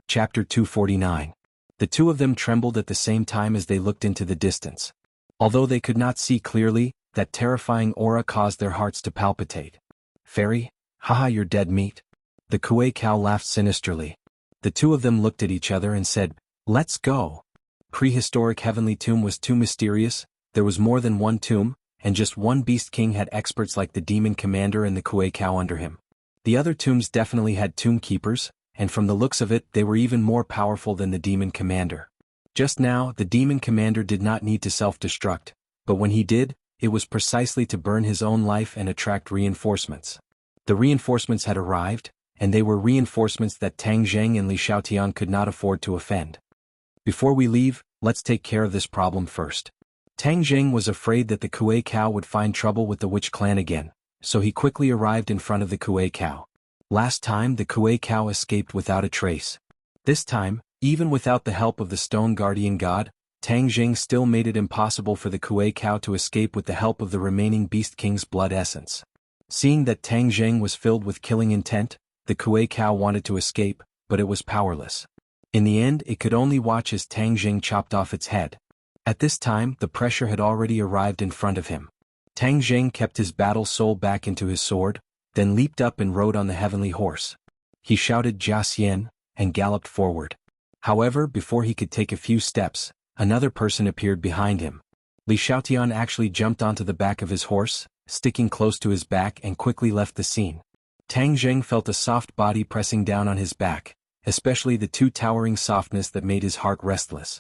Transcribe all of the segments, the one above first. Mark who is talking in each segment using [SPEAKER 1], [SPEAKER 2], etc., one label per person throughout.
[SPEAKER 1] Chapter 249. The two of them trembled at the same time as they looked into the distance. Although they could not see clearly, that terrifying aura caused their hearts to palpitate. Fairy? Haha, you're dead meat. The Kuei cow laughed sinisterly. The two of them looked at each other and said, "Let's go." Prehistoric heavenly tomb was too mysterious. There was more than one tomb, and just one beast king had experts like the demon commander and the Kuei cow under him. The other tombs definitely had tomb keepers, and from the looks of it they were even more powerful than the demon commander. Just now, the demon commander did not need to self-destruct, but when he did, it was precisely to burn his own life and attract reinforcements. The reinforcements had arrived, and they were reinforcements that Tang Zheng and Li Xiaotian could not afford to offend. Before we leave, let's take care of this problem first. Tang Zheng was afraid that the Kuei cow would find trouble with the witch clan again, so he quickly arrived in front of the Kuei cow. Last time the Kuei cow escaped without a trace. This time, even without the help of the stone guardian god, Tang Zheng still made it impossible for the Kuei cow to escape with the help of the remaining Beast King's blood essence. Seeing that Tang Zheng was filled with killing intent, the Kuei cow wanted to escape, but it was powerless. In the end, it could only watch as Tang Zheng chopped off its head. At this time, the pressure had already arrived in front of him. Tang Zheng kept his battle soul back into his sword, then leaped up and rode on the heavenly horse. He shouted Jia Xian, and galloped forward. However, before he could take a few steps, another person appeared behind him. Li Xiaotian actually jumped onto the back of his horse, sticking close to his back, and quickly left the scene. Tang Zheng felt a soft body pressing down on his back, especially the too towering softness that made his heart restless.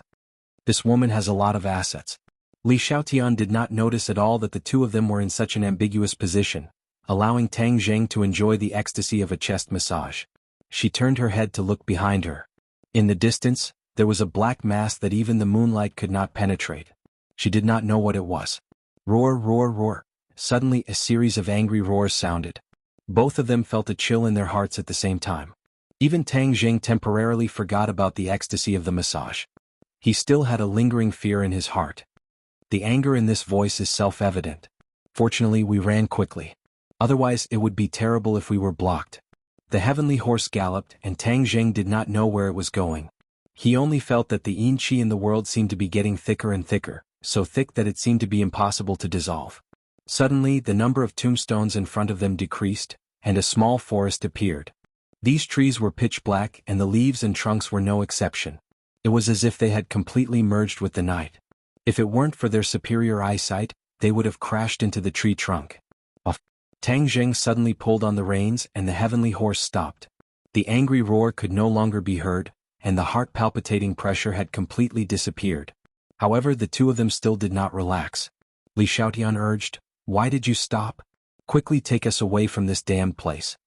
[SPEAKER 1] This woman has a lot of assets. Li Xiaotian did not notice at all that the two of them were in such an ambiguous position, allowing Tang Zheng to enjoy the ecstasy of a chest massage. She turned her head to look behind her. In the distance, there was a black mass that even the moonlight could not penetrate. She did not know what it was. Roar, roar, roar. Suddenly a series of angry roars sounded. Both of them felt a chill in their hearts at the same time. Even Tang Zheng temporarily forgot about the ecstasy of the massage. He still had a lingering fear in his heart. The anger in this voice is self-evident. Fortunately, we ran quickly. Otherwise, it would be terrible if we were blocked. The heavenly horse galloped, and Tang Zheng did not know where it was going. He only felt that the yin qi in the world seemed to be getting thicker and thicker, so thick that it seemed to be impossible to dissolve. Suddenly, the number of tombstones in front of them decreased, and a small forest appeared. These trees were pitch black, and the leaves and trunks were no exception. It was as if they had completely merged with the night. If it weren't for their superior eyesight, they would have crashed into the tree trunk. Tang Zheng suddenly pulled on the reins, and the heavenly horse stopped. The angry roar could no longer be heard, and the heart-palpitating pressure had completely disappeared. However, the two of them still did not relax. Li Xiaotian urged, "Why did you stop? Quickly take us away from this damned place."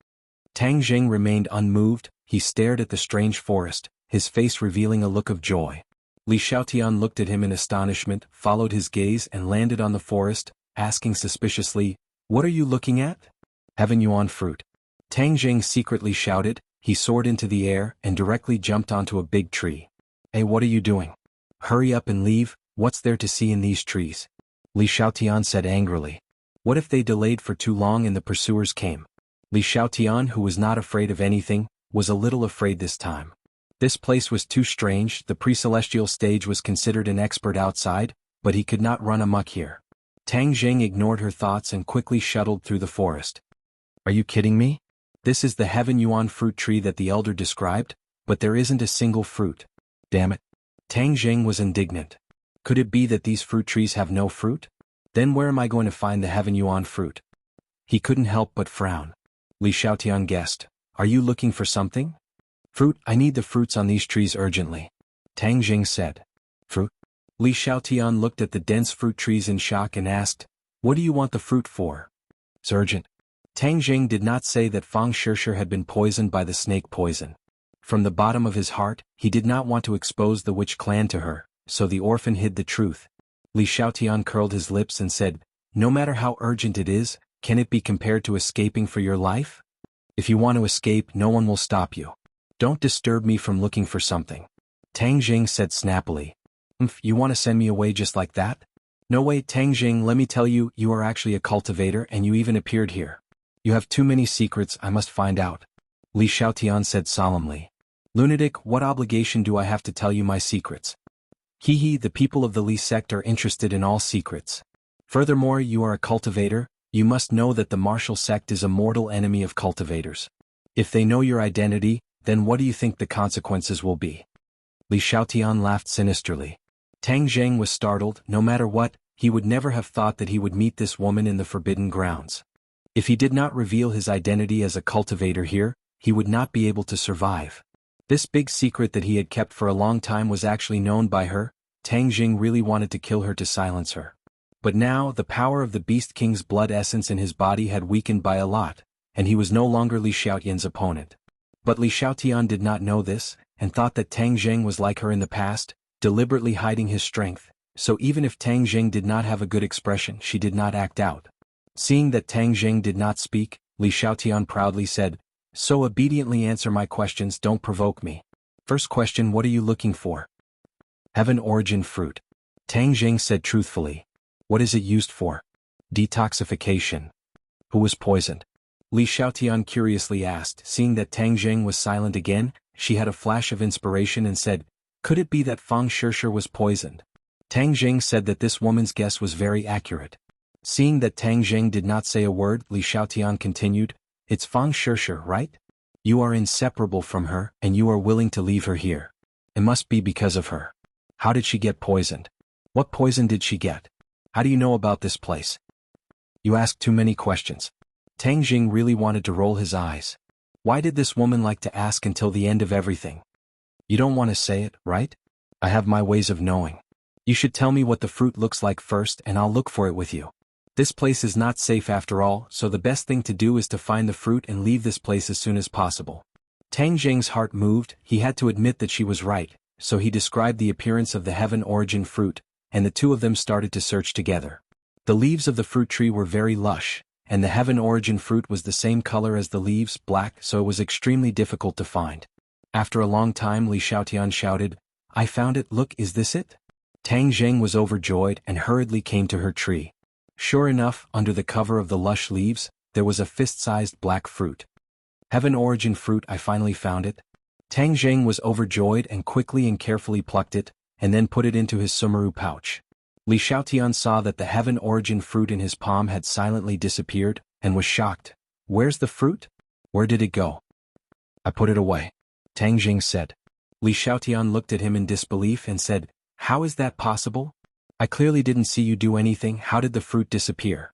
[SPEAKER 1] Tang Zheng remained unmoved. He stared at the strange forest, his face revealing a look of joy. Li Xiaotian looked at him in astonishment, followed his gaze and landed on the forest, asking suspiciously, "What are you looking at?" "Heaven-yuan fruit." Tang Zheng secretly shouted. He soared into the air and directly jumped onto a big tree. "Hey, what are you doing? Hurry up and leave. What's there to see in these trees?" Li Xiaotian said angrily. What if they delayed for too long and the pursuers came? Li Xiaotian, who was not afraid of anything, was a little afraid this time. This place was too strange. The pre-celestial stage was considered an expert outside, but he could not run amok here. Tang Zheng ignored her thoughts and quickly shuttled through the forest. "Are you kidding me? This is the heaven-yuan fruit tree that the elder described, but there isn't a single fruit. Damn it." Tang Zheng was indignant. Could it be that these fruit trees have no fruit? Then where am I going to find the heaven-yuan fruit? He couldn't help but frown. Li Xiaotian guessed. "Are you looking for something?" "Fruit, I need the fruits on these trees urgently," Tang Zheng said. "Fruit?" Li Xiaotian looked at the dense fruit trees in shock and asked, "What do you want the fruit for?" "It's urgent." Tang Zheng did not say that Fang Shishir had been poisoned by the snake poison. From the bottom of his heart, he did not want to expose the witch clan to her, so the orphan hid the truth. Li Xiaotian curled his lips and said, "No matter how urgent it is, can it be compared to escaping for your life? If you want to escape, no one will stop you. Don't disturb me from looking for something." Tang Zheng said snappily. You want to send me away just like that?" "No way, Tang Zheng, let me tell you, you are actually a cultivator and you even appeared here. You have too many secrets, I must find out," Li Xiaotian said solemnly. Lunatic, what obligation do I have to tell you my secrets? Hee hee, the people of the Li sect are interested in all secrets. Furthermore, you are a cultivator, you must know that the martial sect is a mortal enemy of cultivators. If they know your identity, then what do you think the consequences will be? Li Xiaotian laughed sinisterly. Tang Zheng was startled. No matter what, he would never have thought that he would meet this woman in the forbidden grounds. If he did not reveal his identity as a cultivator here, he would not be able to survive. This big secret that he had kept for a long time was actually known by her. Tang Jing really wanted to kill her to silence her. But now, the power of the Beast King's blood essence in his body had weakened by a lot, and he was no longer Li Xiaotian's opponent. But Li Xiaotian did not know this, and thought that Tang Zheng was like her in the past, deliberately hiding his strength, so even if Tang Zheng did not have a good expression, she did not act out. Seeing that Tang Zheng did not speak, Li Xiaotian proudly said, "So obediently answer my questions, don't provoke me. First question, what are you looking for?" Heaven origin fruit. Tang Zheng said truthfully. What is it used for? Detoxification. Who was poisoned? Li Xiaotian curiously asked. Seeing that Tang Zheng was silent again, she had a flash of inspiration and said, "Could it be that Fang Shishir was poisoned?" Tang Zheng said that this woman's guess was very accurate. Seeing that Tang Zheng did not say a word, Li Xiaotian continued, "It's Fang Shishir, right? You are inseparable from her, and you are willing to leave her here. It must be because of her. How did she get poisoned? What poison did she get? How do you know about this place?" You ask too many questions. Tang Jing really wanted to roll his eyes. Why did this woman like to ask until the end of everything? You don't want to say it, right? I have my ways of knowing. You should tell me what the fruit looks like first and I'll look for it with you. This place is not safe after all, so the best thing to do is to find the fruit and leave this place as soon as possible. Tang Jing's heart moved. He had to admit that she was right, so he described the appearance of the heaven origin fruit, and the two of them started to search together. The leaves of the fruit tree were very lush, and the heaven origin fruit was the same color as the leaves, black, so it was extremely difficult to find. After a long time, Li Xiaotian shouted, "I found it, look, is this it?" Tang Zheng was overjoyed and hurriedly came to her tree. Sure enough, under the cover of the lush leaves, there was a fist-sized black fruit. Heaven origin fruit, I finally found it. Tang Zheng was overjoyed and quickly and carefully plucked it, and then put it into his sumaru pouch. Li Xiaotian saw that the heaven origin fruit in his palm had silently disappeared, and was shocked. "Where's the fruit? Where did it go?" "I put it away," Tang Jing said. Li Xiaotian looked at him in disbelief and said, "How is that possible? I clearly didn't see you do anything. How did the fruit disappear?"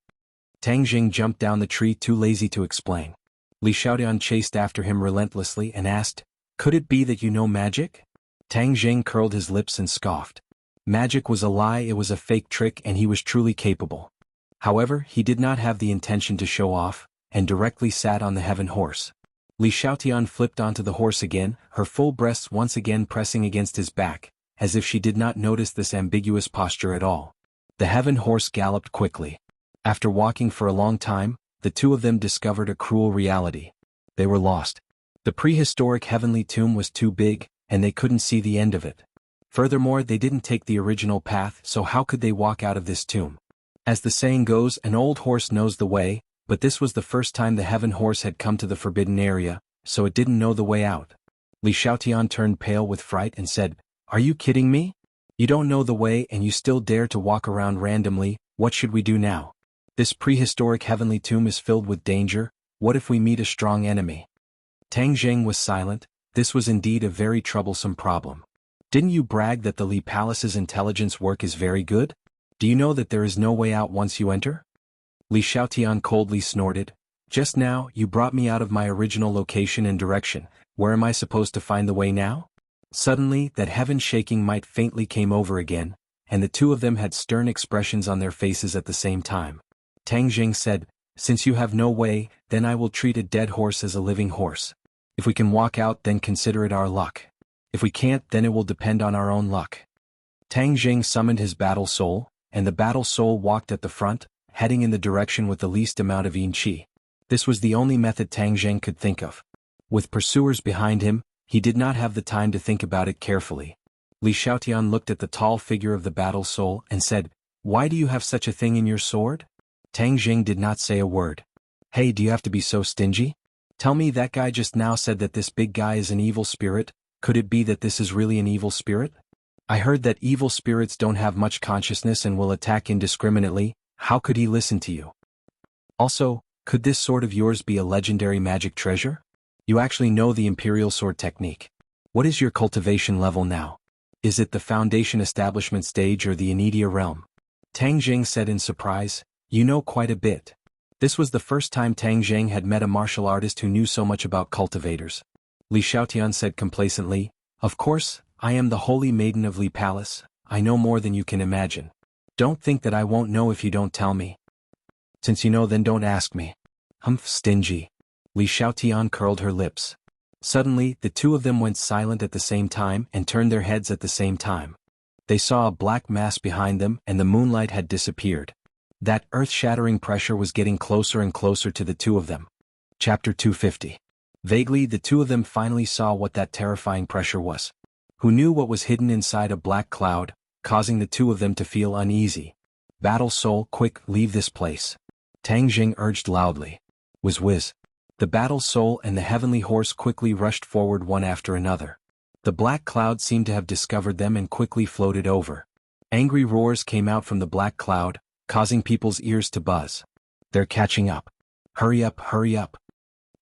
[SPEAKER 1] Tang Jing jumped down the tree, too lazy to explain. Li Xiaotian chased after him relentlessly and asked, "Could it be that you know magic?" Tang Jing curled his lips and scoffed. Magic was a lie, it was a fake trick, and he was truly capable. However, he did not have the intention to show off, and directly sat on the heaven horse. Li Xiaotian flipped onto the horse again, her full breasts once again pressing against his back, as if she did not notice this ambiguous posture at all. The heaven horse galloped quickly. After walking for a long time, the two of them discovered a cruel reality. They were lost. The prehistoric heavenly tomb was too big, and they couldn't see the end of it. Furthermore, they didn't take the original path, so how could they walk out of this tomb? As the saying goes, an old horse knows the way, but this was the first time the heaven horse had come to the forbidden area, so it didn't know the way out. Li Xiaotian turned pale with fright and said, "Are you kidding me? You don't know the way and you still dare to walk around randomly. What should we do now? This prehistoric heavenly tomb is filled with danger. What if we meet a strong enemy?" Tang Zheng was silent. This was indeed a very troublesome problem. Didn't you brag that the Li Palace's intelligence work is very good? Do you know that there is no way out once you enter? Li Xiaotian coldly snorted. "Just now, you brought me out of my original location and direction. Where am I supposed to find the way now?" Suddenly, that heaven shaking might faintly came over again, and the two of them had stern expressions on their faces at the same time. Tang Jing said, "Since you have no way, then I will treat a dead horse as a living horse. If we can walk out, then consider it our luck. If we can't, then it will depend on our own luck." Tang Jing summoned his battle soul, and the battle soul walked at the front, heading in the direction with the least amount of yin qi. This was the only method Tang Jing could think of. With pursuers behind him, he did not have the time to think about it carefully. Li Xiaotian looked at the tall figure of the battle soul and said, "Why do you have such a thing in your sword?" Tang Jing did not say a word. "Hey, do you have to be so stingy? Tell me, that guy just now said that this big guy is an evil spirit. Could it be that this is really an evil spirit? I heard that evil spirits don't have much consciousness and will attack indiscriminately. How could he listen to you? Also, could this sword of yours be a legendary magic treasure? You actually know the imperial sword technique. What is your cultivation level now? Is it the foundation establishment stage or the Enidia realm? Tang Jing said in surprise, you know quite a bit. This was the first time Tang Jing had met a martial artist who knew so much about cultivators. Li Xiaotian said complacently, of course, I am the holy maiden of Li Palace. I know more than you can imagine. Don't think that I won't know if you don't tell me. Since you know, then don't ask me. Humph, stingy. Li Xiaotian curled her lips. Suddenly, the two of them went silent at the same time and turned their heads at the same time. They saw a black mass behind them and the moonlight had disappeared. That earth-shattering pressure was getting closer and closer to the two of them. Chapter 250. Vaguely, the two of them finally saw what that terrifying pressure was. Who knew what was hidden inside a black cloud, causing the two of them to feel uneasy? Battle soul, quick, leave this place. Tang Jing urged loudly. Whiz. The battle soul and the heavenly horse quickly rushed forward one after another. The black cloud seemed to have discovered them and quickly floated over. Angry roars came out from the black cloud, causing people's ears to buzz. They're catching up. Hurry up, hurry up.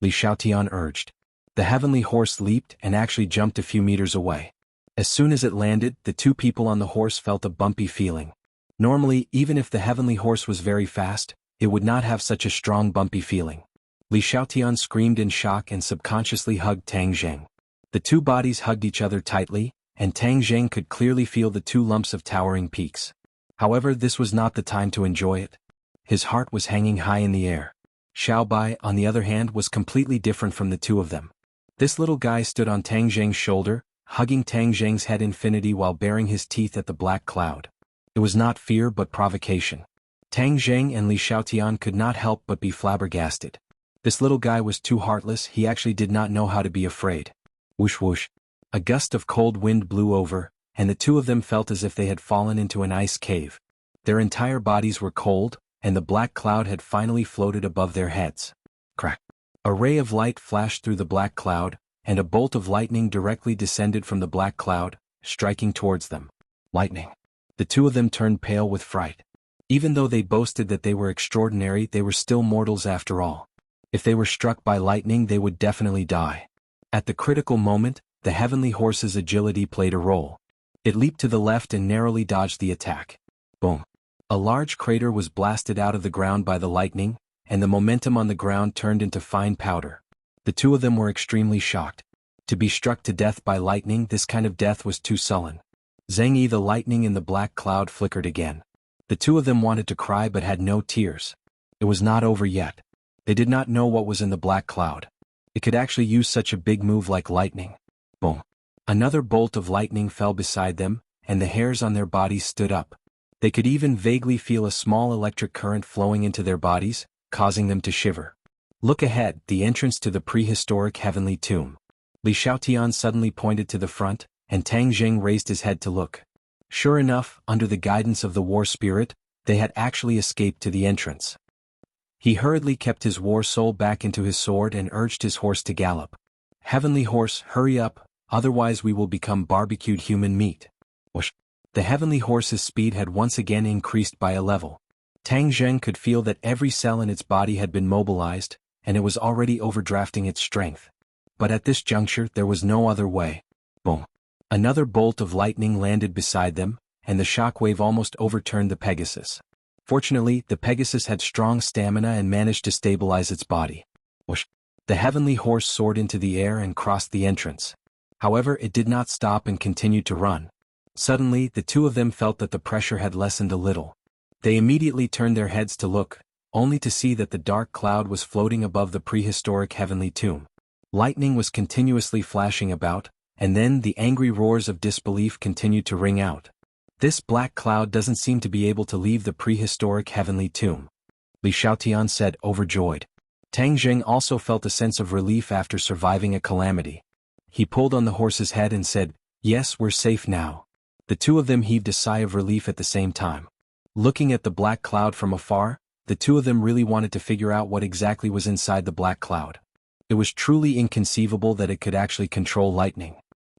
[SPEAKER 1] Li Xiaotian urged. The heavenly horse leaped and actually jumped a few meters away. As soon as it landed, the two people on the horse felt a bumpy feeling. Normally, even if the heavenly horse was very fast, it would not have such a strong bumpy feeling. Li Xiaotian screamed in shock and subconsciously hugged Tang Jing. The two bodies hugged each other tightly, and Tang Jing could clearly feel the two lumps of towering peaks. However, this was not the time to enjoy it. His heart was hanging high in the air. Xiao Bai, on the other hand, was completely different from the two of them. This little guy stood on Tang Jing's shoulder, hugging Tang Jing's head infinity while baring his teeth at the black cloud. It was not fear but provocation. Tang Jing and Li Xiaotian could not help but be flabbergasted. This little guy was too heartless, he actually did not know how to be afraid. Whoosh whoosh. A gust of cold wind blew over, and the two of them felt as if they had fallen into an ice cave. Their entire bodies were cold, and the black cloud had finally floated above their heads. Crack. A ray of light flashed through the black cloud, and a bolt of lightning directly descended from the black cloud, striking towards them. Lightning. The two of them turned pale with fright. Even though they boasted that they were extraordinary, they were still mortals after all. If they were struck by lightning, they would definitely die. At the critical moment, the heavenly horse's agility played a role. It leaped to the left and narrowly dodged the attack. Boom. A large crater was blasted out of the ground by the lightning, and the momentum on the ground turned into fine powder. The two of them were extremely shocked. To be struck to death by lightning, this kind of death was too sullen. Zhang Yi, the lightning in the black cloud flickered again. The two of them wanted to cry but had no tears. It was not over yet. They did not know what was in the black cloud. It could actually use such a big move like lightning. Boom. Another bolt of lightning fell beside them, and the hairs on their bodies stood up. They could even vaguely feel a small electric current flowing into their bodies, causing them to shiver. Look ahead, the entrance to the prehistoric heavenly tomb. Li Xiaotian suddenly pointed to the front, and Tang Jing raised his head to look. Sure enough, under the guidance of the war spirit, they had actually escaped to the entrance. He hurriedly kept his war soul back into his sword and urged his horse to gallop. Heavenly horse, hurry up, otherwise we will become barbecued human meat. Whoosh. The heavenly horse's speed had once again increased by a level. Tang Jing could feel that every cell in its body had been mobilized, and it was already overdrafting its strength. But at this juncture there was no other way. Boom. Another bolt of lightning landed beside them, and the shockwave almost overturned the Pegasus. Fortunately, the Pegasus had strong stamina and managed to stabilize its body. Whoosh. The heavenly horse soared into the air and crossed the entrance. However, it did not stop and continued to run. Suddenly, the two of them felt that the pressure had lessened a little. They immediately turned their heads to look, only to see that the dark cloud was floating above the prehistoric heavenly tomb. Lightning was continuously flashing about, and then the angry roars of disbelief continued to ring out. This black cloud doesn't seem to be able to leave the prehistoric heavenly tomb. Li Xiaotian said, overjoyed. Tang Jing also felt a sense of relief after surviving a calamity. He pulled on the horse's head and said, yes, we're safe now. The two of them heaved a sigh of relief at the same time. Looking at the black cloud from afar, the two of them really wanted to figure out what exactly was inside the black cloud. It was truly inconceivable that it could actually control lightning.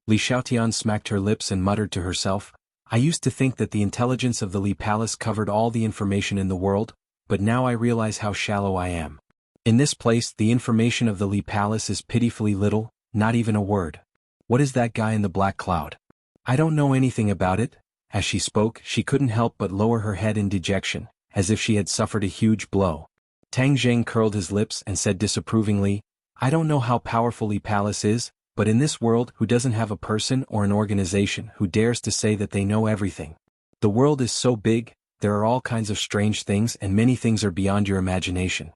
[SPEAKER 1] Li Xiaotian smacked her lips and muttered to herself, I used to think that the intelligence of the Li Palace covered all the information in the world, but now I realize how shallow I am. In this place the information of the Li Palace is pitifully little, not even a word. What is that guy in the black cloud? I don't know anything about it. As she spoke, she couldn't help but lower her head in dejection, as if she had suffered a huge blow. Tang Zheng curled his lips and said disapprovingly, I don't know how powerful Li Palace is, but in this world who doesn't have a person or an organization who dares to say that they know everything? The world is so big, there are all kinds of strange things and many things are beyond your imagination.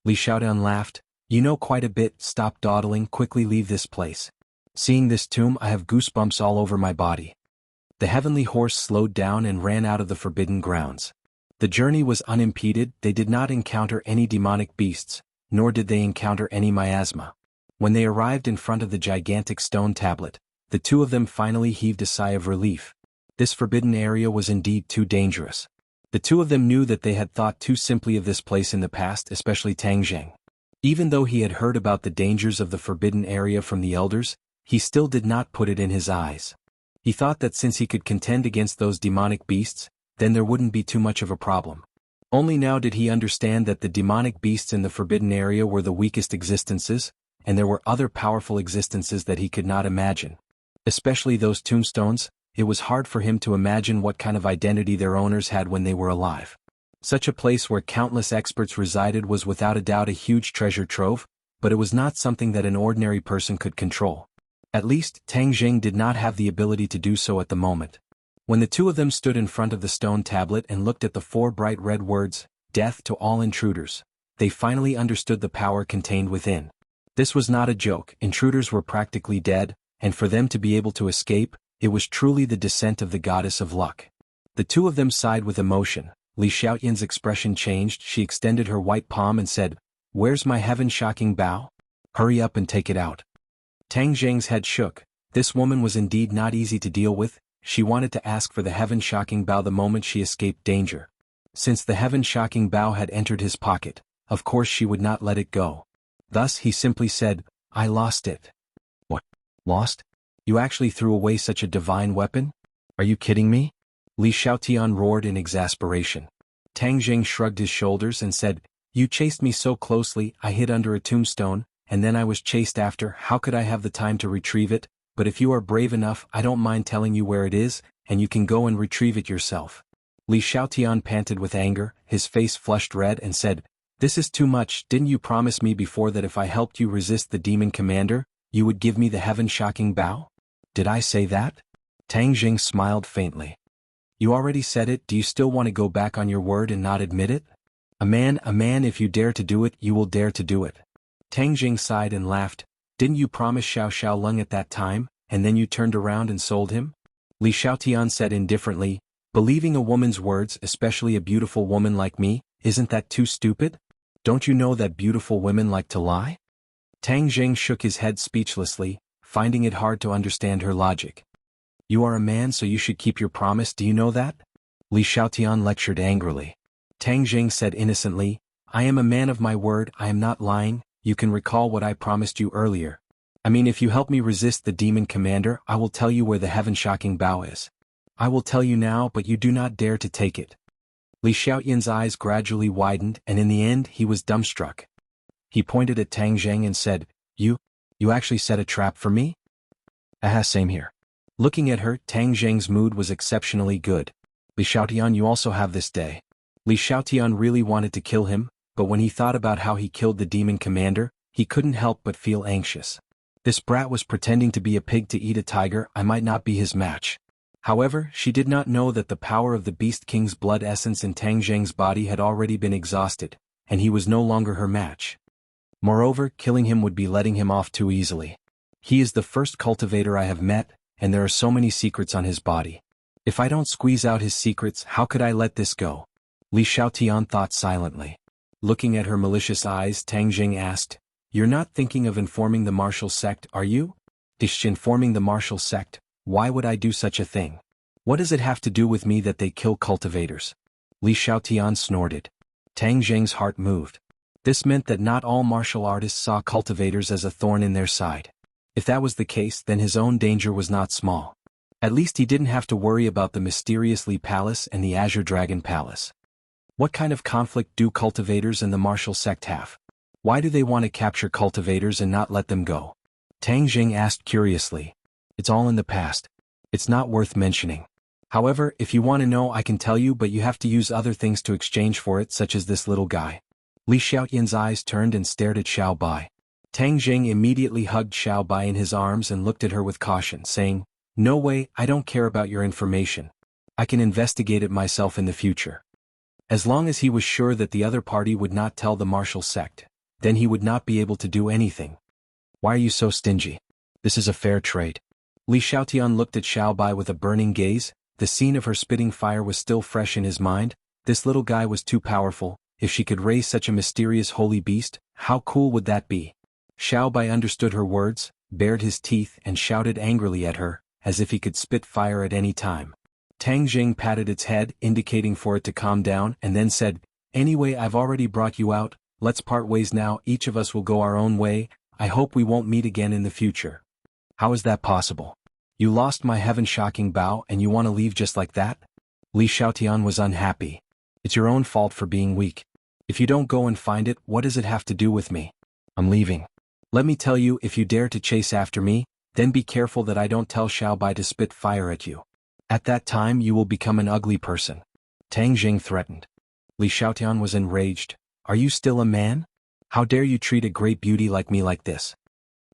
[SPEAKER 1] Li Xiaodan laughed, you know quite a bit, stop dawdling, quickly leave this place. Seeing this tomb I have goosebumps all over my body. The heavenly horse slowed down and ran out of the forbidden grounds. The journey was unimpeded, they did not encounter any demonic beasts, nor did they encounter any miasma. When they arrived in front of the gigantic stone tablet, the two of them finally heaved a sigh of relief. This forbidden area was indeed too dangerous. The two of them knew that they had thought too simply of this place in the past, especially Tang Zheng. Even though he had heard about the dangers of the forbidden area from the elders, he still did not put it in his eyes. He thought that since he could contend against those demonic beasts, then there wouldn't be too much of a problem. Only now did he understand that the demonic beasts in the forbidden area were the weakest existences, and there were other powerful existences that he could not imagine. Especially those tombstones, it was hard for him to imagine what kind of identity their owners had when they were alive. Such a place where countless experts resided was without a doubt a huge treasure trove, but it was not something that an ordinary person could control. At least, Tang Zheng did not have the ability to do so at the moment. When the two of them stood in front of the stone tablet and looked at the 4 bright red words, Death to all intruders, they finally understood the power contained within. This was not a joke, intruders were practically dead, and for them to be able to escape, it was truly the descent of the goddess of luck. The two of them sighed with emotion. Li Xiaoyan's expression changed, she extended her white palm and said, Where's my heaven-shocking bow? Hurry up and take it out. Tang Zheng's head shook. This woman was indeed not easy to deal with. She wanted to ask for the heaven-shocking bow the moment she escaped danger. Since the heaven-shocking bow had entered his pocket, of course she would not let it go. Thus he simply said, I lost it. What? Lost? You actually threw away such a divine weapon? Are you kidding me? Li Xiaotian roared in exasperation. Tang Zheng shrugged his shoulders and said, You chased me so closely, I hid under a tombstone, and then I was chased after, how could I have the time to retrieve it? But if you are brave enough, I don't mind telling you where it is, and you can go and retrieve it yourself. Li Xiaotian panted with anger, his face flushed red and said, This is too much, didn't you promise me before that if I helped you resist the demon commander, you would give me the heaven-shocking bow? Did I say that? Tang Zheng smiled faintly. You already said it, do you still want to go back on your word and not admit it? A man, if you dare to do it, you will dare to do it. Tang Zheng sighed and laughed. Didn't you promise Xiao Lung at that time, and then you turned around and sold him? Li Xiaotian said indifferently, Believing a woman's words, especially a beautiful woman like me, isn't that too stupid? Don't you know that beautiful women like to lie? Tang Zheng shook his head speechlessly, finding it hard to understand her logic. You are a man, so you should keep your promise, do you know that? Li Xiaotian lectured angrily. Tang Zheng said innocently, I am a man of my word, I am not lying, you can recall what I promised you earlier. I mean, if you help me resist the demon commander, I will tell you where the heaven-shocking bow is. I will tell you now, but you do not dare to take it. Li Xiaoyan's eyes gradually widened, and in the end he was dumbstruck. He pointed at Tang Zheng and said, You actually set a trap for me? Same here. Looking at her, Tang Zheng's mood was exceptionally good. Li Xiaotian, you also have this day. Li Xiaotian really wanted to kill him, but when he thought about how he killed the demon commander, he couldn't help but feel anxious. This brat was pretending to be a pig to eat a tiger, I might not be his match. However, she did not know that the power of the Beast King's blood essence in Tang Zheng's body had already been exhausted, and he was no longer her match. Moreover, killing him would be letting him off too easily. He is the first cultivator I have met, and there are so many secrets on his body. If I don't squeeze out his secrets, how could I let this go? Li Xiaotian thought silently. Looking at her malicious eyes, Tang Zheng asked, You're not thinking of informing the martial sect, are you? Informing the martial sect? Why would I do such a thing? What does it have to do with me that they kill cultivators? Li Xiaotian snorted. Tang Zheng's heart moved. This meant that not all martial artists saw cultivators as a thorn in their side. If that was the case, then his own danger was not small. At least he didn't have to worry about the Mysterious Lee Palace and the Azure Dragon Palace. What kind of conflict do cultivators and the martial sect have? Why do they want to capture cultivators and not let them go? Tang Jing asked curiously. It's all in the past. It's not worth mentioning. However, if you want to know, I can tell you, but you have to use other things to exchange for it, such as this little guy. Li Xiaotian's eyes turned and stared at Xiao Bai. Tang Jing immediately hugged Xiao Bai in his arms and looked at her with caution, saying, "No way, I don't care about your information. I can investigate it myself in the future." As long as he was sure that the other party would not tell the martial sect, then he would not be able to do anything. Why are you so stingy? This is a fair trade. Li Xiaotian looked at Xiao Bai with a burning gaze. The scene of her spitting fire was still fresh in his mind. This little guy was too powerful. If she could raise such a mysterious holy beast, how cool would that be? Xiao Bai understood her words, bared his teeth and shouted angrily at her, as if he could spit fire at any time. Tang Jing patted its head, indicating for it to calm down, and then said, "Anyway, I've already brought you out. Let's part ways now. Each of us will go our own way. I hope we won't meet again in the future." How is that possible? You lost my heaven-shocking bow and you want to leave just like that? Li Xiaotian was unhappy. It's your own fault for being weak. If you don't go and find it, what does it have to do with me? I'm leaving. Let me tell you, if you dare to chase after me, then be careful that I don't tell Xiao Bai to spit fire at you. At that time you will become an ugly person. Tang Jing threatened. Li Xiaotian was enraged. Are you still a man? How dare you treat a great beauty like me like this?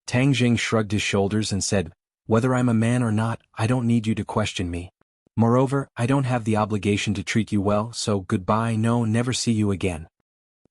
[SPEAKER 1] Tang Jing shrugged his shoulders and said, "Whether I'm a man or not, I don't need you to question me. Moreover, I don't have the obligation to treat you well, so goodbye, no, never see you again."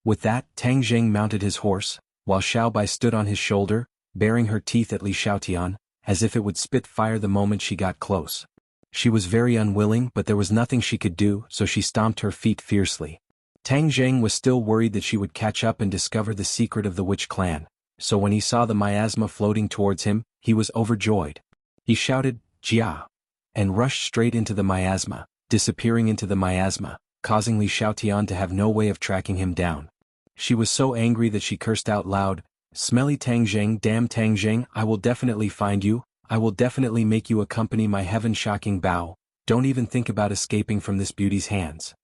[SPEAKER 1] With that, Tang Jing mounted his horse, while Xiao Bai stood on his shoulder, baring her teeth at Li Xiaotian, as if it would spit fire the moment she got close. She was very unwilling, but there was nothing she could do, so she stomped her feet fiercely. Tang Jing was still worried that she would catch up and discover the secret of the witch clan, so when he saw the miasma floating towards him, he was overjoyed. He shouted, "Jia!" and rushed straight into the miasma, disappearing into the miasma, causing Li Xiaotian to have no way of tracking him down. She was so angry that she cursed out loud, "Smelly Tang Jing, damn Tang Jing, I will definitely find you, I will definitely make you accompany my heaven-shocking bow, don't even think about escaping from this beauty's hands."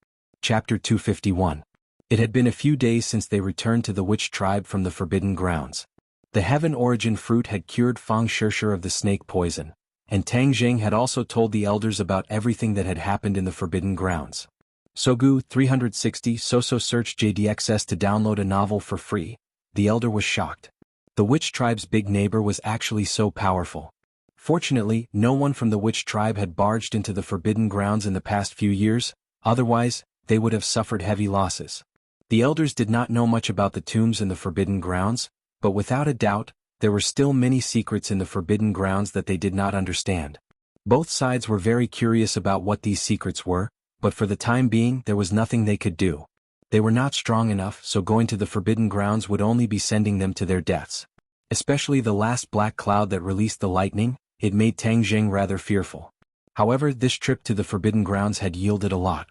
[SPEAKER 1] Chapter 251. It had been a few days since they returned to the witch tribe from the Forbidden Grounds. The heaven origin fruit had cured Fang Shishir of the snake poison, and Tang Jing had also told the elders about everything that had happened in the Forbidden Grounds. Sogu 360 Soso search JDXS to download a novel for free. The elder was shocked. The witch tribe's big neighbor was actually so powerful. Fortunately, no one from the witch tribe had barged into the Forbidden Grounds in the past few years, otherwise, they would have suffered heavy losses. The elders did not know much about the tombs in the Forbidden Grounds, but without a doubt, there were still many secrets in the Forbidden Grounds that they did not understand. Both sides were very curious about what these secrets were, but for the time being there was nothing they could do. They were not strong enough, so going to the Forbidden Grounds would only be sending them to their deaths. Especially the last black cloud that released the lightning, it made Tang Jing rather fearful. However, this trip to the Forbidden Grounds had yielded a lot.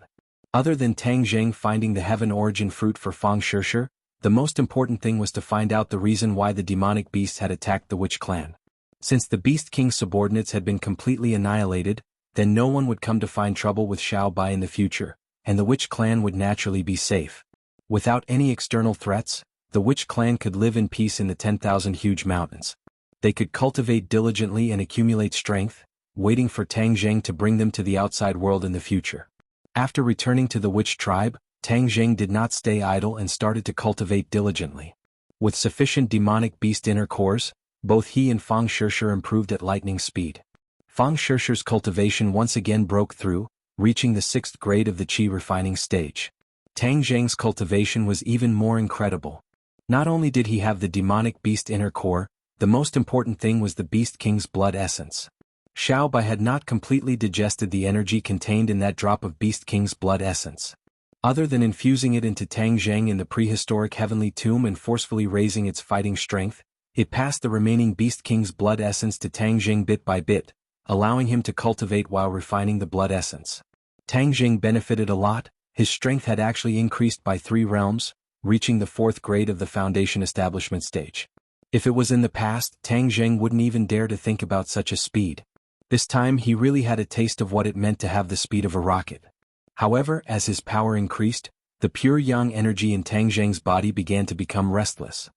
[SPEAKER 1] Other than Tang Jing finding the heaven origin fruit for Fang Shishir, the most important thing was to find out the reason why the demonic beasts had attacked the witch clan. Since the Beast King's subordinates had been completely annihilated, then no one would come to find trouble with Xiao Bai in the future, and the witch clan would naturally be safe. Without any external threats, the witch clan could live in peace in the 10,000 huge mountains. They could cultivate diligently and accumulate strength, waiting for Tang Jing to bring them to the outside world in the future. After returning to the witch tribe, Tang Jing did not stay idle and started to cultivate diligently. With sufficient demonic beast inner cores, both he and Fang Shishir improved at lightning speed. Fang Shishir's cultivation once again broke through, reaching the 6th grade of the qi refining stage. Tang Jing's cultivation was even more incredible. Not only did he have the demonic beast inner core, the most important thing was the Beast King's blood essence. Xiao Bai had not completely digested the energy contained in that drop of Beast King's blood essence. Other than infusing it into Tang Jing in the prehistoric heavenly tomb and forcefully raising its fighting strength, it passed the remaining Beast King's blood essence to Tang Jing bit by bit, allowing him to cultivate while refining the blood essence. Tang Jing benefited a lot. His strength had actually increased by 3 realms, reaching the 4th grade of the foundation establishment stage. If it was in the past, Tang Zheng wouldn't even dare to think about such a speed. This time he really had a taste of what it meant to have the speed of a rocket. However, as his power increased, the pure yang energy in Tang Zheng's body began to become restless.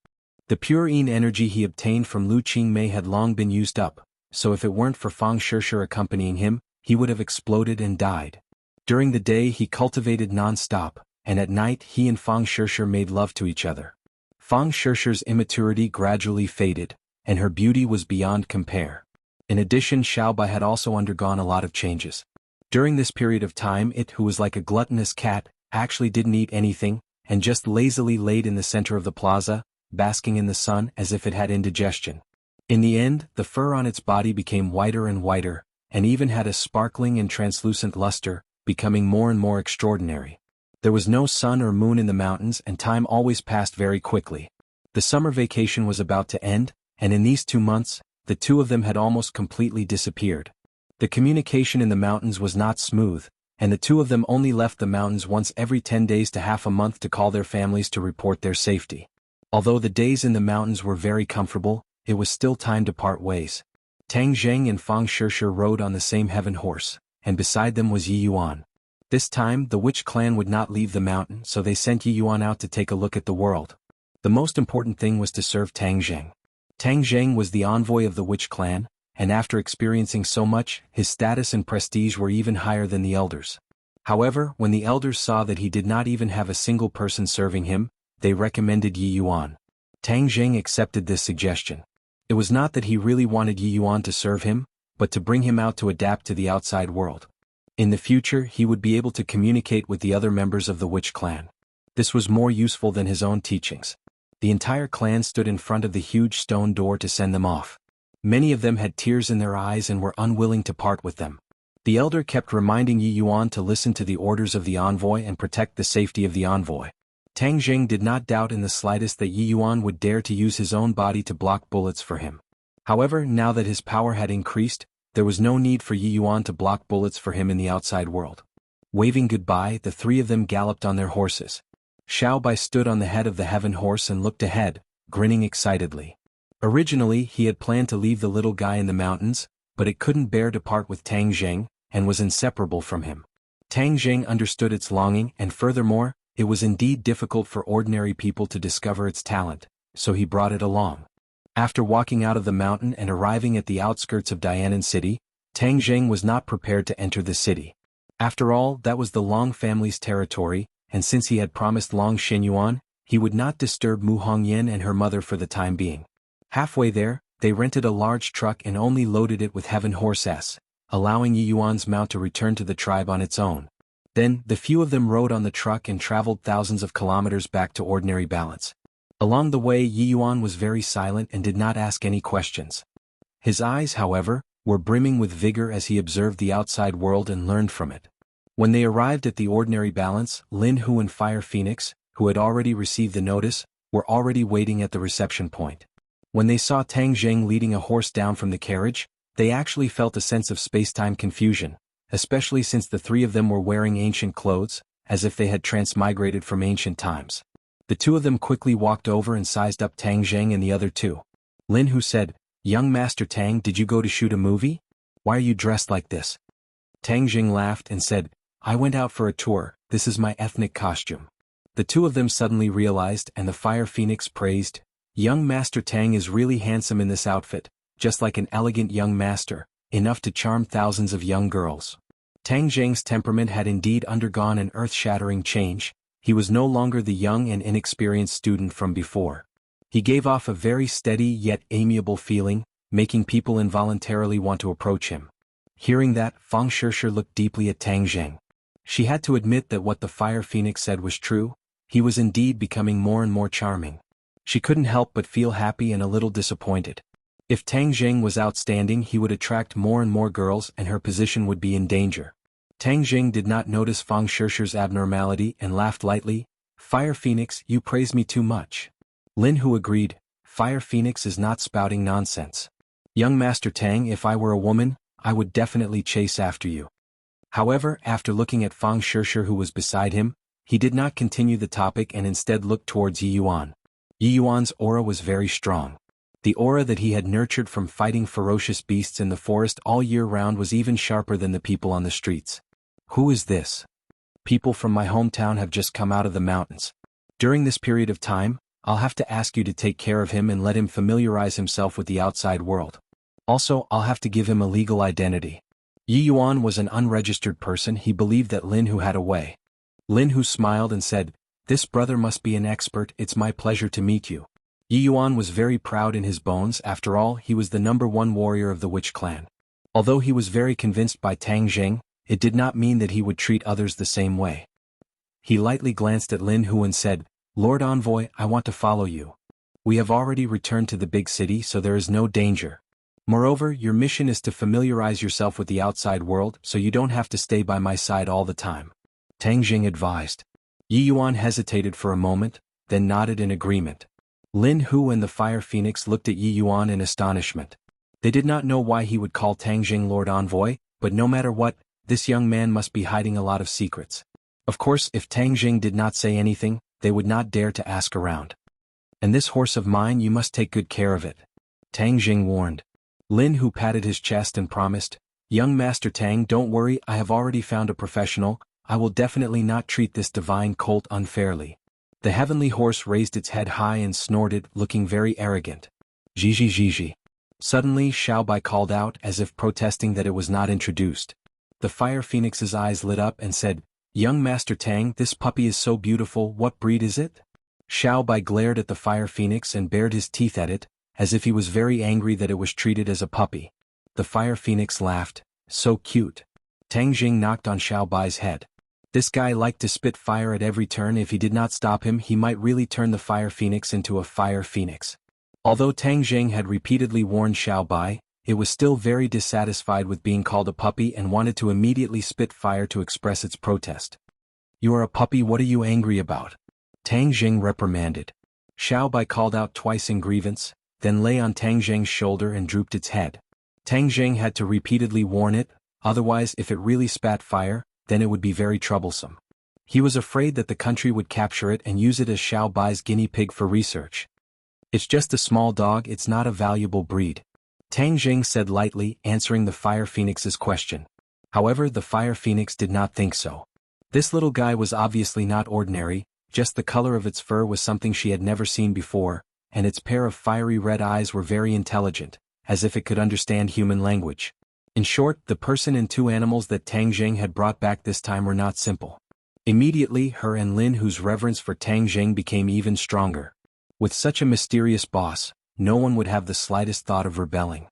[SPEAKER 1] The pure yin energy he obtained from Lu Qingmei had long been used up, so if it weren't for Fang Shishir accompanying him, he would have exploded and died. During the day he cultivated non-stop, and at night he and Fang Shishir made love to each other. Fang Shishir's immaturity gradually faded, and her beauty was beyond compare. In addition, Xiaobai had also undergone a lot of changes. During this period of time it who was like a gluttonous cat, actually didn't eat anything, and just lazily laid in the center of the plaza, basking in the sun as if it had indigestion. In the end, the fur on its body became whiter and whiter, and even had a sparkling and translucent luster, becoming more and more extraordinary. There was no sun or moon in the mountains and time always passed very quickly. The summer vacation was about to end, and in these 2 months, the two of them had almost completely disappeared. The communication in the mountains was not smooth, and the two of them only left the mountains once every 10 days to half a month to call their families to report their safety. Although the days in the mountains were very comfortable, it was still time to part ways. Tang Zheng and Fang Shishir rode on the same heaven horse, and beside them was Yi Yuan. This time, the witch clan would not leave the mountain, so they sent Yi Yuan out to take a look at the world. The most important thing was to serve Tang Zheng. Tang Zheng was the envoy of the witch clan, and after experiencing so much, his status and prestige were even higher than the elders. However, when the elders saw that he did not even have a single person serving him, they recommended Yi Yuan. Tang Zheng accepted this suggestion. It was not that he really wanted Yi Yuan to serve him, but to bring him out to adapt to the outside world. In the future he would be able to communicate with the other members of the witch clan. This was more useful than his own teachings. The entire clan stood in front of the huge stone door to send them off. Many of them had tears in their eyes and were unwilling to part with them. The elder kept reminding Yi Yuan to listen to the orders of the envoy and protect the safety of the envoy. Tang Zheng did not doubt in the slightest that Yi Yuan would dare to use his own body to block bullets for him. However, now that his power had increased, there was no need for Yi Yuan to block bullets for him in the outside world. Waving goodbye, the three of them galloped on their horses. Xiaobai stood on the head of the heaven horse and looked ahead, grinning excitedly. Originally, he had planned to leave the little guy in the mountains, but it couldn't bear to part with Tang Zheng, and was inseparable from him. Tang Zheng understood its longing, and furthermore, it was indeed difficult for ordinary people to discover its talent, so he brought it along. After walking out of the mountain and arriving at the outskirts of Dianan City, Tang Zheng was not prepared to enter the city. After all, that was the Long family's territory, and since he had promised Long Xuanhuan, he would not disturb Mu Hongyan and her mother for the time being. Halfway there, they rented a large truck and only loaded it with heaven horse s, allowing Yi Yuan's mount to return to the tribe on its own. Then, the few of them rode on the truck and traveled thousands of kilometers back to ordinary balance. Along the way, Yi Yuan was very silent and did not ask any questions. His eyes, however, were brimming with vigor as he observed the outside world and learned from it. When they arrived at the ordinary balance, Lin Hu and Fire Phoenix, who had already received the notice, were already waiting at the reception point. When they saw Tang Zheng leading a horse down from the carriage, they actually felt a sense of space-time confusion, especially since the three of them were wearing ancient clothes, as if they had transmigrated from ancient times. The two of them quickly walked over and sized up Tang Zheng and the other two. Lin Hu said, "Young Master Tang, did you go to shoot a movie? Why are you dressed like this?" Tang Zheng laughed and said, "I went out for a tour, this is my ethnic costume." The two of them suddenly realized, and the Fire Phoenix praised, "Young Master Tang is really handsome in this outfit, just like an elegant young master, enough to charm thousands of young girls." Tang Zheng's temperament had indeed undergone an earth-shattering change. He was no longer the young and inexperienced student from before. He gave off a very steady yet amiable feeling, making people involuntarily want to approach him. Hearing that, Fang Shishir looked deeply at Tang Zheng. She had to admit that what the Fire Phoenix said was true. He was indeed becoming more and more charming. She couldn't help but feel happy and a little disappointed. If Tang Zheng was outstanding, he would attract more and more girls and her position would be in danger. Tang Zheng did not notice Fang Shishir's abnormality and laughed lightly. "Fire Phoenix, you praise me too much." Lin Hu agreed, "Fire Phoenix is not spouting nonsense. Young Master Tang, if I were a woman, I would definitely chase after you." However, after looking at Fang Shishir who was beside him, he did not continue the topic and instead looked towards Yi Yuan. Yi Yuan's aura was very strong. The aura that he had nurtured from fighting ferocious beasts in the forest all year round was even sharper than the people on the streets. Who is this? People from my hometown have just come out of the mountains. During this period of time, I'll have to ask you to take care of him and let him familiarize himself with the outside world. Also, I'll have to give him a legal identity. Yuan was an unregistered person. He believed that Lin Hu had a way. Lin Hu smiled and said, "This brother must be an expert. It's my pleasure to meet you." Yuan was very proud in his bones. After all, he was the #1 warrior of the Witch clan. Although he was very convinced by Tang Jing, it did not mean that he would treat others the same way. He lightly glanced at Lin Hu and said, "Lord Envoy, I want to follow you. We have already returned to the big city, so there is no danger. Moreover, your mission is to familiarize yourself with the outside world, so you don't have to stay by my side all the time," Tang Jing advised. Yuan hesitated for a moment, then nodded in agreement. Lin Hu and the Fire Phoenix looked at Yuan in astonishment. They did not know why he would call Tang Jing Lord Envoy, but no matter what, this young man must be hiding a lot of secrets. Of course, if Tang Jing did not say anything, they would not dare to ask around. "And this horse of mine, you must take good care of it," Tang Jing warned. Lin Hu patted his chest and promised, "Young Master Tang, don't worry, I have already found a professional. I will definitely not treat this divine colt unfairly." The heavenly horse raised its head high and snorted, looking very arrogant. "Jiji Jiji." Suddenly Xiao Bai called out as if protesting that it was not introduced. The Fire Phoenix's eyes lit up and said, "Young Master Tang, this puppy is so beautiful. What breed is it?" Xiao Bai glared at the Fire Phoenix and bared his teeth at it, as if he was very angry that it was treated as a puppy. The Fire Phoenix laughed, "So cute." Tang Jing knocked on Xiao Bai's head. This guy liked to spit fire at every turn. If he did not stop him, he might really turn the Fire Phoenix into a fire phoenix. Although Tang Jing had repeatedly warned Xiao Bai, it was still very dissatisfied with being called a puppy and wanted to immediately spit fire to express its protest. "You are a puppy, what are you angry about?" Tang Jing reprimanded. Xiao Bai called out twice in grievance, then lay on Tang Jing's shoulder and drooped its head. Tang Jing had to repeatedly warn it, otherwise if it really spat fire, then it would be very troublesome. He was afraid that the country would capture it and use it as Xiao Bai's guinea pig for research. "It's just a small dog, it's not a valuable breed," Tang Jing said lightly, answering the Fire Phoenix's question. However, the Fire Phoenix did not think so. This little guy was obviously not ordinary, just the color of its fur was something she had never seen before, and its pair of fiery red eyes were very intelligent, as if it could understand human language. In short, the person and two animals that Tang Jing had brought back this time were not simple. Immediately, her and Lin Hu's reverence for Tang Jing became even stronger. With such a mysterious boss, no one would have the slightest thought of rebelling.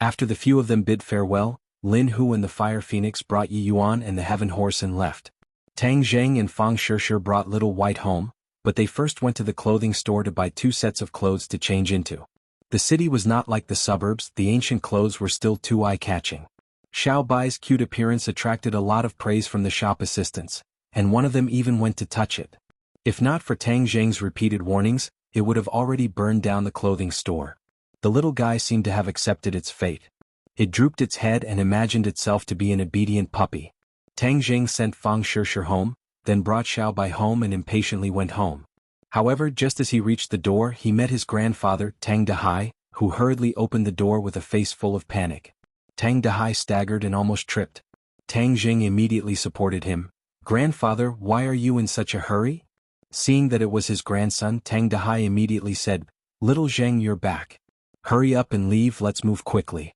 [SPEAKER 1] After the few of them bid farewell, Lin Hu and the Fire Phoenix brought Yuan and the Heaven Horse and left. Tang Zheng and Fang Shishir brought Little White home, but they first went to the clothing store to buy 2 sets of clothes to change into. The city was not like the suburbs, the ancient clothes were still too eye-catching. Xiao Bai's cute appearance attracted a lot of praise from the shop assistants, and one of them even went to touch it. If not for Tang Zheng's repeated warnings, it would have already burned down the clothing store. The little guy seemed to have accepted its fate. It drooped its head and imagined itself to be an obedient puppy. Tang Zheng sent Fang Shishir home, then brought Xiao Bai home and impatiently went home. However, just as he reached the door, he met his grandfather, Tang Dahai, who hurriedly opened the door with a face full of panic. Tang Dahai staggered and almost tripped. Tang Zheng immediately supported him. "Grandfather, why are you in such a hurry?" Seeing that it was his grandson, Tang Dahai immediately said, "Little Zheng, you're back. Hurry up and leave, let's move quickly."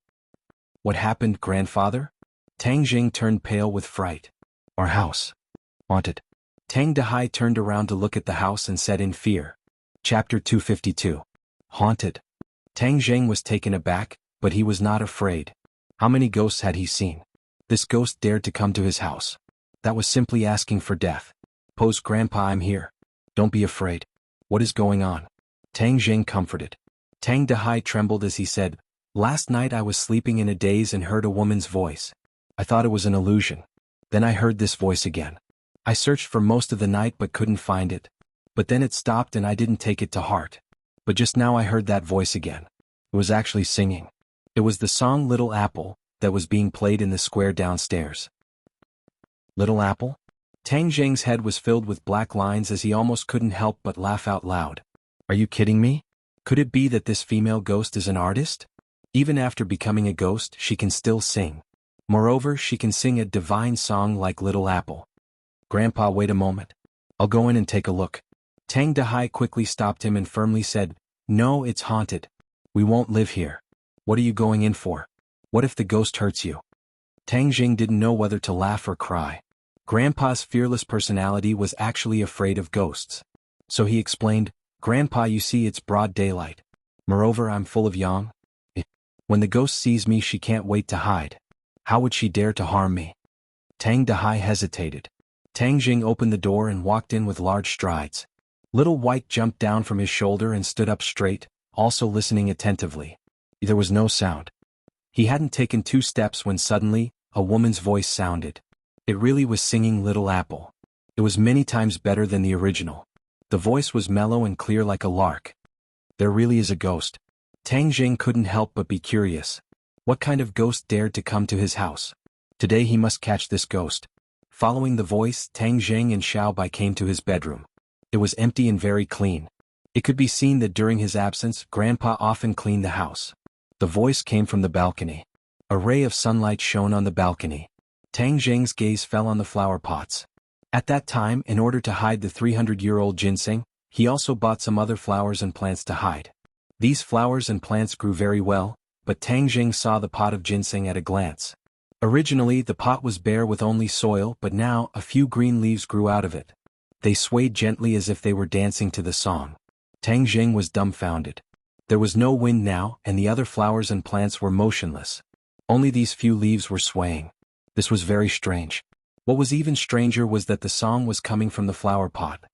[SPEAKER 1] "What happened, grandfather?" Tang Zheng turned pale with fright. "Our house. Haunted." Tang Dahai turned around to look at the house and said in fear. Chapter 252. Haunted. Tang Zheng was taken aback, but he was not afraid. How many ghosts had he seen? This ghost dared to come to his house. That was simply asking for death. "Pose, Grandpa, I'm here. Don't be afraid. What is going on?" Tang Zheng comforted. Tang Dahai trembled as he said, "Last night I was sleeping in a daze and heard a woman's voice. I thought it was an illusion. Then I heard this voice again. I searched for most of the night but couldn't find it. But then it stopped and I didn't take it to heart. But just now I heard that voice again. It was actually singing. It was the song Little Apple that was being played in the square downstairs." Little Apple? Tang Zheng's head was filled with black lines as he almost couldn't help but laugh out loud. "Are you kidding me? Could it be that this female ghost is an artist? Even after becoming a ghost, she can still sing. Moreover, she can sing a divine song like Little Apple. Grandpa, wait a moment. I'll go in and take a look. Tang Dahai quickly stopped him and firmly said, "No, it's haunted. We won't live here. What are you going in for? What if the ghost hurts you?" Tang Jing didn't know whether to laugh or cry. Grandpa's fearless personality was actually afraid of ghosts. So he explained, "Grandpa, you see, it's broad daylight. Moreover, I'm full of yang. When the ghost sees me, she can't wait to hide. How would she dare to harm me?" Tang Dahai hesitated. Tang Jing opened the door and walked in with large strides. Little White jumped down from his shoulder and stood up straight, also listening attentively. There was no sound. He hadn't taken 2 steps when suddenly, a woman's voice sounded. It really was singing Little Apple. It was many times better than the original. The voice was mellow and clear like a lark. There really is a ghost. Tang Jing couldn't help but be curious. What kind of ghost dared to come to his house? Today he must catch this ghost. Following the voice, Tang Jing and Xiao Bai came to his bedroom. It was empty and very clean. It could be seen that during his absence, Grandpa often cleaned the house. The voice came from the balcony. A ray of sunlight shone on the balcony. Tang Jing's gaze fell on the flower pots. At that time, in order to hide the 300-year-old ginseng, he also bought some other flowers and plants to hide. These flowers and plants grew very well, but Tang Jing saw the pot of ginseng at a glance. Originally, the pot was bare with only soil, but now, a few green leaves grew out of it. They swayed gently as if they were dancing to the song. Tang Jing was dumbfounded. There was no wind now, and the other flowers and plants were motionless. Only these few leaves were swaying. This was very strange. What was even stranger was that the song was coming from the flower pot.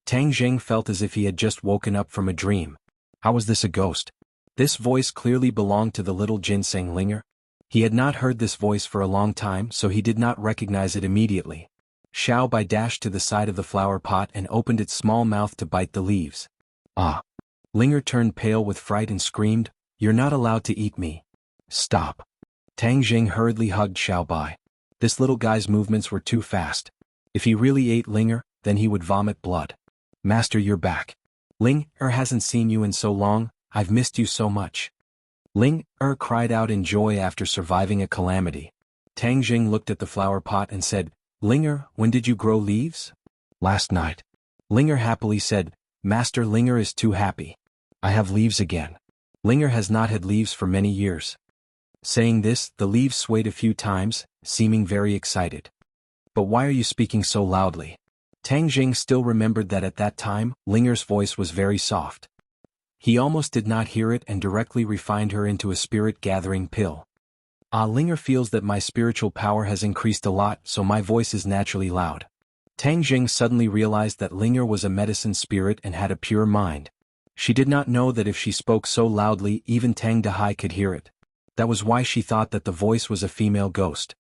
[SPEAKER 1] Tang Jing felt as if he had just woken up from a dream. How was this a ghost? This voice clearly belonged to the little ginseng linger. He had not heard this voice for a long time, so he did not recognize it immediately. Xiao Bai dashed to the side of the flower pot and opened its small mouth to bite the leaves. Ah! Linger turned pale with fright and screamed, "You're not allowed to eat me. Stop." Tang Jing hurriedly hugged Xiao Bai. This little guy's movements were too fast. If he really ate Linger, then he would vomit blood. "Master, you're back. Ling-er hasn't seen you in so long, I've missed you so much." Ling-er cried out in joy after surviving a calamity. Tang Jing looked at the flower pot and said, "Linger, when did you grow leaves?" "Last night." Linger happily said, "Master, Linger is too happy. I have leaves again. Linger has not had leaves for many years." Saying this, the leaves swayed a few times, seeming very excited. "But why are you speaking so loudly?" Tang Jing still remembered that at that time, Linger's voice was very soft. He almost did not hear it and directly refined her into a spirit-gathering pill. Linger feels that my spiritual power has increased a lot, so my voice is naturally loud. Tang Jing suddenly realized that Linger was a medicine spirit and had a pure mind. She did not know that if she spoke so loudly, even Tang Dahai could hear it. That was why she thought that the voice was a female ghost.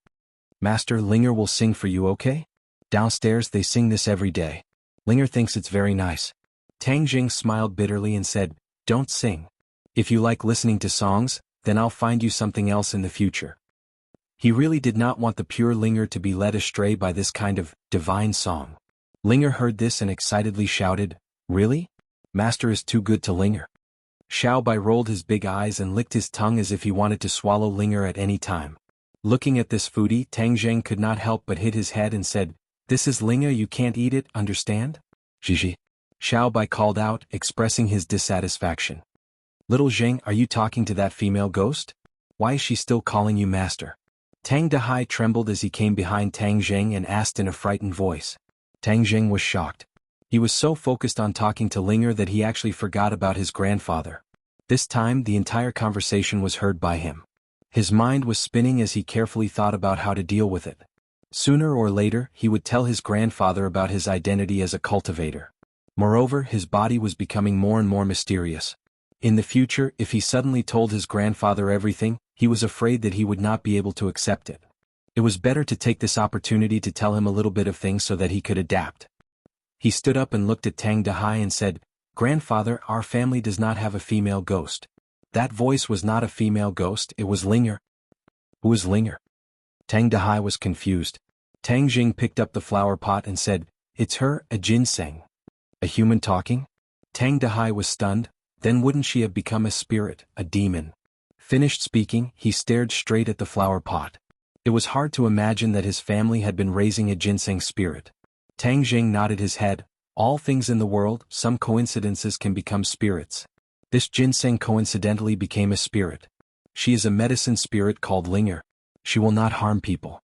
[SPEAKER 1] "Master, Linger will sing for you, okay? Downstairs they sing this every day. Linger thinks it's very nice." Tang Jing smiled bitterly and said, "Don't sing. If you like listening to songs, then I'll find you something else in the future." He really did not want the pure Linger to be led astray by this kind of divine song. Linger heard this and excitedly shouted, "Really? Master is too good to Linger." Xiao Bai rolled his big eyes and licked his tongue as if he wanted to swallow Linger at any time. Looking at this foodie, Tang Jing could not help but hit his head and said, "This is Linger, you can't eat it, understand?" "Gigi." Xiao Bai called out, expressing his dissatisfaction. "Little Jing, are you talking to that female ghost? Why is she still calling you master?" Tang Dahai trembled as he came behind Tang Jing and asked in a frightened voice. Tang Jing was shocked. He was so focused on talking to Linger that he actually forgot about his grandfather. This time, the entire conversation was heard by him. His mind was spinning as he carefully thought about how to deal with it. Sooner or later, he would tell his grandfather about his identity as a cultivator. Moreover, his body was becoming more and more mysterious. In the future, if he suddenly told his grandfather everything, he was afraid that he would not be able to accept it. It was better to take this opportunity to tell him a little bit of things so that he could adapt. He stood up and looked at Tang Dahai and said, "Grandfather, our family does not have a female ghost." That voice was not a female ghost, it was Linger. "Who is Linger?" Tang Dahai was confused. Tang Jing picked up the flower pot and said, "It's her, a ginseng." "A human talking?" Tang Dahai was stunned. Then wouldn't she have become a spirit, a demon? Finished speaking, he stared straight at the flower pot. It was hard to imagine that his family had been raising a ginseng spirit. Tang Jing nodded his head. All things in the world, some coincidences can become spirits. This ginseng coincidentally became a spirit. She is a medicine spirit called Linger. She will not harm people.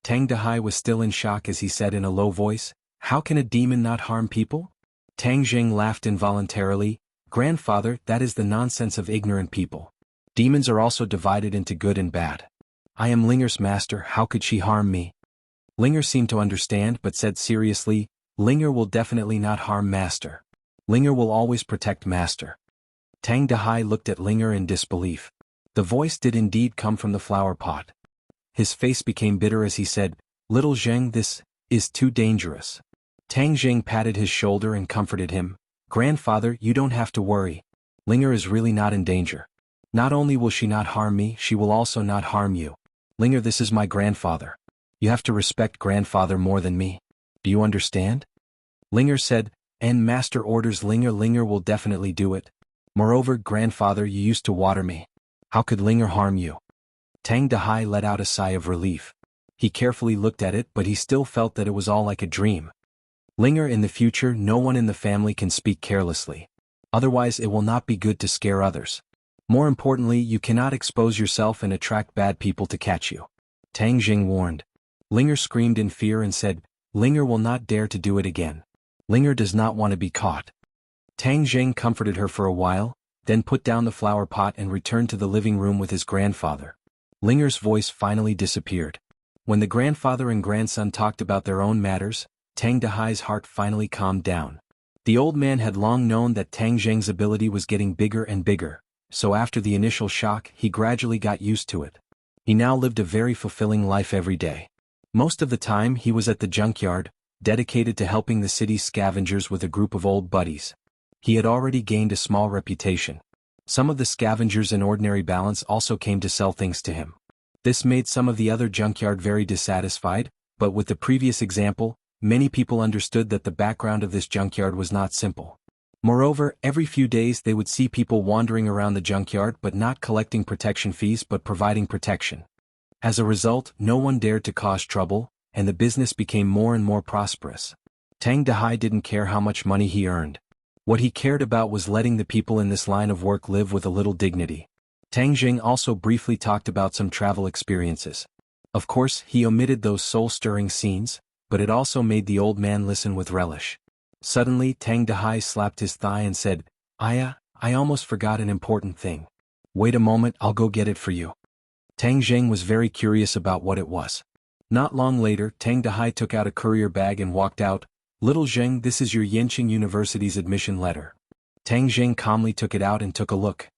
[SPEAKER 1] Tang Dahai was still in shock as he said in a low voice, "How can a demon not harm people?" Tang Jing laughed involuntarily. "Grandfather, that is the nonsense of ignorant people. Demons are also divided into good and bad. I am Linger's master, how could she harm me?" Linger seemed to understand but said seriously, "Linger will definitely not harm master. Linger will always protect master." Tang Dahai looked at Linger in disbelief. The voice did indeed come from the flower pot. His face became bitter as he said, "Little Zheng, this is too dangerous." Tang Jing patted his shoulder and comforted him. "Grandfather, you don't have to worry. Linger is really not in danger. Not only will she not harm me, she will also not harm you. Linger, this is my grandfather. You have to respect grandfather more than me. Do you understand?" Linger said, "And master orders Linger. Linger will definitely do it. Moreover, grandfather, you used to water me. How could Linger harm you?" Tang Dahai let out a sigh of relief. He carefully looked at it but he still felt that it was all like a dream. Linger, in the future no one in the family can speak carelessly. Otherwise it will not be good to scare others. More importantly, you cannot expose yourself and attract bad people to catch you. Tang Jing warned. Linger screamed in fear and said, "Linger will not dare to do it again. Linger does not want to be caught." Tang Jing comforted her for a while, then put down the flower pot and returned to the living room with his grandfather. Linger's voice finally disappeared. When the grandfather and grandson talked about their own matters, Tang Dahai's heart finally calmed down. The old man had long known that Tang Jing's ability was getting bigger and bigger, so after the initial shock he gradually got used to it. He now lived a very fulfilling life every day. Most of the time he was at the junkyard, dedicated to helping the city's scavengers with a group of old buddies. He had already gained a small reputation. Some of the scavengers in ordinary balance also came to sell things to him. This made some of the other junkyard very dissatisfied, but with the previous example, many people understood that the background of this junkyard was not simple. Moreover, every few days they would see people wandering around the junkyard but not collecting protection fees but providing protection. As a result, no one dared to cause trouble, and the business became more and more prosperous. Tang Dahai didn't care how much money he earned. What he cared about was letting the people in this line of work live with a little dignity. Tang Jing also briefly talked about some travel experiences. Of course, he omitted those soul-stirring scenes, but it also made the old man listen with relish. Suddenly Tang Dahai slapped his thigh and said, I almost forgot an important thing. Wait a moment, I'll go get it for you." Tang Jing was very curious about what it was. Not long later, Tang Dahai took out a courier bag and walked out. "Little Zheng, this is your Yenching University's admission letter." Tang Jing calmly took it out and took a look.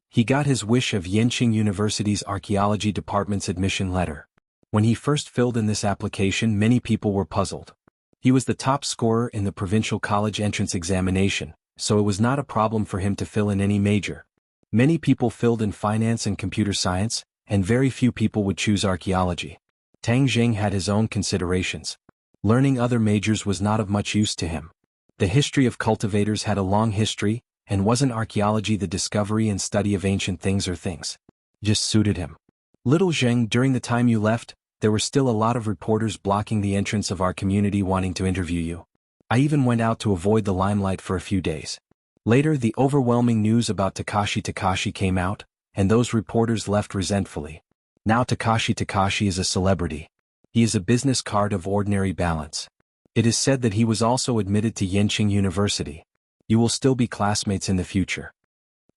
[SPEAKER 1] He got his wish of Yenching University's archaeology department's admission letter. When he first filled in this application, many people were puzzled. He was the top scorer in the provincial college entrance examination, so it was not a problem for him to fill in any major. Many people filled in finance and computer science, and very few people would choose archaeology. Tang Jing had his own considerations. Learning other majors was not of much use to him. The history of cultivators had a long history, and wasn't archaeology the discovery and study of ancient things or things? Just suited him. "Little Zheng, during the time you left, there were still a lot of reporters blocking the entrance of our community wanting to interview you. I even went out to avoid the limelight for a few days. Later the overwhelming news about Takashi came out, and those reporters left resentfully. Now Takashi is a celebrity. He is a business card of ordinary balance. It is said that he was also admitted to Yenching University. You will still be classmates in the future."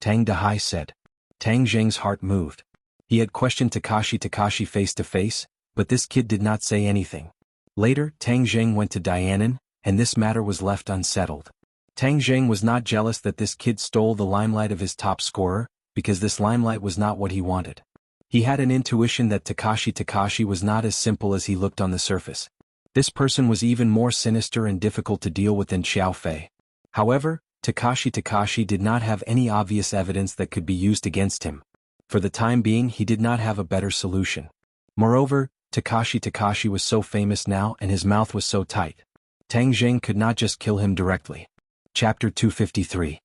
[SPEAKER 1] Tang Dahai said. Tang Jing's heart moved. He had questioned Takashi face to face, but this kid did not say anything. Later, Tang Jing went to Dianan, and this matter was left unsettled. Tang Jing was not jealous that this kid stole the limelight of his top scorer, because this limelight was not what he wanted. He had an intuition that Takashi was not as simple as he looked on the surface. This person was even more sinister and difficult to deal with than Xiao Fei. However, Takashi did not have any obvious evidence that could be used against him. For the time being he did not have a better solution. Moreover, Takashi was so famous now and his mouth was so tight. Tang Jing could not just kill him directly. Chapter 253.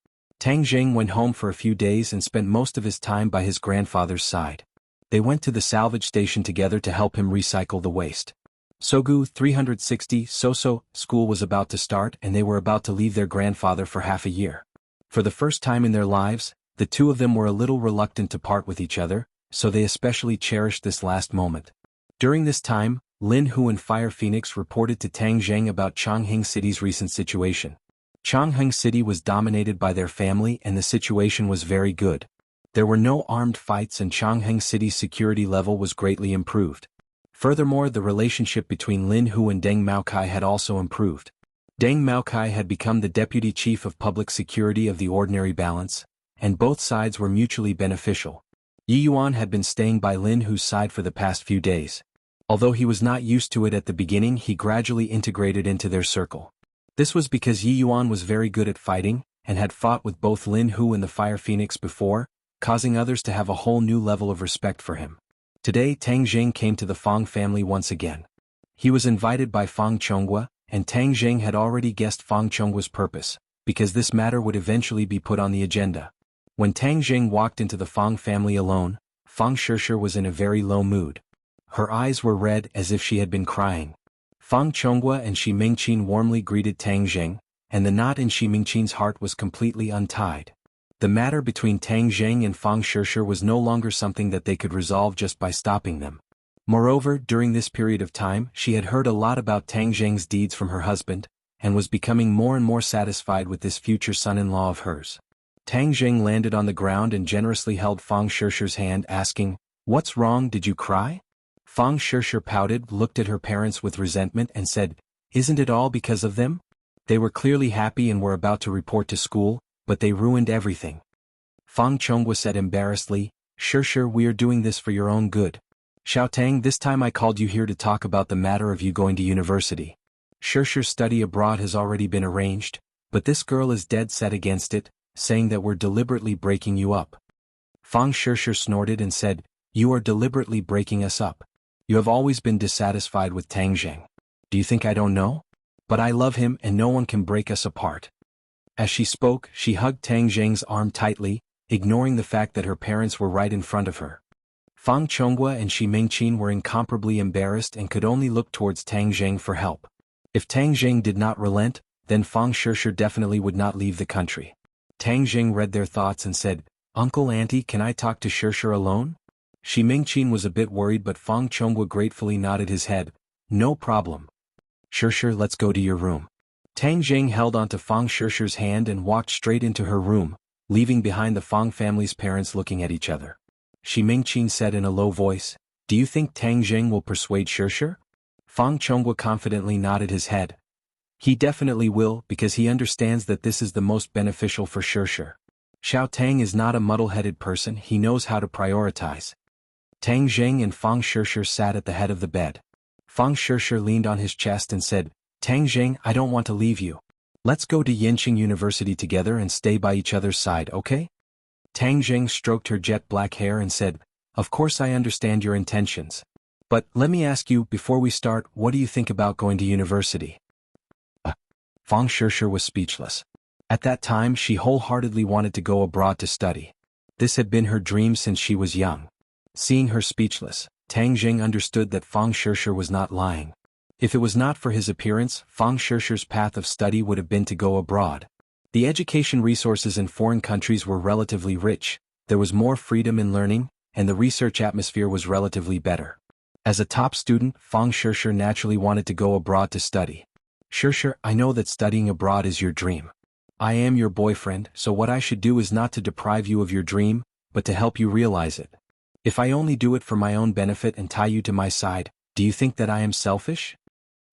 [SPEAKER 1] Tang Jing went home for a few days and spent most of his time by his grandfather's side. They went to the salvage station together to help him recycle the waste. Sogu 360 Soso school was about to start and they were about to leave their grandfather for half a year. For the first time in their lives, the two of them were a little reluctant to part with each other, so they especially cherished this last moment. During this time, Lin Hu and Fire Phoenix reported to Tang Zheng about Chongqing City's recent situation. Chongqing City was dominated by their family and the situation was very good. There were no armed fights and Chongqing City's security level was greatly improved. Furthermore, the relationship between Lin Hu and Deng Maokai had also improved. Deng Maokai had become the deputy chief of public security of the ordinary balance, and both sides were mutually beneficial. Yi Yuan had been staying by Lin Hu's side for the past few days. Although he was not used to it at the beginning, he gradually integrated into their circle. This was because Yi Yuan was very good at fighting, and had fought with both Lin Hu and the Fire Phoenix before, causing others to have a whole new level of respect for him. Today Tang Jing came to the Fang family once again. He was invited by Fang Chonghua, and Tang Jing had already guessed Fang Chonghua's purpose, because this matter would eventually be put on the agenda. When Tang Jing walked into the Fang family alone, Fang Shishir was in a very low mood. Her eyes were red as if she had been crying. Fang Chonghua and Shi Mingqin warmly greeted Tang Jing, and the knot in Shi Mingqin's heart was completely untied. The matter between Tang Jing and Fang Shishir was no longer something that they could resolve just by stopping them. Moreover, during this period of time, she had heard a lot about Tang Jing's deeds from her husband, and was becoming more and more satisfied with this future son-in-law of hers. Tang Jing landed on the ground and generously held Fang Shishir's hand, asking, "What's wrong, did you cry?" Fang Shishir pouted, looked at her parents with resentment and said, "Isn't it all because of them? They were clearly happy and were about to report to school, but they ruined everything." Fang Chonghua said embarrassedly, "Shishir, we are doing this for your own good. Xiaotang, this time I called you here to talk about the matter of you going to university. Shishir's study abroad has already been arranged, but this girl is dead set against it, saying that we're deliberately breaking you up." Fang Shishir snorted and said, "You are deliberately breaking us up. You have always been dissatisfied with Tang Jing. Do you think I don't know? But I love him and no one can break us apart." As she spoke, she hugged Tang Jing's arm tightly, ignoring the fact that her parents were right in front of her. Fang Chonghua and Shi Mingqin were incomparably embarrassed and could only look towards Tang Jing for help. If Tang Jing did not relent, then Fang Shishir definitely would not leave the country. Tang Jing read their thoughts and said, "Uncle, Auntie, can I talk to Shishir alone?" Shi Mingqin was a bit worried, but Fang Chonghua gratefully nodded his head. "No problem. Shishir, let's go to your room." Tang Jing held onto Fang Shishir's hand and walked straight into her room, leaving behind the Fang family's parents looking at each other. Shi Mingqin said in a low voice, "Do you think Tang Jing will persuade Shishir?" Fang Chonghua confidently nodded his head. "He definitely will, because he understands that this is the most beneficial for Shishir. Xiao Tang is not a muddle-headed person, he knows how to prioritize." Tang Jing and Fang Shishir sat at the head of the bed. Fang Shishir leaned on his chest and said, "Tang Jing, I don't want to leave you. Let's go to Yanqing University together and stay by each other's side, okay?" Tang Jing stroked her jet black hair and said, "Of course I understand your intentions. But, let me ask you, before we start, what do you think about going to university?" Fang Shishir was speechless. At that time she wholeheartedly wanted to go abroad to study. This had been her dream since she was young. Seeing her speechless, Tang Jing understood that Fang Shishir was not lying. If it was not for his appearance, Fang Shishir's path of study would have been to go abroad. The education resources in foreign countries were relatively rich, there was more freedom in learning, and the research atmosphere was relatively better. As a top student, Fang Shishir naturally wanted to go abroad to study. "Shishir, I know that studying abroad is your dream. I am your boyfriend, so what I should do is not to deprive you of your dream, but to help you realize it. If I only do it for my own benefit and tie you to my side, do you think that I am selfish?"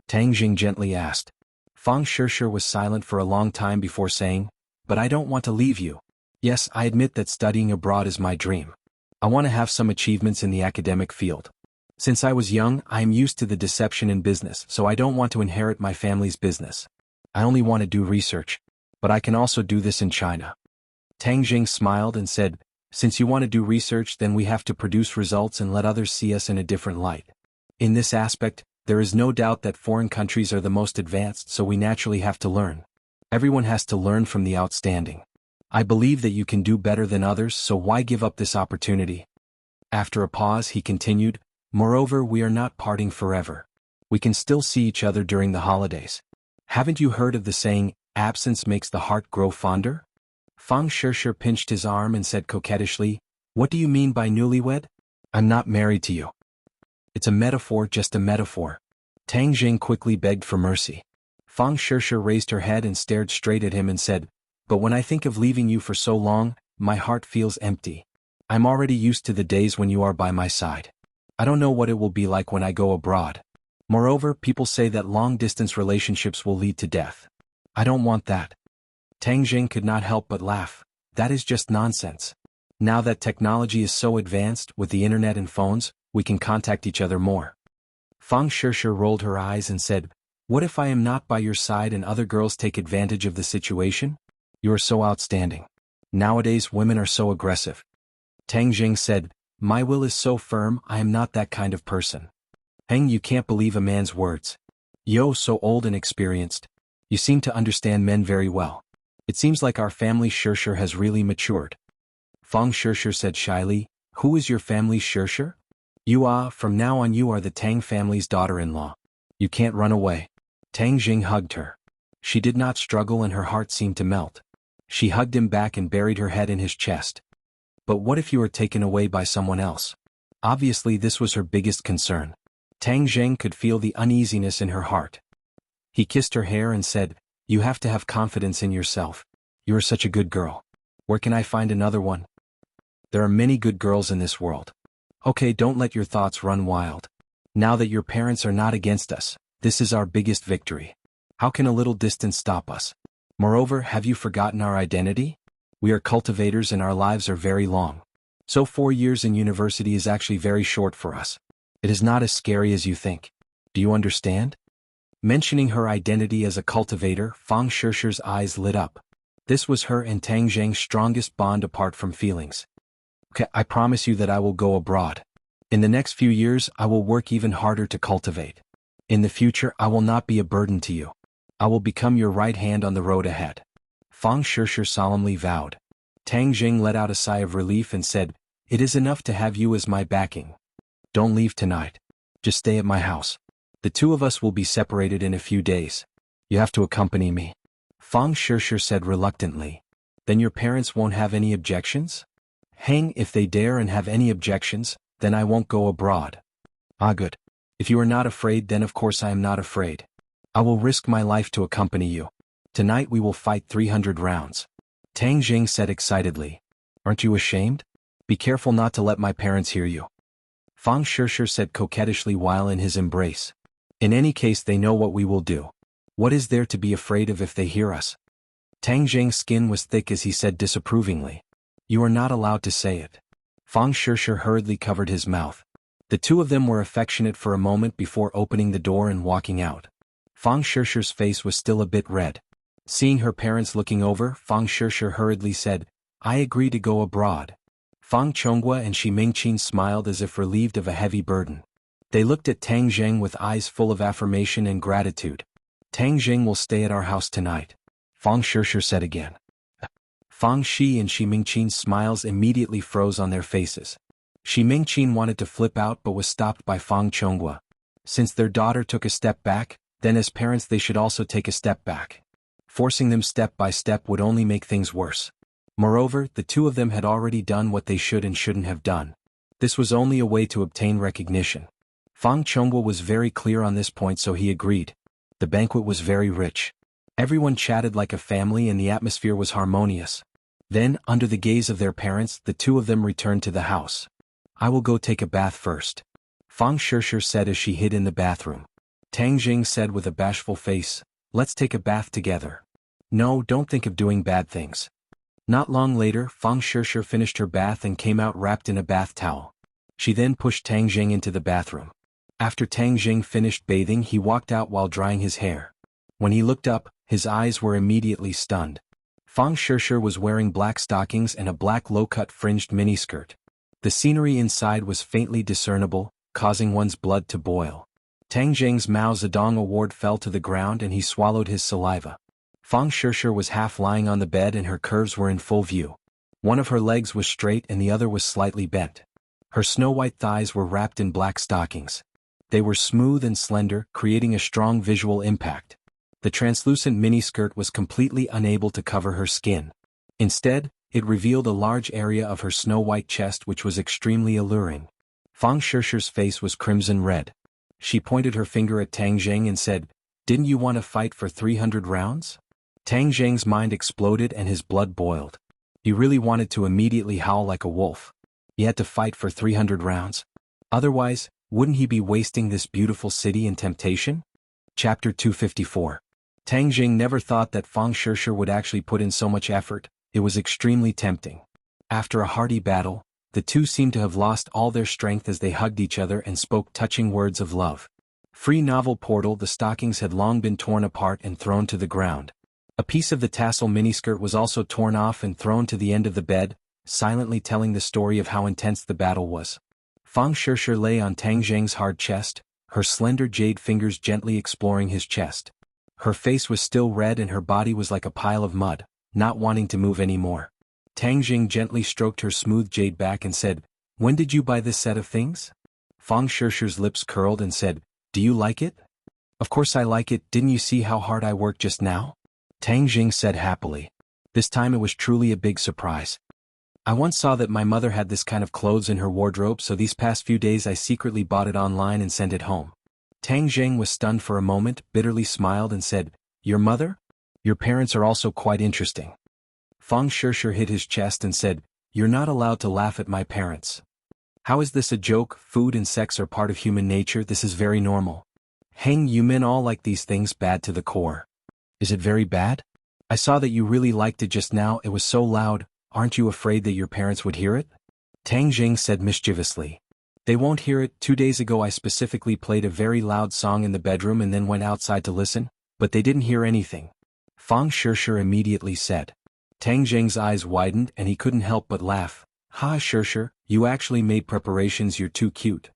[SPEAKER 1] Tang Jing gently asked. Fang Shishir was silent for a long time before saying, "But I don't want to leave you. Yes, I admit that studying abroad is my dream. I want to have some achievements in the academic field. Since I was young, I am used to the deception in business, so I don't want to inherit my family's business. I only want to do research, but I can also do this in China." Tang Jing smiled and said, "Since you want to do research, then we have to produce results and let others see us in a different light. In this aspect, there is no doubt that foreign countries are the most advanced, so we naturally have to learn. Everyone has to learn from the outstanding. I believe that you can do better than others, so why give up this opportunity? After a pause, he continued, moreover, we are not parting forever. We can still see each other during the holidays. Haven't you heard of the saying, absence makes the heart grow fonder? Fang Shishir pinched his arm and said coquettishly, what do you mean by newlywed? I'm not married to you. It's a metaphor, just a metaphor. Tang Jing quickly begged for mercy. Fang Shishir raised her head and stared straight at him and said, but when I think of leaving you for so long, my heart feels empty. I'm already used to the days when you are by my side. I don't know what it will be like when I go abroad. Moreover, people say that long-distance relationships will lead to death. I don't want that. Tang Jing could not help but laugh. That is just nonsense. Now that technology is so advanced, with the internet and phones, we can contact each other more. Fang Shishir rolled her eyes and said, what if I am not by your side and other girls take advantage of the situation? You are so outstanding. Nowadays women are so aggressive. Tang Jing said, my will is so firm, I am not that kind of person. Heng, you can't believe a man's words. Yo, so old and experienced. You seem to understand men very well. It seems like our family Shishir has really matured. Fang Shishir said shyly, who is your family Shishir? You are, from now on you are the Tang family's daughter-in-law. You can't run away. Tang Jing hugged her. She did not struggle and her heart seemed to melt. She hugged him back and buried her head in his chest. But what if you are taken away by someone else? Obviously this was her biggest concern. Tang Jing could feel the uneasiness in her heart. He kissed her hair and said, you have to have confidence in yourself. You are such a good girl. Where can I find another one? There are many good girls in this world. Okay, don't let your thoughts run wild. Now that your parents are not against us, this is our biggest victory. How can a little distance stop us? Moreover, have you forgotten our identity? We are cultivators and our lives are very long. So 4 years in university is actually very short for us. It is not as scary as you think. Do you understand? Mentioning her identity as a cultivator, Fang Shishir's eyes lit up. This was her and Tang Jing's strongest bond apart from feelings. Okay, I promise you that I will go abroad. In the next few years, I will work even harder to cultivate. In the future, I will not be a burden to you. I will become your right hand on the road ahead. Fang Shishir solemnly vowed. Tang Jing let out a sigh of relief and said, it is enough to have you as my backing. Don't leave tonight. Just stay at my house. The two of us will be separated in a few days. You have to accompany me. Fang Shishir said reluctantly. Then your parents won't have any objections? Hang, if they dare and have any objections, then I won't go abroad. Ah, good. If you are not afraid, then of course I am not afraid. I will risk my life to accompany you. Tonight we will fight 300 rounds. Tang Jing said excitedly. Aren't you ashamed? Be careful not to let my parents hear you. Fang Shishir said coquettishly while in his embrace. In any case, they know what we will do. What is there to be afraid of if they hear us? Tang Jing's skin was thick as he said disapprovingly. You are not allowed to say it. Fang Shishir hurriedly covered his mouth. The two of them were affectionate for a moment before opening the door and walking out. Fang Shishir's face was still a bit red. Seeing her parents looking over, Fang Shishir hurriedly said, I agree to go abroad. Fang Chonghua and Shi Mingqin smiled as if relieved of a heavy burden. They looked at Tang Jing with eyes full of affirmation and gratitude. Tang Jing will stay at our house tonight. Fang Shishir said again. Fang Shi and Shi Mingqin's smiles immediately froze on their faces. Shi Mingqin wanted to flip out but was stopped by Fang Chonghua. Since their daughter took a step back, then as parents they should also take a step back. Forcing them step by step would only make things worse. Moreover, the two of them had already done what they should and shouldn't have done. This was only a way to obtain recognition. Fang Chonghua was very clear on this point, so he agreed. The banquet was very rich. Everyone chatted like a family and the atmosphere was harmonious. Then, under the gaze of their parents, the two of them returned to the house. I will go take a bath first. Fang Shishir said as she hid in the bathroom. Tang Jing said with a bashful face, let's take a bath together. No, don't think of doing bad things. Not long later, Fang Shishir finished her bath and came out wrapped in a bath towel. She then pushed Tang Jing into the bathroom. After Tang Jing finished bathing, he walked out while drying his hair. When he looked up, his eyes were immediately stunned. Fang Shishir was wearing black stockings and a black low-cut fringed miniskirt. The scenery inside was faintly discernible, causing one's blood to boil. Tang Jing's Mao Zedong award fell to the ground and he swallowed his saliva. Fang Shishir was half lying on the bed and her curves were in full view. One of her legs was straight and the other was slightly bent. Her snow-white thighs were wrapped in black stockings. They were smooth and slender, creating a strong visual impact. The translucent miniskirt was completely unable to cover her skin. Instead, it revealed a large area of her snow-white chest which was extremely alluring. Fang Shishir's face was crimson red. She pointed her finger at Tang Zheng and said, "Didn't you want to fight for 300 rounds?" Tang Zheng's mind exploded and his blood boiled. He really wanted to immediately howl like a wolf. He had to fight for 300 rounds. Otherwise, wouldn't he be wasting this beautiful city in temptation? Chapter 254. Tang Zheng never thought that Fang Shishir would actually put in so much effort. It was extremely tempting. After a hearty battle, the two seemed to have lost all their strength as they hugged each other and spoke touching words of love. Free novel portal. The stockings had long been torn apart and thrown to the ground. A piece of the tassel miniskirt was also torn off and thrown to the end of the bed, silently telling the story of how intense the battle was. Fang Shishir lay on Tang Zheng's hard chest, her slender jade fingers gently exploring his chest. Her face was still red and her body was like a pile of mud, not wanting to move anymore. Tang Zheng gently stroked her smooth jade back and said, "When did you buy this set of things?" Fang Shishir's lips curled and said, "Do you like it?" "Of course I like it. Didn't you see how hard I worked just now?" Tang Zheng said happily. This time it was truly a big surprise. "I once saw that my mother had this kind of clothes in her wardrobe, so these past few days I secretly bought it online and sent it home." Tang Zheng was stunned for a moment, bitterly smiled and said, "Your mother? Your parents are also quite interesting." Fang Shishir hit his chest and said, "You're not allowed to laugh at my parents. How is this a joke? Food and sex are part of human nature. This is very normal. Hang, you men all like these things bad to the core. Is it very bad? I saw that you really liked it just now. It was so loud. Aren't you afraid that your parents would hear it?" Tang Zheng said mischievously. "They won't hear it. 2 days ago I specifically played a very loud song in the bedroom and then went outside to listen, but they didn't hear anything," Fang Shishir immediately said. Tang Zheng's eyes widened and he couldn't help but laugh. "Ha, Shishir, you actually made preparations. You're too cute."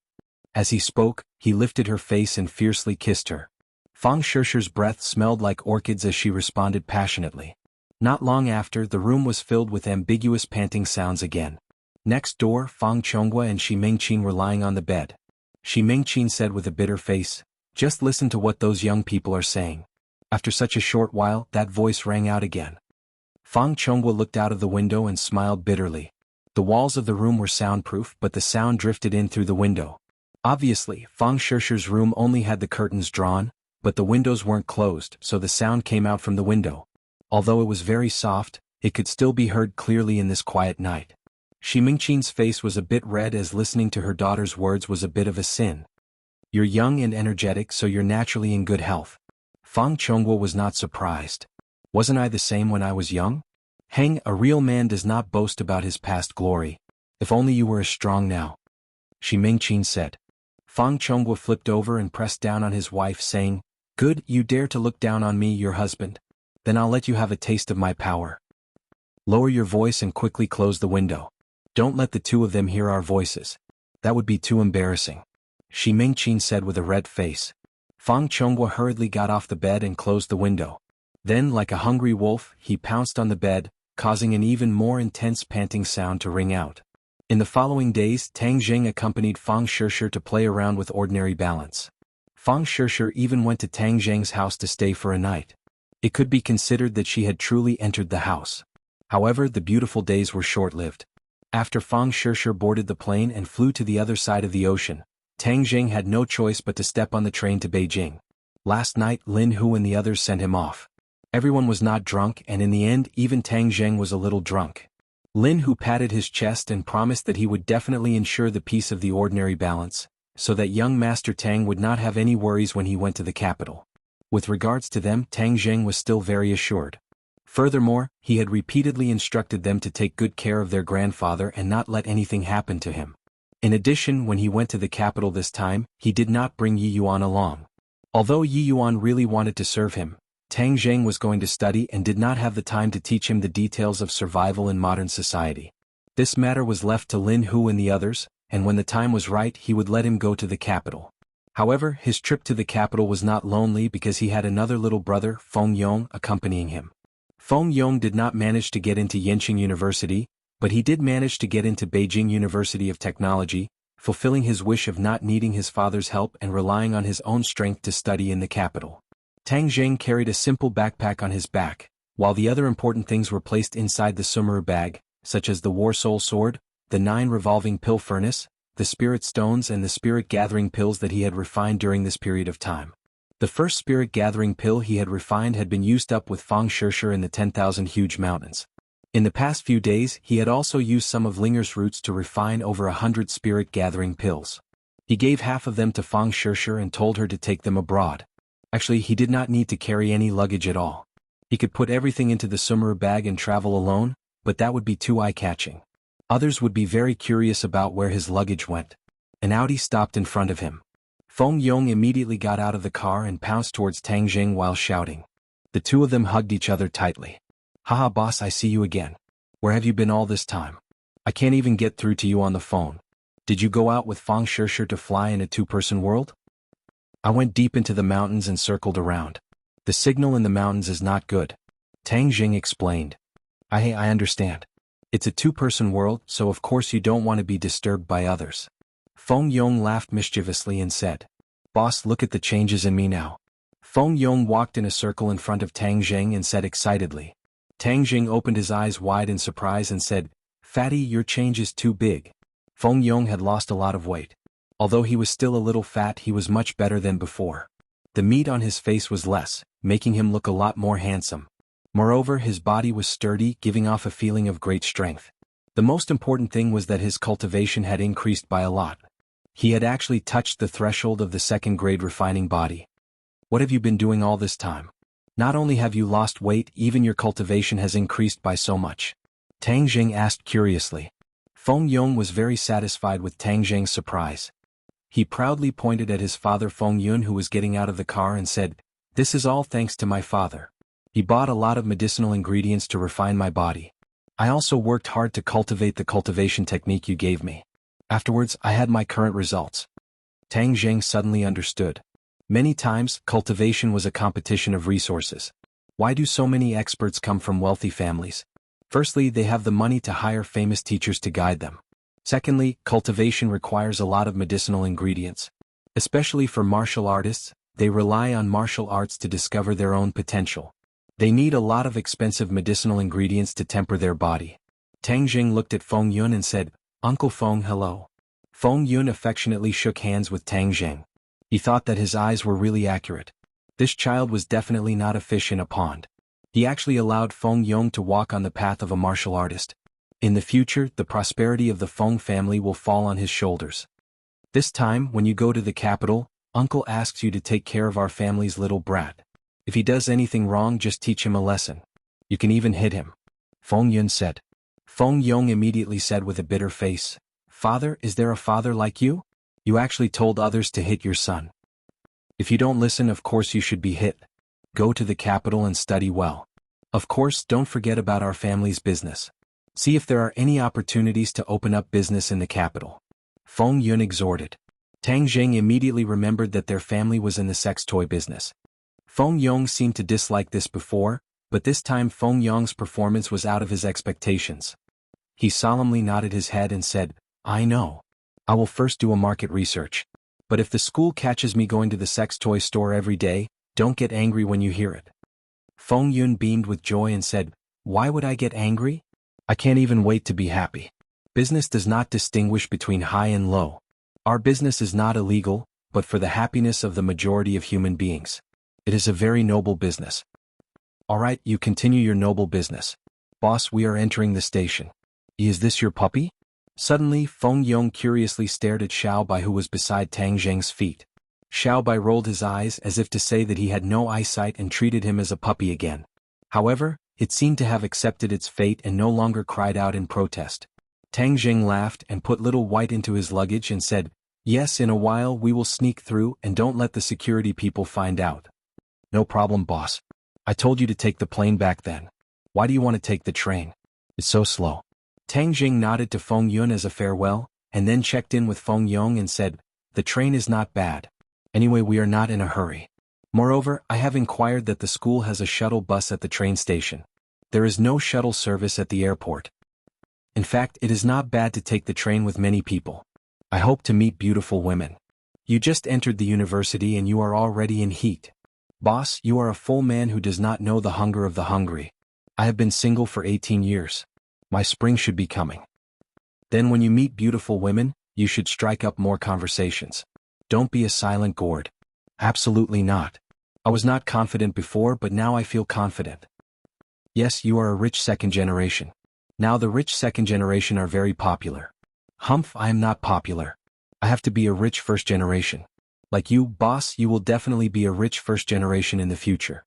[SPEAKER 1] As he spoke, he lifted her face and fiercely kissed her. Fang Shishir's breath smelled like orchids as she responded passionately. Not long after, the room was filled with ambiguous panting sounds again. Next door, Fang Chonghua and Shi Mingqin were lying on the bed. Shi Mingqin said with a bitter face, "Just listen to what those young people are saying." After such a short while, that voice rang out again. Fang Chonghua looked out of the window and smiled bitterly. The walls of the room were soundproof, but the sound drifted in through the window. Obviously, Fang Shishir's room only had the curtains drawn, but the windows weren't closed, so the sound came out from the window. Although it was very soft, it could still be heard clearly in this quiet night. Shi Mingqin's face was a bit red as listening to her daughter's words was a bit of a sin. "You're young and energetic, so you're naturally in good health." Fang Chonghua was not surprised. "Wasn't I the same when I was young? Hang, a real man does not boast about his past glory. If only you were as strong now," Shi Mingqin said. Fang Chonghua flipped over and pressed down on his wife, saying, "Good, you dare to look down on me, your husband? Then I'll let you have a taste of my power. Lower your voice and quickly close the window. Don't let the two of them hear our voices. That would be too embarrassing," Shi Mingqin said with a red face. Fang Chonghua hurriedly got off the bed and closed the window. Then, like a hungry wolf, he pounced on the bed, causing an even more intense panting sound to ring out. In the following days, Tang Zheng accompanied Fang Shishir to play around with ordinary balance. Fang Shishir even went to Tang Zheng's house to stay for a night. It could be considered that she had truly entered the house. However, the beautiful days were short-lived. After Fang Shishir boarded the plane and flew to the other side of the ocean, Tang Zheng had no choice but to step on the train to Beijing. Last night, Lin Hu and the others sent him off. Everyone was not drunk, and in the end, even Tang Zheng was a little drunk. Lin Hu patted his chest and promised that he would definitely ensure the peace of the ordinary balance, so that young Master Tang would not have any worries when he went to the capital. With regards to them, Tang Zheng was still very assured. Furthermore, he had repeatedly instructed them to take good care of their grandfather and not let anything happen to him. In addition, when he went to the capital this time, he did not bring Yi Yuan along. Although Yi Yuan really wanted to serve him, Tang Zheng was going to study and did not have the time to teach him the details of survival in modern society. This matter was left to Lin Hu and the others, and when the time was right he would let him go to the capital. However, his trip to the capital was not lonely because he had another little brother, Feng Yong, accompanying him. Feng Yong did not manage to get into Yenching University, but he did manage to get into Beijing University of Technology, fulfilling his wish of not needing his father's help and relying on his own strength to study in the capital. Tang Zheng carried a simple backpack on his back, while the other important things were placed inside the Sumeru bag, such as the War Soul Sword, the 9 revolving pill furnace, the spirit stones and the spirit gathering pills that he had refined during this period of time. The first spirit gathering pill he had refined had been used up with Fang Shishir in the 10,000 huge mountains. In the past few days he had also used some of Linger's roots to refine over 100 spirit gathering pills. He gave half of them to Fang Shishir and told her to take them abroad. Actually, he did not need to carry any luggage at all. He could put everything into the Sumeru bag and travel alone, but that would be too eye-catching. Others would be very curious about where his luggage went. An Audi stopped in front of him. Feng Yong immediately got out of the car and pounced towards Tang Zheng while shouting. The two of them hugged each other tightly. Haha boss, I see you again. Where have you been all this time? I can't even get through to you on the phone. Did you go out with Fang Shishir to fly in a 2-person world? I went deep into the mountains and circled around. The signal in the mountains is not good. Tang Zheng explained. I understand. It's a 2-person world, so of course you don't want to be disturbed by others. Feng Yong laughed mischievously and said, Boss, look at the changes in me now. Feng Yong walked in a circle in front of Tang Zheng and said excitedly. Tang Zheng opened his eyes wide in surprise and said, Fatty, your change is too big. Feng Yong had lost a lot of weight. Although he was still a little fat, he was much better than before. The meat on his face was less, making him look a lot more handsome. Moreover, his body was sturdy, giving off a feeling of great strength. The most important thing was that his cultivation had increased by a lot. He had actually touched the threshold of the 2nd grade refining body. What have you been doing all this time? Not only have you lost weight, even your cultivation has increased by so much. Tang Zheng asked curiously. Feng Yong was very satisfied with Tang Zheng's surprise. He proudly pointed at his father Feng Yun, who was getting out of the car, and said, This is all thanks to my father. He bought a lot of medicinal ingredients to refine my body. I also worked hard to cultivate the cultivation technique you gave me. Afterwards, I had my current results. Tang Zheng suddenly understood. Many times, cultivation was a competition of resources. Why do so many experts come from wealthy families? Firstly, they have the money to hire famous teachers to guide them. Secondly, cultivation requires a lot of medicinal ingredients. Especially for martial artists, they rely on martial arts to discover their own potential. They need a lot of expensive medicinal ingredients to temper their body. Tang Zheng looked at Feng Yun and said, Uncle Feng, hello. Feng Yun affectionately shook hands with Tang Zheng. He thought that his eyes were really accurate. This child was definitely not a fish in a pond. He actually allowed Feng Yong to walk on the path of a martial artist. In the future, the prosperity of the Feng family will fall on his shoulders. This time, when you go to the capital, Uncle asks you to take care of our family's little brat. If he does anything wrong, just teach him a lesson. You can even hit him. Feng Yun said. Feng Yong immediately said with a bitter face, Father, is there a father like you? You actually told others to hit your son. If you don't listen, of course you should be hit. Go to the capital and study well. Of course, don't forget about our family's business. See if there are any opportunities to open up business in the capital. Feng Yun exhorted. Tang Zheng immediately remembered that their family was in the sex toy business. Feng Yong seemed to dislike this before, but this time Feng Yong's performance was out of his expectations. He solemnly nodded his head and said, I know. I will first do a market research. But if the school catches me going to the sex toy store every day, don't get angry when you hear it. Feng Yun beamed with joy and said, Why would I get angry? I can't even wait to be happy. Business does not distinguish between high and low. Our business is not illegal, but for the happiness of the majority of human beings. It is a very noble business. Alright, you continue your noble business. Boss, we are entering the station. Is this your puppy? Suddenly, Feng Yong curiously stared at Xiaobai, who was beside Tang Zheng's feet. Xiaobai rolled his eyes as if to say that he had no eyesight and treated him as a puppy again. However, it seemed to have accepted its fate and no longer cried out in protest. Tang Zheng laughed and put Little White into his luggage and said, Yes, in a while we will sneak through and don't let the security people find out. No problem, boss. I told you to take the plane back then. Why do you want to take the train? It's so slow. Tang Zheng nodded to Feng Yun as a farewell, and then checked in with Feng Yong and said, The train is not bad. Anyway, we are not in a hurry. Moreover, I have inquired that the school has a shuttle bus at the train station. There is no shuttle service at the airport. In fact, it is not bad to take the train with many people. I hope to meet beautiful women. You just entered the university and you are already in heat. Boss, you are a full man who does not know the hunger of the hungry. I have been single for 18 years. My spring should be coming. Then when you meet beautiful women, you should strike up more conversations. Don't be a silent gourd. Absolutely not. I was not confident before, but now I feel confident. Yes, you are a rich second generation. Now the rich second generation are very popular. Humph, I am not popular. I have to be a rich first generation. Like you, boss, you will definitely be a rich first generation in the future.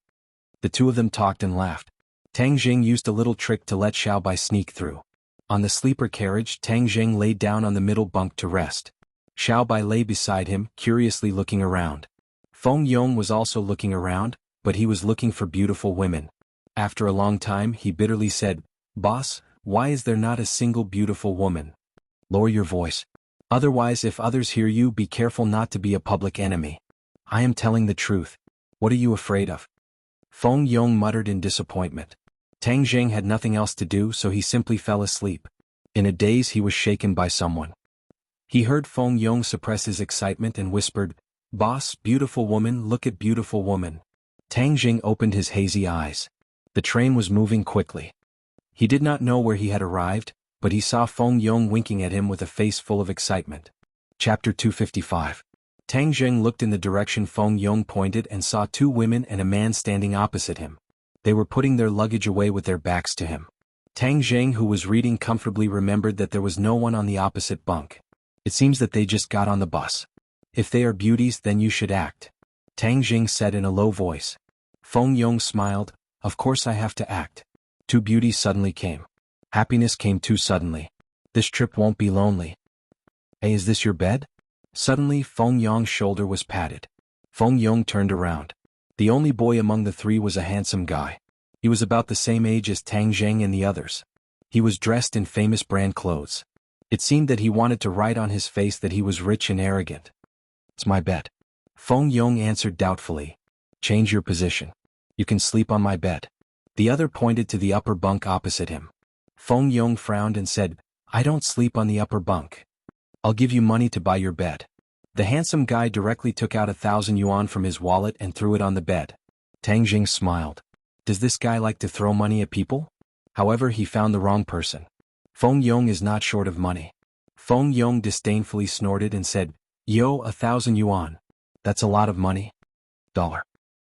[SPEAKER 1] The two of them talked and laughed. Tang Jing used a little trick to let Xiao Bai sneak through. On the sleeper carriage, Tang Jing lay down on the middle bunk to rest. Xiao Bai lay beside him, curiously looking around. Feng Yong was also looking around, but he was looking for beautiful women. After a long time, he bitterly said, "Boss, why is there not a single beautiful woman? Lower your voice. Otherwise, if others hear you, be careful not to be a public enemy. I am telling the truth. What are you afraid of?" Feng Yong muttered in disappointment. Tang Jing had nothing else to do, so he simply fell asleep. In a daze, he was shaken by someone. He heard Feng Yong suppress his excitement and whispered, "Boss, beautiful woman, look at beautiful woman." Tang Jing opened his hazy eyes. The train was moving quickly. He did not know where he had arrived, but he saw Feng Yong winking at him with a face full of excitement. Chapter 255. Tang Jing looked in the direction Feng Yong pointed and saw two women and a man standing opposite him. They were putting their luggage away with their backs to him. Tang Jing, who was reading comfortably, remembered that there was no one on the opposite bunk. It seems that they just got on the bus. If they are beauties, then you should act. Tang Jing said in a low voice. Feng Yong smiled. Of course I have to act. Two beauties suddenly came. Happiness came too suddenly. This trip won't be lonely. Hey, is this your bed? Suddenly, Feng Yong's shoulder was patted. Feng Yong turned around. The only boy among the three was a handsome guy. He was about the same age as Tang Jing and the others. He was dressed in famous brand clothes. It seemed that he wanted to write on his face that he was rich and arrogant. It's my bed. Feng Yong answered doubtfully. Change your position. You can sleep on my bed. The other pointed to the upper bunk opposite him. Feng Yong frowned and said, I don't sleep on the upper bunk. I'll give you money to buy your bed. The handsome guy directly took out 1,000 yuan from his wallet and threw it on the bed. Tang Jing smiled. Does this guy like to throw money at people? However, he found the wrong person. Feng Yong is not short of money. Feng Yong disdainfully snorted and said, Yo, 1,000 yuan. That's a lot of money. Dollar.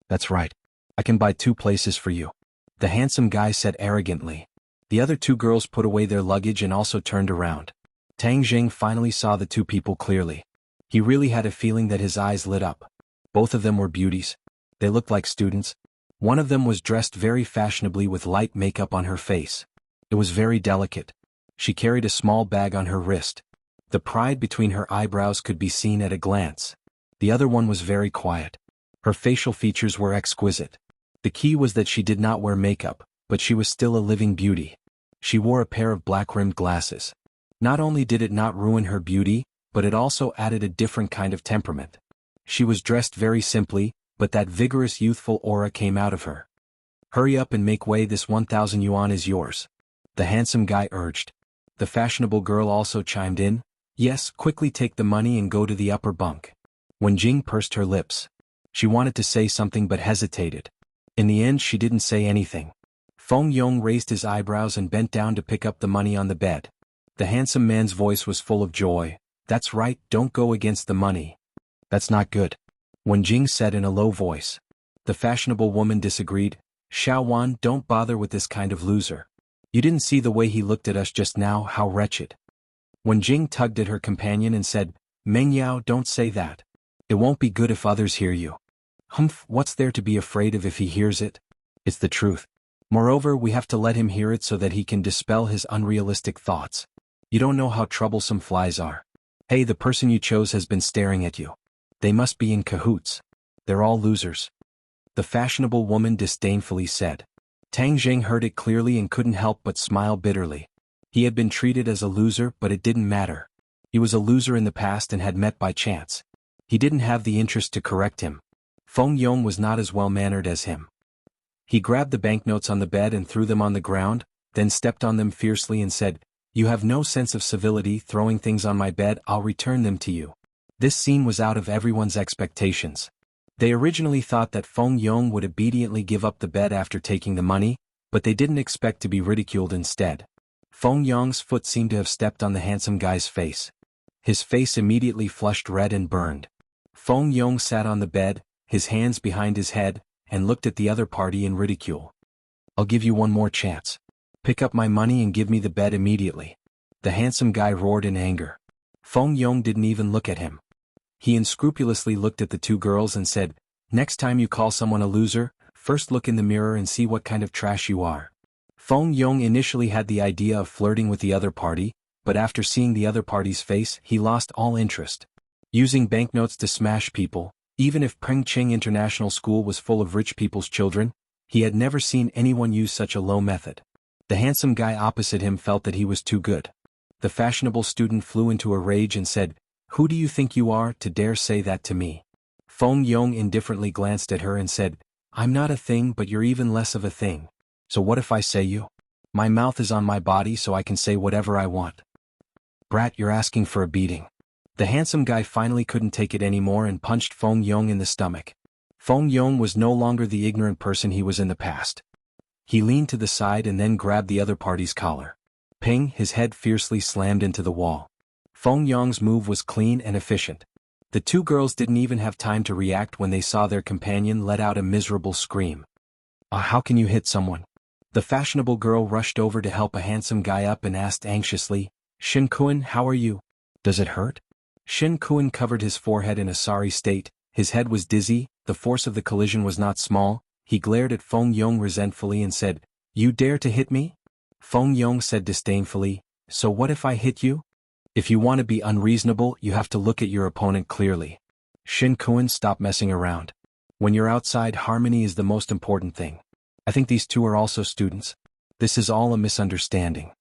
[SPEAKER 1] That's right. I can buy 2 places for you. The handsome guy said arrogantly. The other 2 girls put away their luggage and also turned around. Tang Jing finally saw the 2 people clearly. He really had a feeling that his eyes lit up. Both of them were beauties. They looked like students. One of them was dressed very fashionably with light makeup on her face. It was very delicate. She carried a small bag on her wrist. The pride between her eyebrows could be seen at a glance. The other one was very quiet. Her facial features were exquisite. The key was that she did not wear makeup, but she was still a living beauty. She wore a pair of black-rimmed glasses. Not only did it not ruin her beauty, but it also added a different kind of temperament. She was dressed very simply, but that vigorous youthful aura came out of her. Hurry up and make way, this 1,000 yuan is yours. The handsome guy urged. The fashionable girl also chimed in. Yes, quickly take the money and go to the upper bunk. Wen Jing pursed her lips. She wanted to say something but hesitated. In the end, she didn't say anything. Feng Yong raised his eyebrows and bent down to pick up the money on the bed. The handsome man's voice was full of joy. That's right, don't go against the money. That's not good. Wen Jing said in a low voice. The fashionable woman disagreed. Xuanhuan, don't bother with this kind of loser. You didn't see the way he looked at us just now, how wretched. Wen Jing tugged at her companion and said, Meng Yao, don't say that. It won't be good if others hear you. Humph, what's there to be afraid of if he hears it? It's the truth. Moreover, we have to let him hear it so that he can dispel his unrealistic thoughts. You don't know how troublesome flies are. Hey, the person you chose has been staring at you. They must be in cahoots. They're all losers. The fashionable woman disdainfully said. Tang Jing heard it clearly and couldn't help but smile bitterly. He had been treated as a loser, but it didn't matter. He was a loser in the past and had met by chance. He didn't have the interest to correct him. Feng Yong was not as well-mannered as him. He grabbed the banknotes on the bed and threw them on the ground, then stepped on them fiercely and said, "You have no sense of civility throwing things on my bed, I'll return them to you." This scene was out of everyone's expectations. They originally thought that Feng Yong would obediently give up the bed after taking the money, but they didn't expect to be ridiculed instead. Feng Yong's foot seemed to have stepped on the handsome guy's face. His face immediately flushed red and burned. Feng Yong sat on the bed, his hands behind his head, and looked at the other party in ridicule. "I'll give you one more chance. Pick up my money and give me the bed immediately." The handsome guy roared in anger. Feng Yong didn't even look at him. He unscrupulously looked at the two girls and said, "Next time you call someone a loser, first look in the mirror and see what kind of trash you are." Feng Yong initially had the idea of flirting with the other party, but after seeing the other party's face, he lost all interest. Using banknotes to smash people, even if Pengcheng International School was full of rich people's children, he had never seen anyone use such a low method. The handsome guy opposite him felt that he was too good. The fashionable student flew into a rage and said, "Who do you think you are to dare say that to me?" Feng Yong indifferently glanced at her and said, "I'm not a thing, but you're even less of a thing. So what if I say you? My mouth is on my body so I can say whatever I want." "Brat, you're asking for a beating." The handsome guy finally couldn't take it anymore and punched Feng Yong in the stomach. Feng Yong was no longer the ignorant person he was in the past. He leaned to the side and then grabbed the other party's collar. Ping, his head fiercely slammed into the wall. Feng Yong's move was clean and efficient. The two girls didn't even have time to react when they saw their companion let out a miserable scream. How can you hit someone?" The fashionable girl rushed over to help a handsome guy up and asked anxiously, "Xuanhuan, how are you? Does it hurt?" Xuanhuan covered his forehead in a sorry state, his head was dizzy, the force of the collision was not small. He glared at Feng Yong resentfully and said, "You dare to hit me?" Feng Yong said disdainfully, "So what if I hit you? If you want to be unreasonable, you have to look at your opponent clearly. Xuanhuan, stop messing around. When you're outside, harmony is the most important thing. I think these two are also students. This is all a misunderstanding."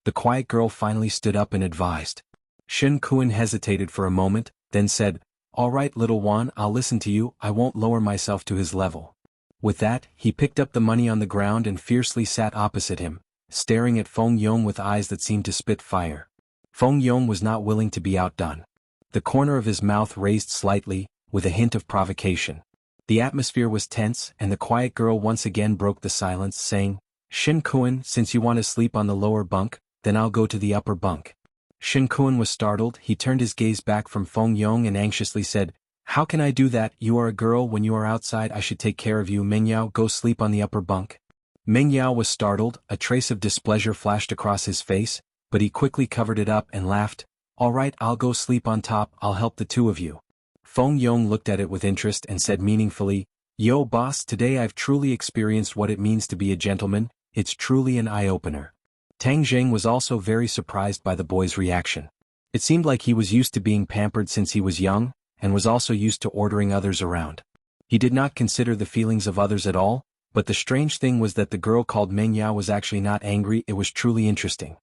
[SPEAKER 1] The quiet girl finally stood up and advised. Xuanhuan hesitated for a moment, then said, "All right, little one, I'll listen to you, I won't lower myself to his level." With that, he picked up the money on the ground and fiercely sat opposite him, staring at Feng Yong with eyes that seemed to spit fire. Feng Yong was not willing to be outdone. The corner of his mouth raised slightly, with a hint of provocation. The atmosphere was tense, and the quiet girl once again broke the silence, saying, "Xuanhuan, since you want to sleep on the lower bunk, then I'll go to the upper bunk." Xuanhuan was startled, he turned his gaze back from Feng Yong and anxiously said, "How can I do that? You are a girl, when you are outside I should take care of you. Mengyao, go sleep on the upper bunk." Mengyao was startled, a trace of displeasure flashed across his face, but he quickly covered it up and laughed, "All right, I'll go sleep on top, I'll help the two of you." Feng Yong looked at it with interest and said meaningfully, "Yo boss, today I've truly experienced what it means to be a gentleman, it's truly an eye-opener." Tang Zheng was also very surprised by the boy's reaction. It seemed like he was used to being pampered since he was young, and was also used to ordering others around. He did not consider the feelings of others at all, but the strange thing was that the girl called Mengyao was actually not angry, it was truly interesting.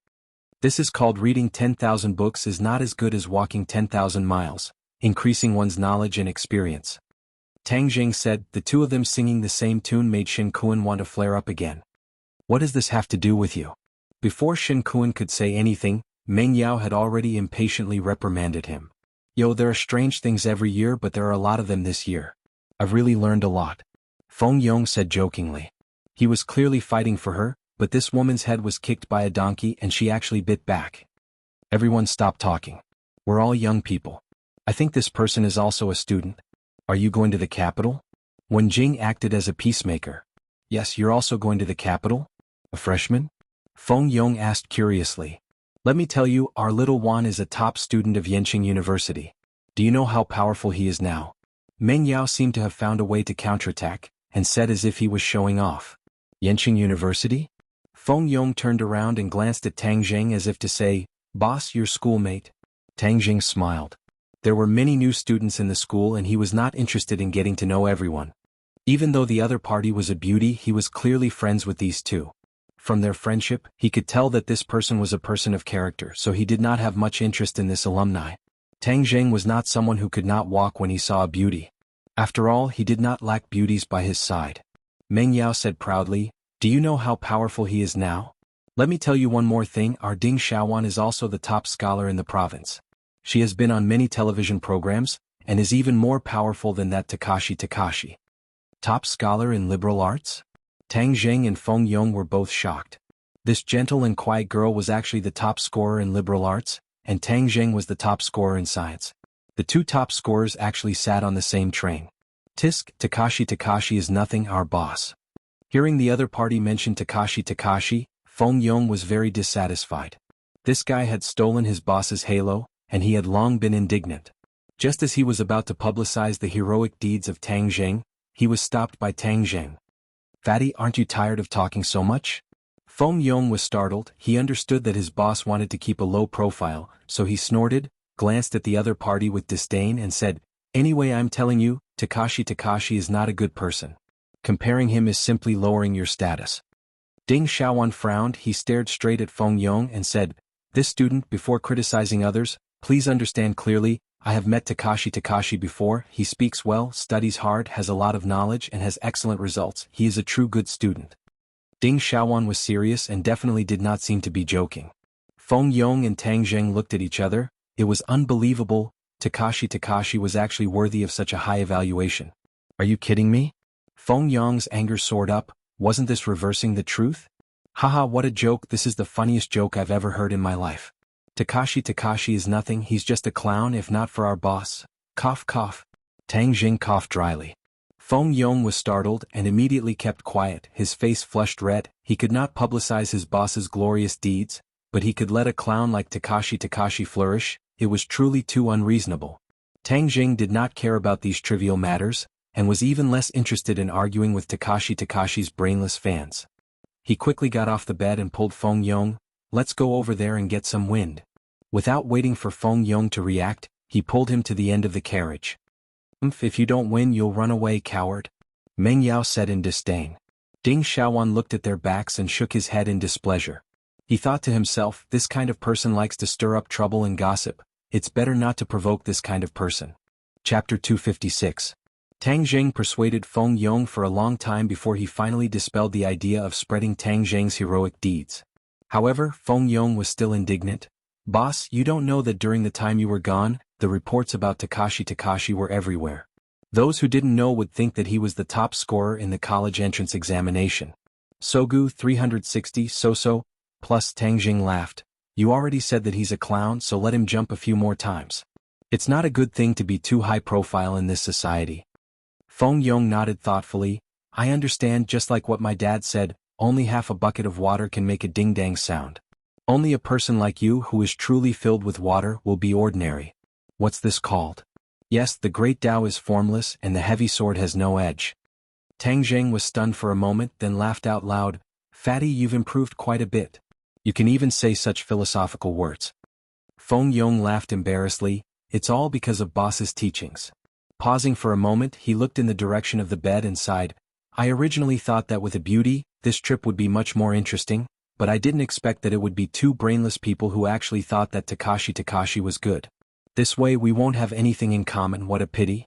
[SPEAKER 1] This is called reading 10,000 books is not as good as walking 10,000 miles, increasing one's knowledge and experience. Tang Zheng said, the two of them singing the same tune made Xuanhuan want to flare up again. "What does this have to do with you?" Before Xuanhuan could say anything, Mengyao had already impatiently reprimanded him. "Yo, there are strange things every year, but there are a lot of them this year. I've really learned a lot," Feng Yong said jokingly. He was clearly fighting for her, but this woman's head was kicked by a donkey and she actually bit back. "Everyone stop talking. We're all young people. I think this person is also a student. Are you going to the capital?" Wen Jing acted as a peacemaker. "Yes, you're also going to the capital? A freshman?" Feng Yong asked curiously. "Let me tell you, our little Wan is a top student of Yenqing University. Do you know how powerful he is now?" Meng Yao seemed to have found a way to counterattack, and said as if he was showing off. "Yenqing University?" Feng Yong turned around and glanced at Tang Zheng as if to say, "Boss, your schoolmate." Tang Zheng smiled. There were many new students in the school and he was not interested in getting to know everyone. Even though the other party was a beauty, he was clearly friends with these two. From their friendship, he could tell that this person was a person of character, so he did not have much interest in this alumni. Tang Zheng was not someone who could not walk when he saw a beauty. After all, he did not lack beauties by his side. Meng Yao said proudly, "Do you know how powerful he is now? Let me tell you one more thing, our Ding Xiaowan is also the top scholar in the province. She has been on many television programs, and is even more powerful than that Takashi. Top scholar in liberal arts?" Tang Zheng and Feng Yong were both shocked. This gentle and quiet girl was actually the top scorer in liberal arts, and Tang Zheng was the top scorer in science. The two top scorers actually sat on the same train. Tisk, Takashi is nothing, our boss. Hearing the other party mention Takashi, Feng Yong was very dissatisfied. This guy had stolen his boss's halo, and he had long been indignant. Just as he was about to publicize the heroic deeds of Tang Zheng, he was stopped by Tang Zheng. "Fatty, aren't you tired of talking so much?" Feng Yong was startled. He understood that his boss wanted to keep a low profile, so he snorted, glanced at the other party with disdain and said, "Anyway, I'm telling you, Takashi is not a good person. Comparing him is simply lowering your status." Ding Xiaowan frowned. He stared straight at Feng Yong and said, "This student, before criticizing others, please understand clearly, I have met Takashi before. He speaks well, studies hard, has a lot of knowledge and has excellent results. He is a true good student." Ding Xiaowan was serious and definitely did not seem to be joking. Feng Yong and Tang Zheng looked at each other. It was unbelievable. Takashi was actually worthy of such a high evaluation. "Are you kidding me?" Feng Yong's anger soared up. Wasn't this reversing the truth? "Haha, what a joke, this is the funniest joke I've ever heard in my life. Takashi is nothing, he's just a clown if not for our boss." Cough cough. Tang Zheng coughed dryly. Feng Yong was startled and immediately kept quiet. His face flushed red. He could not publicize his boss's glorious deeds, but he could let a clown like Takashi flourish. It was truly too unreasonable. Tang Zheng did not care about these trivial matters, and was even less interested in arguing with Takashi's brainless fans. He quickly got off the bed and pulled Feng Yong. "Let's go over there and get some wind." Without waiting for Feng Yong to react, he pulled him to the end of the carriage. If you don't win, you'll run away, coward," Meng Yao said in disdain. Ding Xiaowan looked at their backs and shook his head in displeasure. He thought to himself, this kind of person likes to stir up trouble and gossip. It's better not to provoke this kind of person. Chapter 256. Tang Zheng persuaded Feng Yong for a long time before he finally dispelled the idea of spreading Tang Zheng's heroic deeds. However, Feng Yong was still indignant. "Boss, you don't know that during the time you were gone, the reports about Takashi were everywhere. Those who didn't know would think that he was the top scorer in the college entrance examination." Sogu 360 so. Plus Tang Zheng laughed. "You already said that he's a clown, so let him jump a few more times. It's not a good thing to be too high profile in this society." Feng Yong nodded thoughtfully. "I understand, just like what my dad said, only half a bucket of water can make a ding-dang sound. Only a person like you who is truly filled with water will be ordinary. What's this called? Yes, the great Tao is formless and the heavy sword has no edge." Tang Zheng was stunned for a moment, then laughed out loud. "Fatty, you've improved quite a bit. You can even say such philosophical words." Feng Yong laughed embarrassedly. "It's all because of boss's teachings." Pausing for a moment, he looked in the direction of the bed and sighed. "I originally thought that with a beauty, this trip would be much more interesting, but I didn't expect that it would be two brainless people who actually thought that Takashi was good. This way we won't have anything in common, what a pity."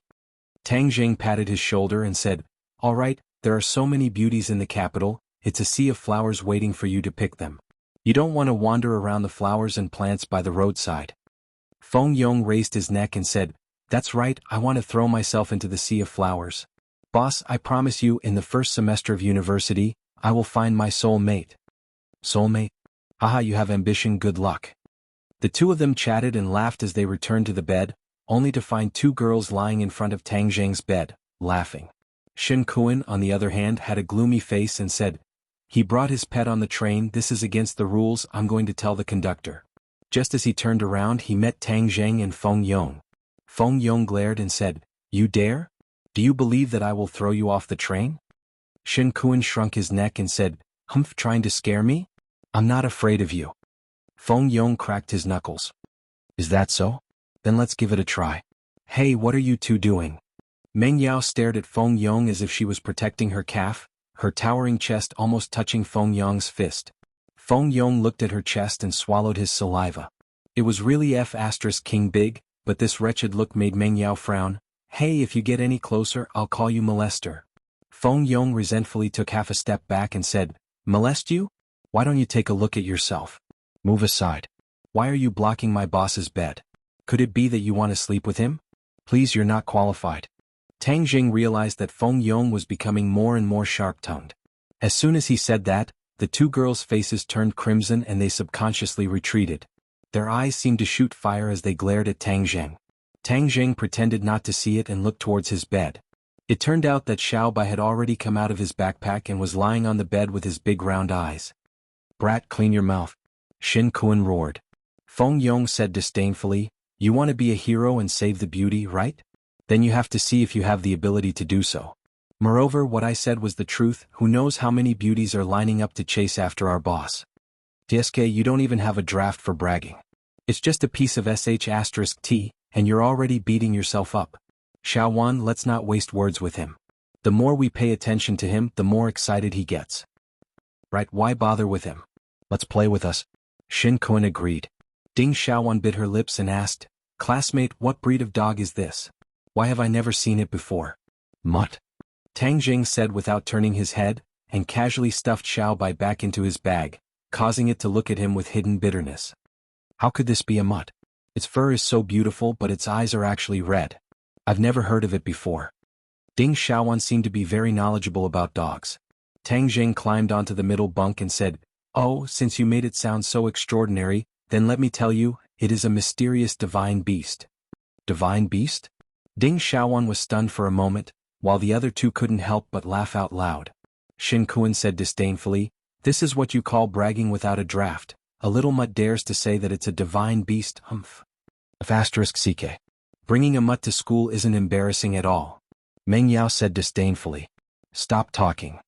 [SPEAKER 1] Tang Zheng patted his shoulder and said, "All right, there are so many beauties in the capital, it's a sea of flowers waiting for you to pick them. You don't want to wander around the flowers and plants by the roadside." Feng Yong raised his neck and said, "That's right, I want to throw myself into the sea of flowers. Boss, I promise you, in the first semester of university, I will find my soul mate." "Soulmate? Haha, you have ambition, good luck." The two of them chatted and laughed as they returned to the bed, only to find two girls lying in front of Tang Zheng's bed, laughing. Xuanhuan, on the other hand, had a gloomy face and said, "He brought his pet on the train, this is against the rules, I'm going to tell the conductor." Just as he turned around, he met Tang Zheng and Feng Yong. Feng Yong glared and said, "You dare? Do you believe that I will throw you off the train?" Xuanhuan shrunk his neck and said, "Humph, trying to scare me? I'm not afraid of you." Feng Yong cracked his knuckles. "Is that so? Then let's give it a try." "Hey, what are you two doing?" Meng Yao stared at Feng Yong as if she was protecting her calf, her towering chest almost touching Feng Yong's fist. Feng Yong looked at her chest and swallowed his saliva. It was really F*** King big, but this wretched look made Meng Yao frown. Hey, if you get any closer, I'll call you molester. Feng Yong resentfully took half a step back and said, Molest you? Why don't you take a look at yourself? Move aside. Why are you blocking my boss's bed? Could it be that you want to sleep with him? Please, you're not qualified. Tang Jing realized that Feng Yong was becoming more and more sharp-tongued. As soon as he said that, the two girls' faces turned crimson and they subconsciously retreated. Their eyes seemed to shoot fire as they glared at Tang Jing. Tang Jing pretended not to see it and looked towards his bed. It turned out that Xiao Bai had already come out of his backpack and was lying on the bed with his big round eyes. Brat, clean your mouth. Xuanhuan roared. Feng Yong said disdainfully, you want to be a hero and save the beauty, right? Then you have to see if you have the ability to do so. Moreover, what I said was the truth. Who knows how many beauties are lining up to chase after our boss? DSK, you don't even have a draft for bragging. It's just a piece of sh*t, and you're already beating yourself up. Xuanhuan, let's not waste words with him. The more we pay attention to him, the more excited he gets. Right, why bother with him? Let's play with us. Xuanhuan agreed. Ding Xiaowan bit her lips and asked, Classmate, what breed of dog is this? Why have I never seen it before? Mutt. Tang Jing said without turning his head, and casually stuffed Xiao Bai back into his bag, causing it to look at him with hidden bitterness. How could this be a mutt? Its fur is so beautiful, but its eyes are actually red. I've never heard of it before. Ding Xiaowan seemed to be very knowledgeable about dogs. Tang Jing climbed onto the middle bunk and said, Oh, since you made it sound so extraordinary, then let me tell you, it is a mysterious divine beast. Divine beast? Ding Xiaowan was stunned for a moment, while the other two couldn't help but laugh out loud. Xuanhuan said disdainfully, This is what you call bragging without a draft. A little mutt dares to say that it's a divine beast, humph. *CK. Bringing a mutt to school isn't embarrassing at all. Meng Yao said disdainfully. Stop talking.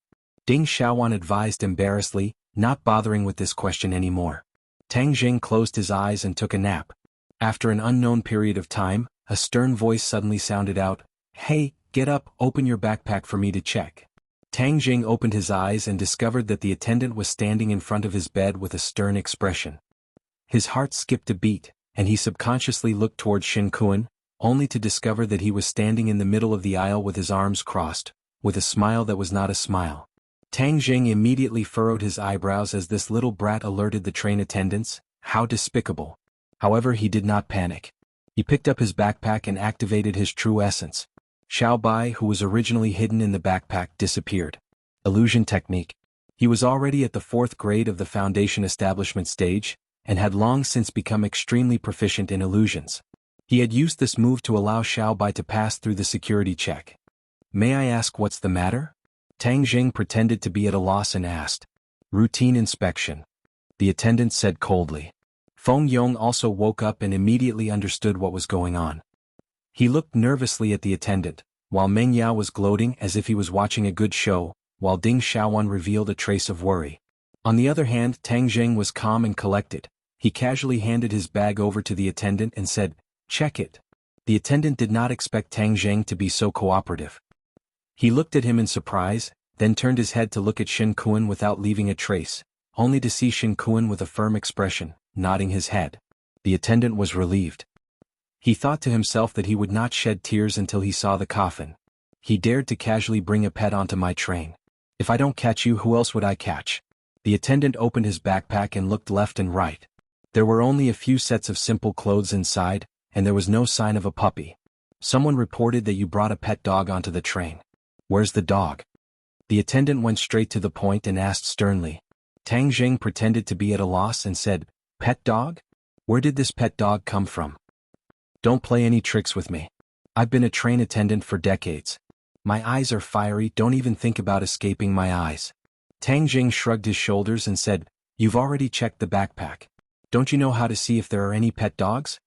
[SPEAKER 1] Ding Xiaowan advised embarrassedly, not bothering with this question anymore. Tang Jing closed his eyes and took a nap. After an unknown period of time, a stern voice suddenly sounded out, Hey, get up, open your backpack for me to check. Tang Jing opened his eyes and discovered that the attendant was standing in front of his bed with a stern expression. His heart skipped a beat, and he subconsciously looked toward Xuanhuan, only to discover that he was standing in the middle of the aisle with his arms crossed, with a smile that was not a smile. Tang Jing immediately furrowed his eyebrows as this little brat alerted the train attendants. How despicable. However, he did not panic. He picked up his backpack and activated his true essence. Xiao Bai, who was originally hidden in the backpack, disappeared. Illusion technique. He was already at the 4th grade of the foundation establishment stage, and had long since become extremely proficient in illusions. He had used this move to allow Xiao Bai to pass through the security check. May I ask what's the matter? Tang Jing pretended to be at a loss and asked. Routine inspection. The attendant said coldly. Feng Yong also woke up and immediately understood what was going on. He looked nervously at the attendant, while Meng Yao was gloating as if he was watching a good show, while Ding Xiaowan revealed a trace of worry. On the other hand, Tang Jing was calm and collected. He casually handed his bag over to the attendant and said, Check it. The attendant did not expect Tang Jing to be so cooperative. He looked at him in surprise, then turned his head to look at Xuanhuan without leaving a trace, only to see Xuanhuan with a firm expression, nodding his head. The attendant was relieved. He thought to himself that he would not shed tears until he saw the coffin. He dared to casually bring a pet onto my train. If I don't catch you, who else would I catch? The attendant opened his backpack and looked left and right. There were only a few sets of simple clothes inside, and there was no sign of a puppy. Someone reported that you brought a pet dog onto the train. Where's the dog? The attendant went straight to the point and asked sternly. Tang Jing pretended to be at a loss and said, Pet dog? Where did this pet dog come from? Don't play any tricks with me. I've been a train attendant for decades. My eyes are fiery, don't even think about escaping my eyes. Tang Jing shrugged his shoulders and said, You've already checked the backpack. Don't you know how to see if there are any pet dogs?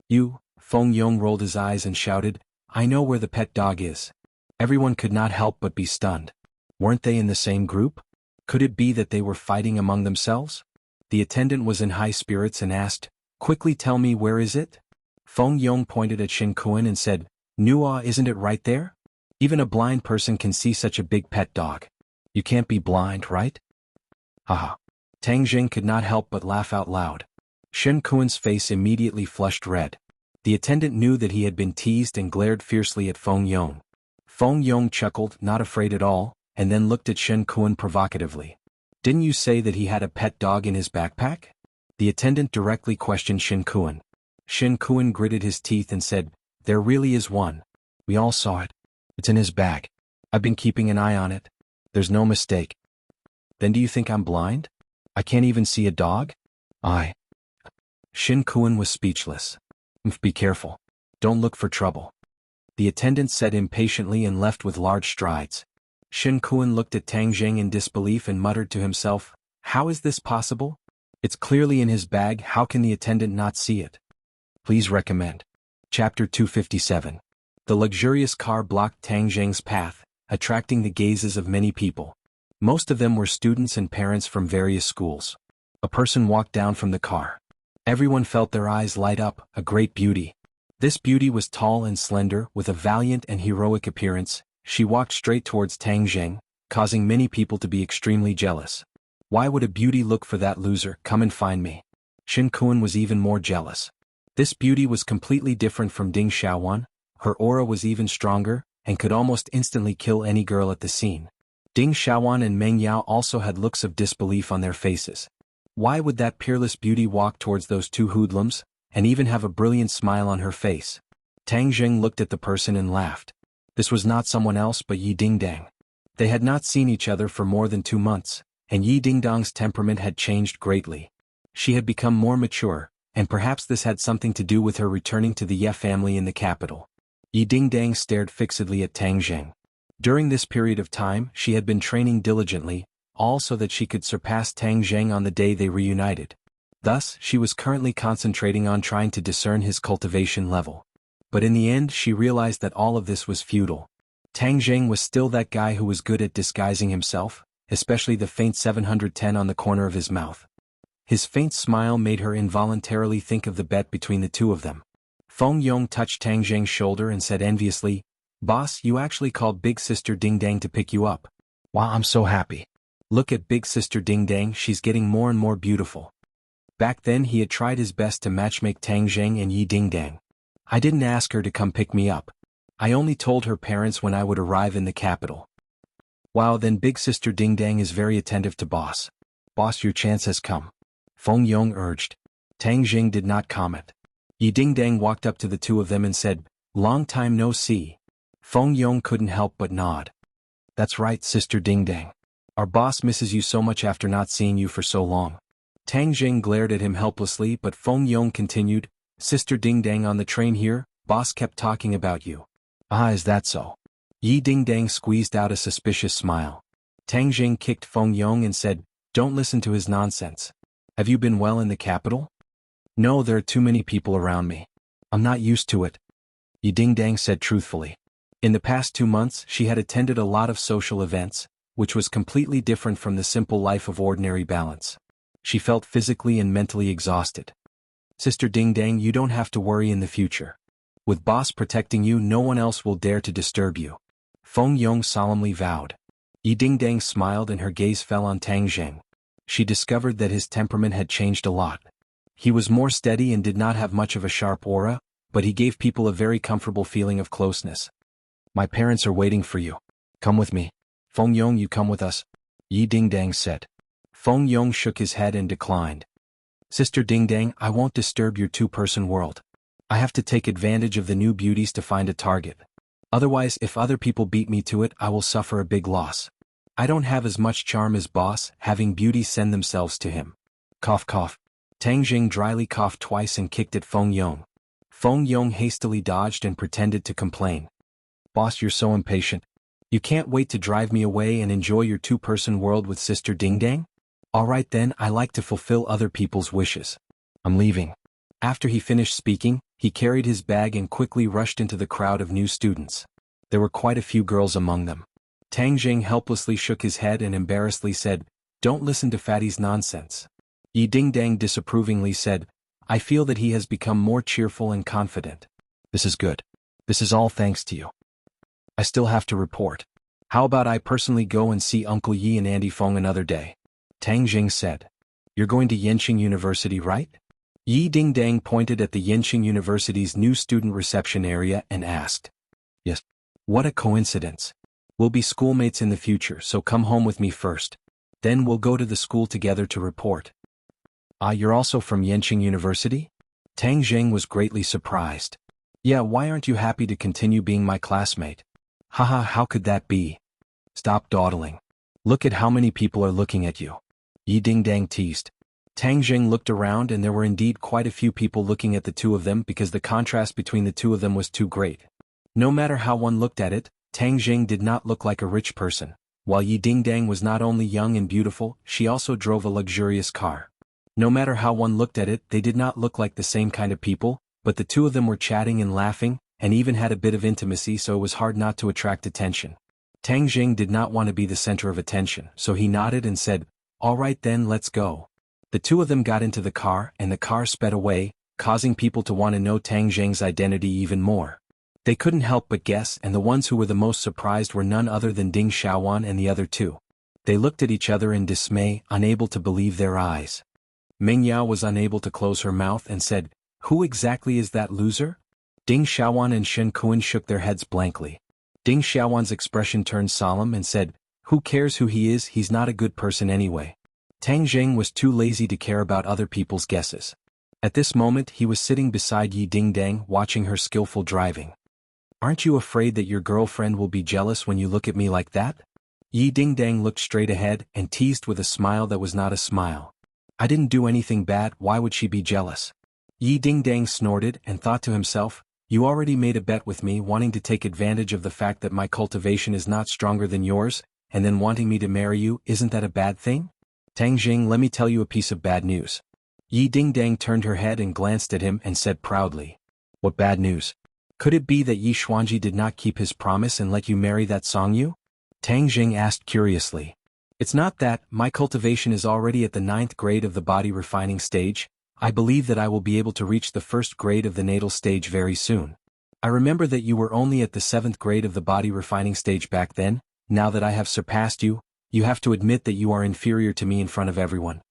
[SPEAKER 1] You, Feng Yong rolled his eyes and shouted, I know where the pet dog is. Everyone could not help but be stunned. Weren't they in the same group? Could it be that they were fighting among themselves? The attendant was in high spirits and asked, Quickly tell me, where is it? Feng Yong pointed at Xuanhuan and said, Nua, isn't it right there? Even a blind person can see such a big pet dog. You can't be blind, right? Haha. Tang Jing could not help but laugh out loud. Xuanhuan's face immediately flushed red. The attendant knew that he had been teased and glared fiercely at Feng Yong. Feng Yong chuckled, not afraid at all, and then looked at Xuanhuan provocatively. Didn't you say that he had a pet dog in his backpack? The attendant directly questioned Xuanhuan. Xuanhuan gritted his teeth and said, there really is one. We all saw it. It's in his bag. I've been keeping an eye on it. There's no mistake. Then do you think I'm blind? I can't even see a dog? Xuanhuan was speechless. Be careful. Don't look for trouble. The attendant said impatiently and left with large strides. Xuanhuan looked at Tang Zheng in disbelief and muttered to himself, how is this possible? It's clearly in his bag, how can the attendant not see it? Please recommend. Chapter 257. The luxurious car blocked Tang Zheng's path, attracting the gazes of many people. Most of them were students and parents from various schools. A person walked down from the car. Everyone felt their eyes light up, a great beauty. This beauty was tall and slender, with a valiant and heroic appearance. She walked straight towards Tang Zheng, causing many people to be extremely jealous. Why would a beauty look for that loser? Come and find me. Xuanhuan was even more jealous. This beauty was completely different from Ding Xiaowan. Her aura was even stronger, and could almost instantly kill any girl at the scene. Ding Xiaowan and Meng Yao also had looks of disbelief on their faces. Why would that peerless beauty walk towards those two hoodlums, and even have a brilliant smile on her face? Tang Zheng looked at the person and laughed. This was not someone else but Yi Dingdang. They had not seen each other for more than 2 months, and Yi Dingdang's temperament had changed greatly. She had become more mature, and perhaps this had something to do with her returning to the Ye family in the capital. Yi Dingdang stared fixedly at Tang Zheng. During this period of time, she had been training diligently, all so that she could surpass Tang Zheng on the day they reunited. Thus, she was currently concentrating on trying to discern his cultivation level. But in the end she realized that all of this was futile. Tang Zheng was still that guy who was good at disguising himself, especially the faint 710 on the corner of his mouth. His faint smile made her involuntarily think of the bet between the two of them. Feng Yong touched Tang Zheng's shoulder and said enviously, "Boss, you actually called Big Sister Dingdang to pick you up. Wow, I'm so happy. Look at Big Sister Dingdang, she's getting more and more beautiful." Back then he had tried his best to matchmake Tang Zheng and Yi Dingdang. I didn't ask her to come pick me up. I only told her parents when I would arrive in the capital. Wow, then Big Sister Dingdang is very attentive to boss. Boss, your chance has come. Feng Yong urged. Tang Zheng did not comment. Yi Dingdang walked up to the two of them and said, "Long time no see." Feng Yong couldn't help but nod. "That's right, Sister Dingdang. Our boss misses you so much after not seeing you for so long." Tang Zheng glared at him helplessly, but Feng Yong continued, "Sister Dingdang, on the train here, boss kept talking about you." "Ah, is that so?" Yi Dingdang squeezed out a suspicious smile. Tang Zheng kicked Feng Yong and said, "Don't listen to his nonsense. Have you been well in the capital?" "No, there are too many people around me. I'm not used to it," Yi Dingdang said truthfully. In the past 2 months she had attended a lot of social events, which was completely different from the simple life of ordinary balance. She felt physically and mentally exhausted. "Sister Dingdang, you don't have to worry in the future. With boss protecting you, no one else will dare to disturb you," Feng Yong solemnly vowed. Yi Dingdang smiled and her gaze fell on Tang Zheng. She discovered that his temperament had changed a lot. He was more steady and did not have much of a sharp aura, but he gave people a very comfortable feeling of closeness. "My parents are waiting for you. Come with me." "Feng Yong, you come with us," Yi Dingdang said. Feng Yong shook his head and declined. "Sister Dingdang, I won't disturb your two-person world. I have to take advantage of the new beauties to find a target. Otherwise, if other people beat me to it, I will suffer a big loss. I don't have as much charm as boss, having beauties send themselves to him." Cough cough. Tang Zheng dryly coughed twice and kicked at Feng Yong. Feng Yong hastily dodged and pretended to complain. "Boss, you're so impatient. You can't wait to drive me away and enjoy your two-person world with Sister Dingdang? All right then, I like to fulfill other people's wishes. I'm leaving." After he finished speaking, he carried his bag and quickly rushed into the crowd of new students. There were quite a few girls among them. Tang Zheng helplessly shook his head and embarrassedly said, "Don't listen to Fatty's nonsense." Yi Dingdang disapprovingly said, "I feel that he has become more cheerful and confident." "This is good. This is all thanks to you. I still have to report. How about I personally go and see Uncle Yi and Auntie Feng another day?" Tang Zheng said. "You're going to Yenching University, right?" Yi Dingdang pointed at the Yenching University's new student reception area and asked. Yes. What a coincidence. We'll be schoolmates in the future, so come home with me first. Then we'll go to the school together to report. Ah, you're also from Yenching University? Tang Zheng was greatly surprised. Yeah, why aren't you happy to continue being my classmate? Haha, how could that be? Stop dawdling. Look at how many people are looking at you. Yi Dingdang teased. Tang Zheng looked around and there were indeed quite a few people looking at the two of them because the contrast between the two of them was too great. No matter how one looked at it, Tang Zheng did not look like a rich person. While Yi Dingdang was not only young and beautiful, she also drove a luxurious car. No matter how one looked at it, they did not look like the same kind of people, but the two of them were chatting and laughing, and even had a bit of intimacy, so it was hard not to attract attention. Tang Zheng did not want to be the center of attention, so he nodded and said, "All right then, let's go." The two of them got into the car and the car sped away, causing people to want to know Tang Zheng's identity even more. They couldn't help but guess, and the ones who were the most surprised were none other than Ding Xiaowan and the other two. They looked at each other in dismay, unable to believe their eyes. Meng Yao was unable to close her mouth and said, "Who exactly is that loser?" Ding Xiaowan and Shen Kuan shook their heads blankly. Ding Xiaowan's expression turned solemn and said, "Who cares who he is, he's not a good person anyway." Tang Zheng was too lazy to care about other people's guesses. At this moment he was sitting beside Yi Dingdang watching her skillful driving. "Aren't you afraid that your girlfriend will be jealous when you look at me like that?" Yi Dingdang looked straight ahead and teased with a smile that was not a smile. "I didn't do anything bad, why would she be jealous?" Yi Dingdang snorted and thought to himself, "You already made a bet with me wanting to take advantage of the fact that my cultivation is not stronger than yours, and then wanting me to marry you, isn't that a bad thing? Tang Jing, let me tell you a piece of bad news." Yi Dingdang turned her head and glanced at him and said proudly, "What bad news? Could it be that Yi Xuanji did not keep his promise and let you marry that Songyu?" Tang Jing asked curiously. "It's not that, my cultivation is already at the 9th grade of the body refining stage. I believe that I will be able to reach the 1st grade of the natal stage very soon. I remember that you were only at the 7th grade of the body refining stage back then. Now that I have surpassed you, you have to admit that you are inferior to me in front of everyone."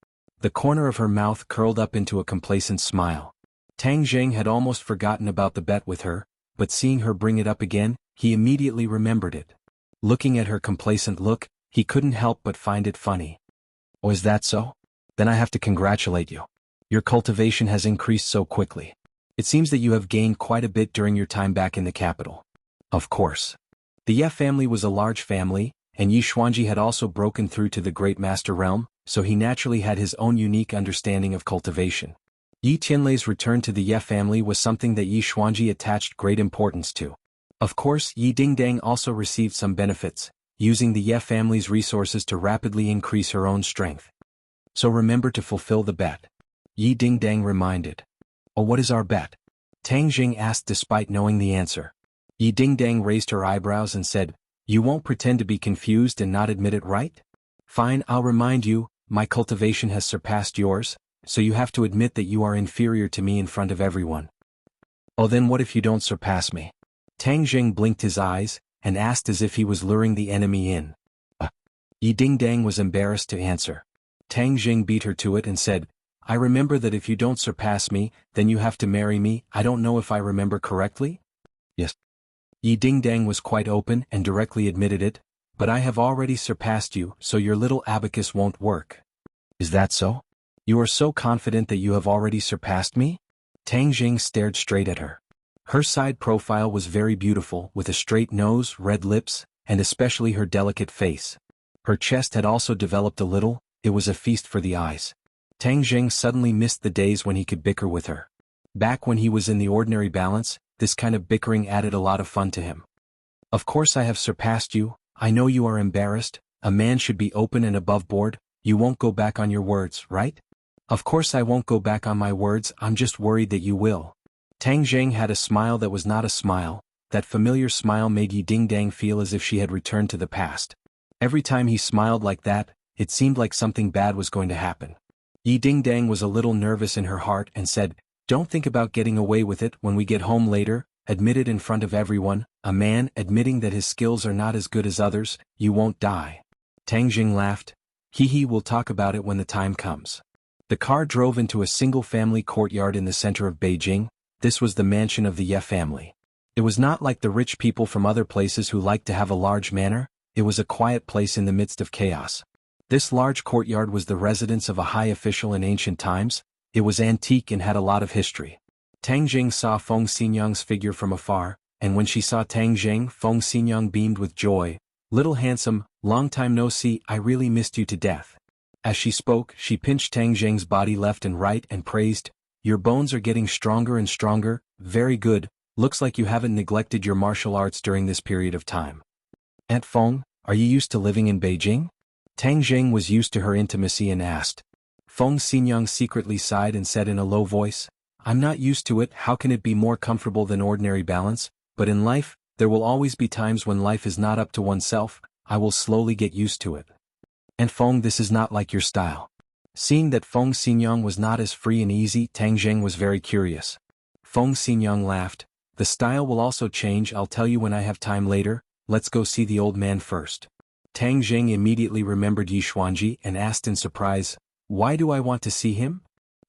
[SPEAKER 1] The corner of her mouth curled up into a complacent smile. Tang Jing had almost forgotten about the bet with her, but seeing her bring it up again, he immediately remembered it. Looking at her complacent look, he couldn't help but find it funny. "Oh, is that so? Then I have to congratulate you. Your cultivation has increased so quickly. It seems that you have gained quite a bit during your time back in the capital." Of course. The Ye family was a large family, and Yi Xuanji had also broken through to the Great Master realm, so he naturally had his own unique understanding of cultivation. Yi Tianlei's return to the Ye family was something that Yi Xuanji attached great importance to. Of course, Yi Dingdang also received some benefits, using the Ye family's resources to rapidly increase her own strength. "So remember to fulfill the bet," Yi Dingdang reminded. "Oh, what is our bet?" Tang Jing asked despite knowing the answer. Yi Dingdang raised her eyebrows and said, "You won't pretend to be confused and not admit it, right? Fine, I'll remind you, my cultivation has surpassed yours, so you have to admit that you are inferior to me in front of everyone." "Oh, then what if you don't surpass me?" Tang Jing blinked his eyes, and asked as if he was luring the enemy in. Yi Dingdang was embarrassed to answer. Tang Jing beat her to it and said, "I remember that if you don't surpass me, then you have to marry me. I don't know if I remember correctly?" "Yes." Yi Dingdang was quite open and directly admitted it, "But I have already surpassed you, so your little abacus won't work." "Is that so? You are so confident that you have already surpassed me?" Tang Jing stared straight at her. Her side profile was very beautiful, with a straight nose, red lips, and especially her delicate face. Her chest had also developed a little, it was a feast for the eyes. Tang Jing suddenly missed the days when he could bicker with her. Back when he was in the ordinary balance, this kind of bickering added a lot of fun to him. "Of course I have surpassed you, I know you are embarrassed, a man should be open and above board, you won't go back on your words, right?" "Of course I won't go back on my words, I'm just worried that you will." Tang Jing had a smile that was not a smile. That familiar smile made Yi Dingdang feel as if she had returned to the past. Every time he smiled like that, it seemed like something bad was going to happen. Yi Dingdang was a little nervous in her heart and said, "Don't think about getting away with it when we get home later, admit it in front of everyone, a man admitting that his skills are not as good as others, you won't die." Tang Jing laughed. "Hee hee, we'll talk about it when the time comes." The car drove into a single-family courtyard in the center of Beijing. This was the mansion of the Ye family. It was not like the rich people from other places who liked to have a large manor. It was a quiet place in the midst of chaos. This large courtyard was the residence of a high official in ancient times. It was antique and had a lot of history. Tang Jing saw Feng Xinyang's figure from afar, and when she saw Tang Jing, Feng Xinyang beamed with joy. "Little handsome, long time no see, I really missed you to death." As she spoke, she pinched Tang Jing's body left and right and praised, "Your bones are getting stronger and stronger, very good, looks like you haven't neglected your martial arts during this period of time." "Aunt Feng, are you used to living in Beijing?" Tang Jing was used to her intimacy and asked. Feng Xinyang secretly sighed and said in a low voice, "I'm not used to it. How can it be more comfortable than ordinary balance? But in life, there will always be times when life is not up to oneself. I will slowly get used to it." "And Feng, this is not like your style." Seeing that Feng Xinyang was not as free and easy, Tang Jing was very curious. Feng Xinyang laughed. "The style will also change. I'll tell you when I have time later. Let's go see the old man first." Tang Jing immediately remembered Yi Xuanji and asked in surprise, "Why do I want to see him?"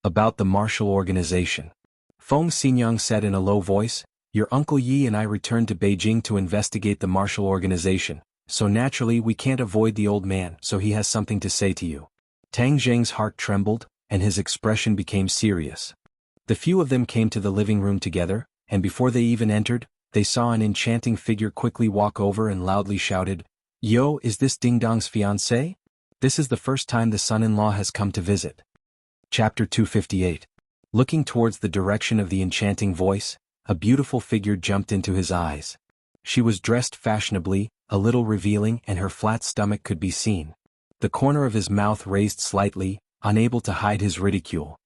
[SPEAKER 1] "About the martial organization." Feng Xinyang said in a low voice, "Your uncle Yi and I returned to Beijing to investigate the martial organization, so naturally we can't avoid the old man, so he has something to say to you." Tang Jing's heart trembled, and his expression became serious. The few of them came to the living room together, and before they even entered, they saw an enchanting figure quickly walk over and loudly shouted, "Yo, is this Ding Dong's fiancé? This is the first time the son-in-law has come to visit." Chapter 258. Looking towards the direction of the enchanting voice, a beautiful figure jumped into his eyes. She was dressed fashionably, a little revealing, and her flat stomach could be seen. The corner of his mouth raised slightly, unable to hide his ridicule.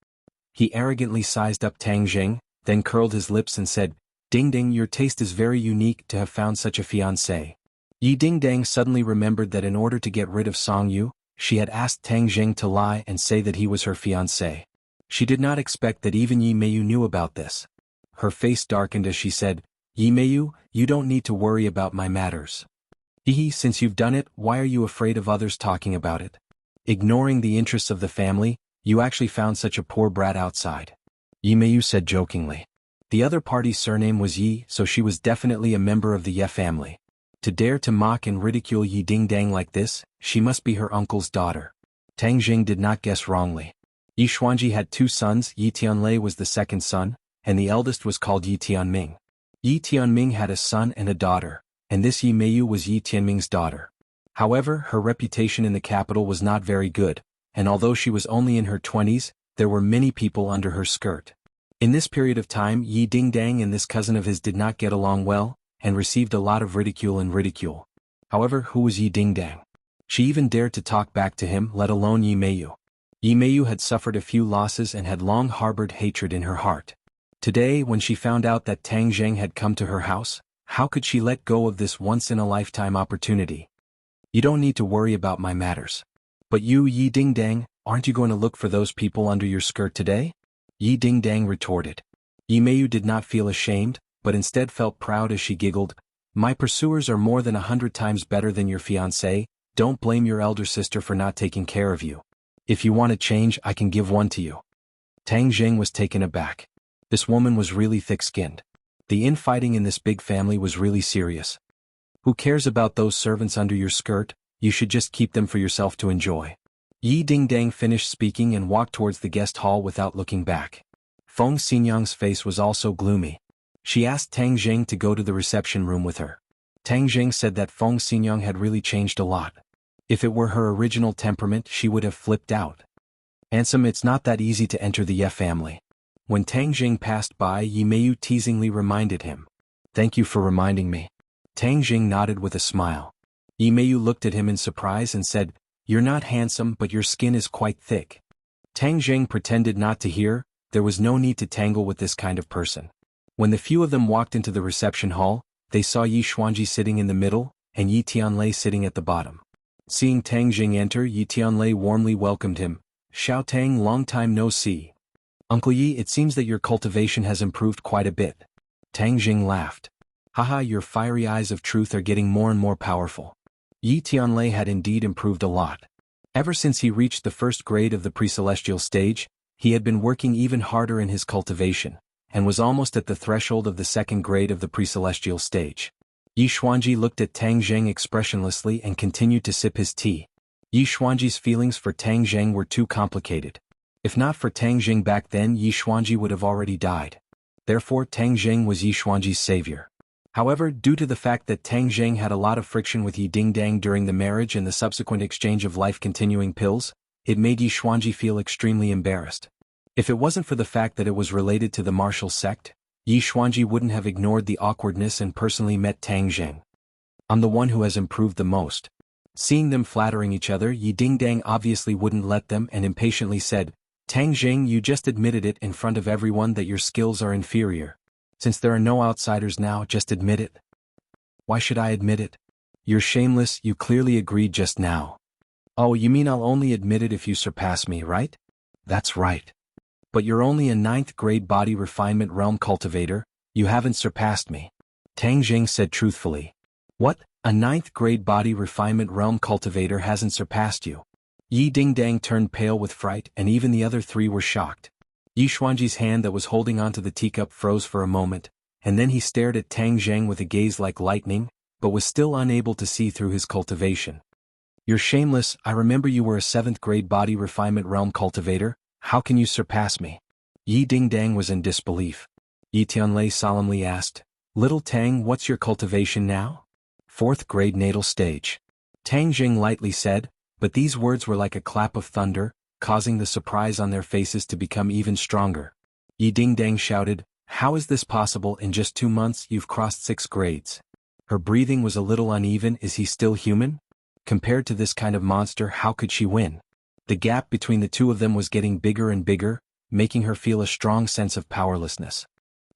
[SPEAKER 1] He arrogantly sized up Tang Jing, then curled his lips and said, "Ding Ding, your taste is very unique to have found such a fiancé." Yi Ding Dang suddenly remembered that in order to get rid of Song Yu, she had asked Tang Jing to lie and say that he was her fiancé. She did not expect that even Yi Meiyu knew about this. Her face darkened as she said, "Yi Meiyu, you don't need to worry about my matters. Yi, since you've done it, why are you afraid of others talking about it? Ignoring the interests of the family, you actually found such a poor brat outside." Yi Meiyu said jokingly. The other party's surname was Yi, so she was definitely a member of the Ye family. To dare to mock and ridicule Yi Ding Dang like this, she must be her uncle's daughter. Tang Jing did not guess wrongly. Yi Xuanji had two sons. Yi Tianlei was the second son, and the eldest was called Yi Tianming. Yi Tianming had a son and a daughter, and this Yi Meiyu was Yi Tianming's daughter. However, her reputation in the capital was not very good, and although she was only in her 20s, there were many people under her skirt. In this period of time, Yi Ding Dang and this cousin of his did not get along well, and received a lot of ridicule. However, who was Yi Ding Dang? She even dared to talk back to him, let alone Yi Meiyu. Yi Meiyu had suffered a few losses and had long harbored hatred in her heart. Today, when she found out that Tang Jing had come to her house, how could she let go of this once-in-a-lifetime opportunity? "You don't need to worry about my matters. But you, Yi Ding Dang, aren't you going to look for those people under your skirt today?" Yi Ding Dang retorted. Yi Meiyu did not feel ashamed, but instead felt proud as she giggled, "My pursuers are more than 100 times better than your fiancé. Don't blame your elder sister for not taking care of you. If you want a change, I can give one to you." Tang Jing was taken aback. This woman was really thick-skinned. The infighting in this big family was really serious. "Who cares about those servants under your skirt? You should just keep them for yourself to enjoy." Yi Ding Dang finished speaking and walked towards the guest hall without looking back. Feng Xinyang's face was also gloomy. She asked Tang Jing to go to the reception room with her. Tang Jing said that Feng Xinyang had really changed a lot. If it were her original temperament, she would have flipped out. "Handsome, it's not that easy to enter the Ye family." When Tang Jing passed by, Yi Meiyu teasingly reminded him. "Thank you for reminding me." Tang Jing nodded with a smile. Yi Meiyu looked at him in surprise and said, "You're not handsome, but your skin is quite thick." Tang Jing pretended not to hear. There was no need to tangle with this kind of person. When the few of them walked into the reception hall, they saw Yi Xuanji sitting in the middle, and Yi Tianlei sitting at the bottom. Seeing Tang Jing enter, Yi Tianlei warmly welcomed him. "Xiao Tang, long time no see. Uncle Yi, it seems that your cultivation has improved quite a bit." Tang Jing laughed. "Haha, your fiery eyes of truth are getting more and more powerful." Yi Tianlei had indeed improved a lot. Ever since he reached the first grade of the pre-celestial stage, he had been working even harder in his cultivation, and was almost at the threshold of the second grade of the pre-celestial stage. Yi Xuanji looked at Tang Zheng expressionlessly and continued to sip his tea. Yi Xuanji's feelings for Tang Zheng were too complicated. If not for Tang Zheng back then, Yi Xuanji would have already died. Therefore Tang Zheng was Yi Xuanji's savior. However, due to the fact that Tang Zheng had a lot of friction with Yi Dingdang during the marriage and the subsequent exchange of life-continuing pills, it made Yi Xuanji feel extremely embarrassed. If it wasn't for the fact that it was related to the martial sect, Yi Xuanji wouldn't have ignored the awkwardness and personally met Tang Zheng. I'm the one who has improved the most. Seeing them flattering each other, Yi Dingdang obviously wouldn't let them and impatiently said, Tang Zheng, you just admitted it in front of everyone that your skills are inferior. Since there are no outsiders now, just admit it. Why should I admit it? You're shameless, you clearly agreed just now. Oh, you mean I'll only admit it if you surpass me, right? That's right. But you're only a 9th grade body refinement realm cultivator, you haven't surpassed me. Tang Zheng said truthfully. What? A 9th grade body refinement realm cultivator hasn't surpassed you? Yi Dingdang turned pale with fright and even the other three were shocked. Yi Xuanji's hand that was holding onto the teacup froze for a moment, and then he stared at Tang Zheng with a gaze like lightning, but was still unable to see through his cultivation. You're shameless, I remember you were a 7th grade body refinement realm cultivator, how can you surpass me? Yi Dingdang was in disbelief. Yi Tianlei solemnly asked, Little Tang, what's your cultivation now? 4th grade natal stage. Tang Zheng lightly said, but these words were like a clap of thunder, causing the surprise on their faces to become even stronger. Yi Dingdang shouted, How is this possible? In just 2 months you've crossed 6 grades. Her breathing was a little uneven. Is he still human? Compared to this kind of monster, how could she win? The gap between the two of them was getting bigger and bigger, making her feel a strong sense of powerlessness.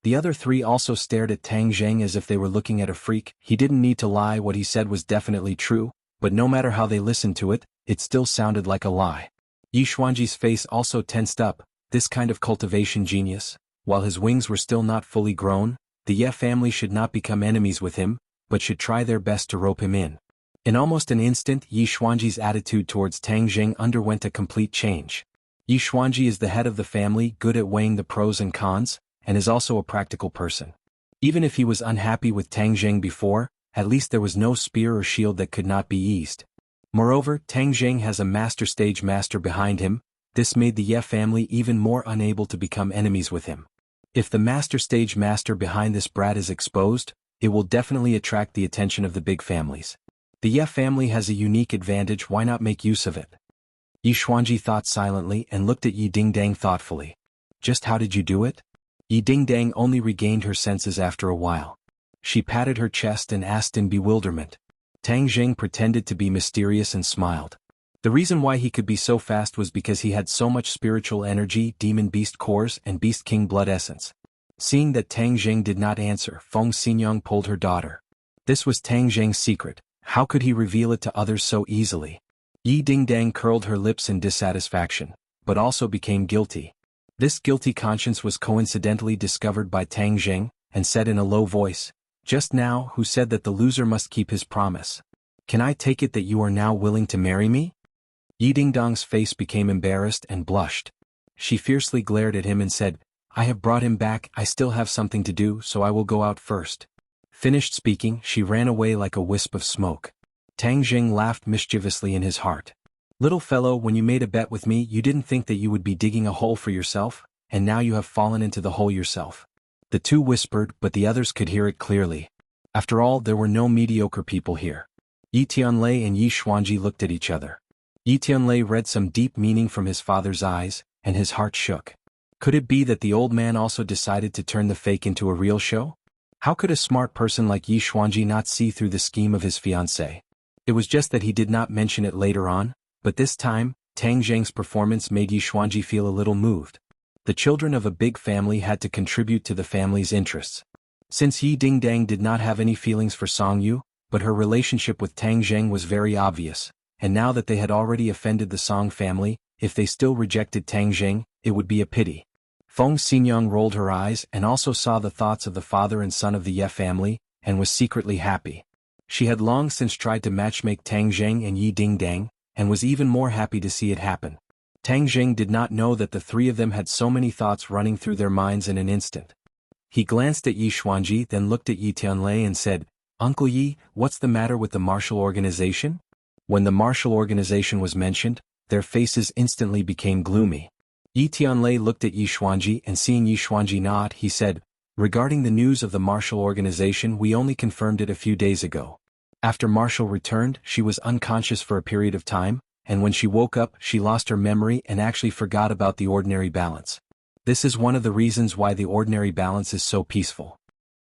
[SPEAKER 1] The other three also stared at Tang Zheng as if they were looking at a freak. He didn't need to lie, what he said was definitely true, but no matter how they listened to it, it still sounded like a lie. Yi Xuanji's face also tensed up. This kind of cultivation genius, while his wings were still not fully grown, the Ye family should not become enemies with him, but should try their best to rope him in. In almost an instant, Yi Xuanji's attitude towards Tang Zheng underwent a complete change. Yi Xuanji is the head of the family, good at weighing the pros and cons, and is also a practical person. Even if he was unhappy with Tang Zheng before, at least there was no spear or shield that could not be eased. Moreover, Tang Zheng has a master stage master behind him. This made the Ye family even more unable to become enemies with him. If the master stage master behind this brat is exposed, it will definitely attract the attention of the big families. The Ye family has a unique advantage, why not make use of it? Yi Xuanji thought silently and looked at Yi Dingdang thoughtfully. Just how did you do it? Yi Dingdang only regained her senses after a while. She patted her chest and asked in bewilderment. Tang Zheng pretended to be mysterious and smiled. The reason why he could be so fast was because he had so much spiritual energy, demon beast cores, and beast king blood essence. Seeing that Tang Zheng did not answer, Feng Xinyang pulled her daughter. This was Tang Zheng's secret. How could he reveal it to others so easily? Yi Dingdang curled her lips in dissatisfaction, but also became guilty. This guilty conscience was coincidentally discovered by Tang Zheng, and said in a low voice, Just now, who said that the loser must keep his promise? Can I take it that you are now willing to marry me? Yi Dingdang's face became embarrassed and blushed. She fiercely glared at him and said, I have brought him back, I still have something to do, so I will go out first. Finished speaking, she ran away like a wisp of smoke. Tang Zheng laughed mischievously in his heart. Little fellow, when you made a bet with me, you didn't think that you would be digging a hole for yourself, and now you have fallen into the hole yourself. The two whispered, but the others could hear it clearly. After all, there were no mediocre people here. Yi Tianlei and Yi Xuanji looked at each other. Yi Tianlei read some deep meaning from his father's eyes, and his heart shook. Could it be that the old man also decided to turn the fake into a real show? How could a smart person like Yi Xuanji not see through the scheme of his fiancée? It was just that he did not mention it later on, but this time, Tang Zheng's performance made Yi Xuanji feel a little moved. The children of a big family had to contribute to the family's interests. Since Yi Dingdang did not have any feelings for Song Yu, but her relationship with Tang Zheng was very obvious, and now that they had already offended the Song family, if they still rejected Tang Zheng, it would be a pity. Feng Xinyang rolled her eyes and also saw the thoughts of the father and son of the Ye family, and was secretly happy. She had long since tried to matchmake Tang Zheng and Yi Dingdang, and was even more happy to see it happen. Tang Jing did not know that the three of them had so many thoughts running through their minds in an instant. He glanced at Yi Xuanji, then looked at Yi Tianlei and said, "Uncle Yi, what's the matter with the martial organization?" When the martial organization was mentioned, their faces instantly became gloomy. Yi Tianlei looked at Yi Xuanji, and seeing Yi Xuanji nod, he said, "Regarding the news of the martial organization, we only confirmed it a few days ago. After Martial returned, she was unconscious for a period of time, and when she woke up, she lost her memory and actually forgot about the ordinary balance. This is one of the reasons why the ordinary balance is so peaceful."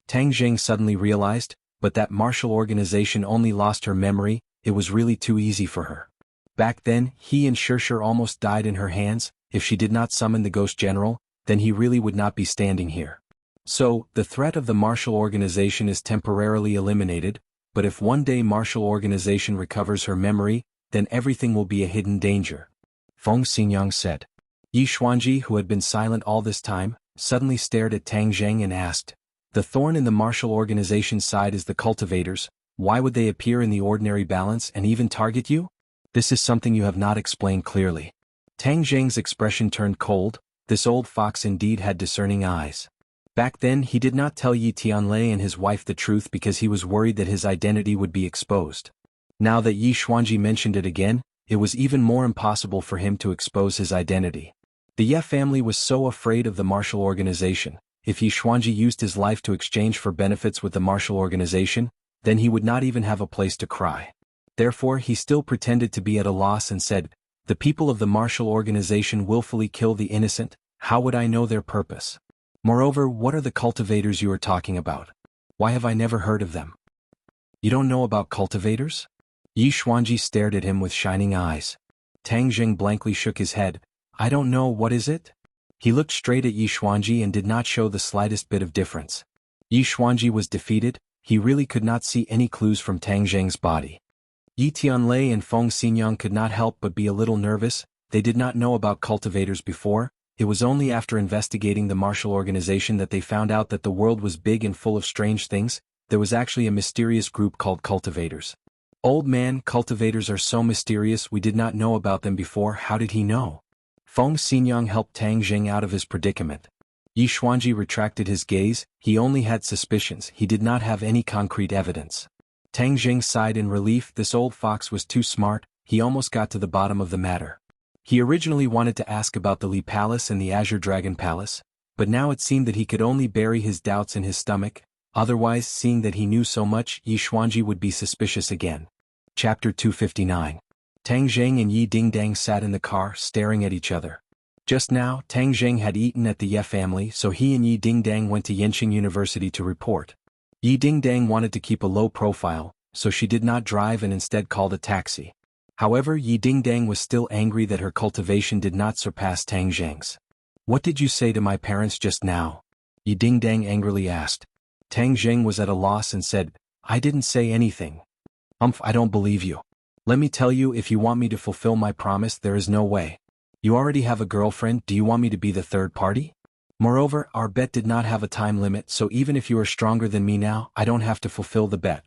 [SPEAKER 1] Tang Jing suddenly realized, but that martial organization only lost her memory, it was really too easy for her. Back then, he and Shirshir almost died in her hands. If she did not summon the Ghost General, then he really would not be standing here. So, the threat of the martial organization is temporarily eliminated, but if one day martial organization recovers her memory, then everything will be a hidden danger. Feng Xinyang said. Yi Xuanji, who had been silent all this time, suddenly stared at Tang Zheng and asked, "The thorn in the martial organization's side is the cultivators. Why would they appear in the ordinary balance and even target you? This is something you have not explained clearly." Tang Zheng's expression turned cold. This old fox indeed had discerning eyes. Back then he did not tell Yi Tianlei and his wife the truth because he was worried that his identity would be exposed. Now that Yi Xuanji mentioned it again, it was even more impossible for him to expose his identity. The Ye family was so afraid of the martial organization. If Yi Xuanji used his life to exchange for benefits with the martial organization, then he would not even have a place to cry. Therefore he still pretended to be at a loss and said, "The people of the martial organization willfully kill the innocent. How would I know their purpose? Moreover, what are the cultivators you are talking about? Why have I never heard of them?" "You don't know about cultivators?" Yi Xuanji stared at him with shining eyes. Tang Jing blankly shook his head. "I don't know, what is it?" He looked straight at Yi Xuanji and did not show the slightest bit of difference. Yi Xuanji was defeated. He really could not see any clues from Tang Zheng's body. Yi Tianlei and Feng Xinyang could not help but be a little nervous. They did not know about cultivators before. It was only after investigating the martial organization that they found out that the world was big and full of strange things. There was actually a mysterious group called cultivators. "Old man, cultivators are so mysterious, we did not know about them before. How did he know?" Feng Xinyang helped Tang Jing out of his predicament. Yi Xuanji retracted his gaze. He only had suspicions. He did not have any concrete evidence. Tang Jing sighed in relief. This old fox was too smart. He almost got to the bottom of the matter. He originally wanted to ask about the Li Palace and the Azure Dragon Palace, but now it seemed that he could only bury his doubts in his stomach. Otherwise, seeing that he knew so much, Yi Xuanji would be suspicious again. Chapter 259. Tang Zheng and Yi Dingdang sat in the car, staring at each other. Just now, Tang Zheng had eaten at the Ye family, so he and Yi Dingdang went to Yenqing University to report. Yi Dingdang wanted to keep a low profile, so she did not drive and instead called a taxi. However, Yi Dingdang was still angry that her cultivation did not surpass Tang Zheng's. "What did you say to my parents just now?" Yi Dingdang angrily asked. Tang Zheng was at a loss and said, "I didn't say anything." I don't believe you. Let me tell you, if you want me to fulfill my promise, there is no way. You already have a girlfriend. Do you want me to be the third party? Moreover, our bet did not have a time limit, so even if you are stronger than me now, I don't have to fulfill the bet,"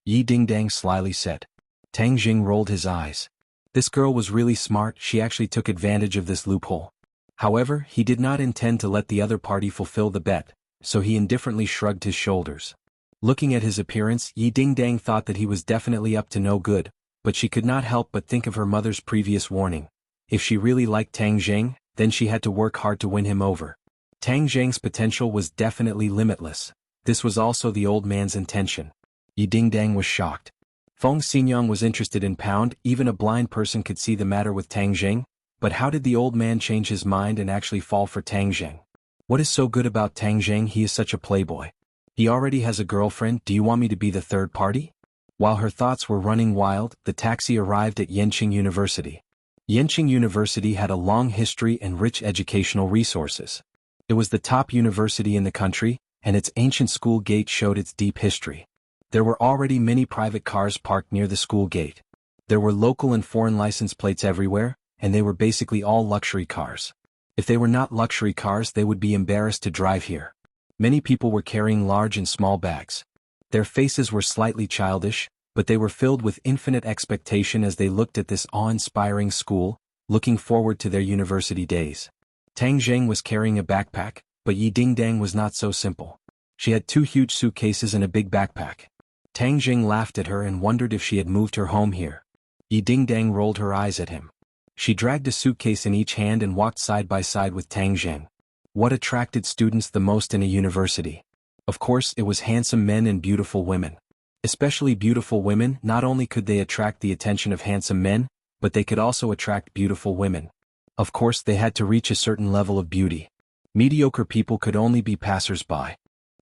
[SPEAKER 1] Yi Dingdang slyly said. Tang Jing rolled his eyes. This girl was really smart. She actually took advantage of this loophole. However, he did not intend to let the other party fulfill the bet, so he indifferently shrugged his shoulders. Looking at his appearance, Yi Dingdang thought that he was definitely up to no good, but she could not help but think of her mother's previous warning. If she really liked Tang Zheng, then she had to work hard to win him over. Tang Zheng's potential was definitely limitless. This was also the old man's intention. Yi Dingdang was shocked. Feng Xinyang was interested in Pound. Even a blind person could see the matter with Tang Zheng, but how did the old man change his mind and actually fall for Tang Zheng? What is so good about Tang Zheng? He is such a playboy. He already has a girlfriend. Do you want me to be the third party? While her thoughts were running wild, the taxi arrived at Yenqing University. Yenqing University had a long history and rich educational resources. It was the top university in the country, and its ancient school gate showed its deep history. There were already many private cars parked near the school gate. There were local and foreign license plates everywhere, and they were basically all luxury cars. If they were not luxury cars, they would be embarrassed to drive here. Many people were carrying large and small bags. Their faces were slightly childish. but they were filled with infinite expectation as they looked at this awe-inspiring school, looking forward to their university days. Tang Zheng was carrying a backpack, but Yi Dingdang was not so simple. She had 2 huge suitcases and a big backpack. Tang Zheng laughed at her and wondered if she had moved her home here. Yi Dingdang rolled her eyes at him. She dragged a suitcase in each hand and walked side by side with Tang Zheng. What attracted students the most in a university? Of course, it was handsome men and beautiful women. Especially beautiful women. Not only could they attract the attention of handsome men, but they could also attract beautiful women. Of course, they had to reach a certain level of beauty. Mediocre people could only be passers-by.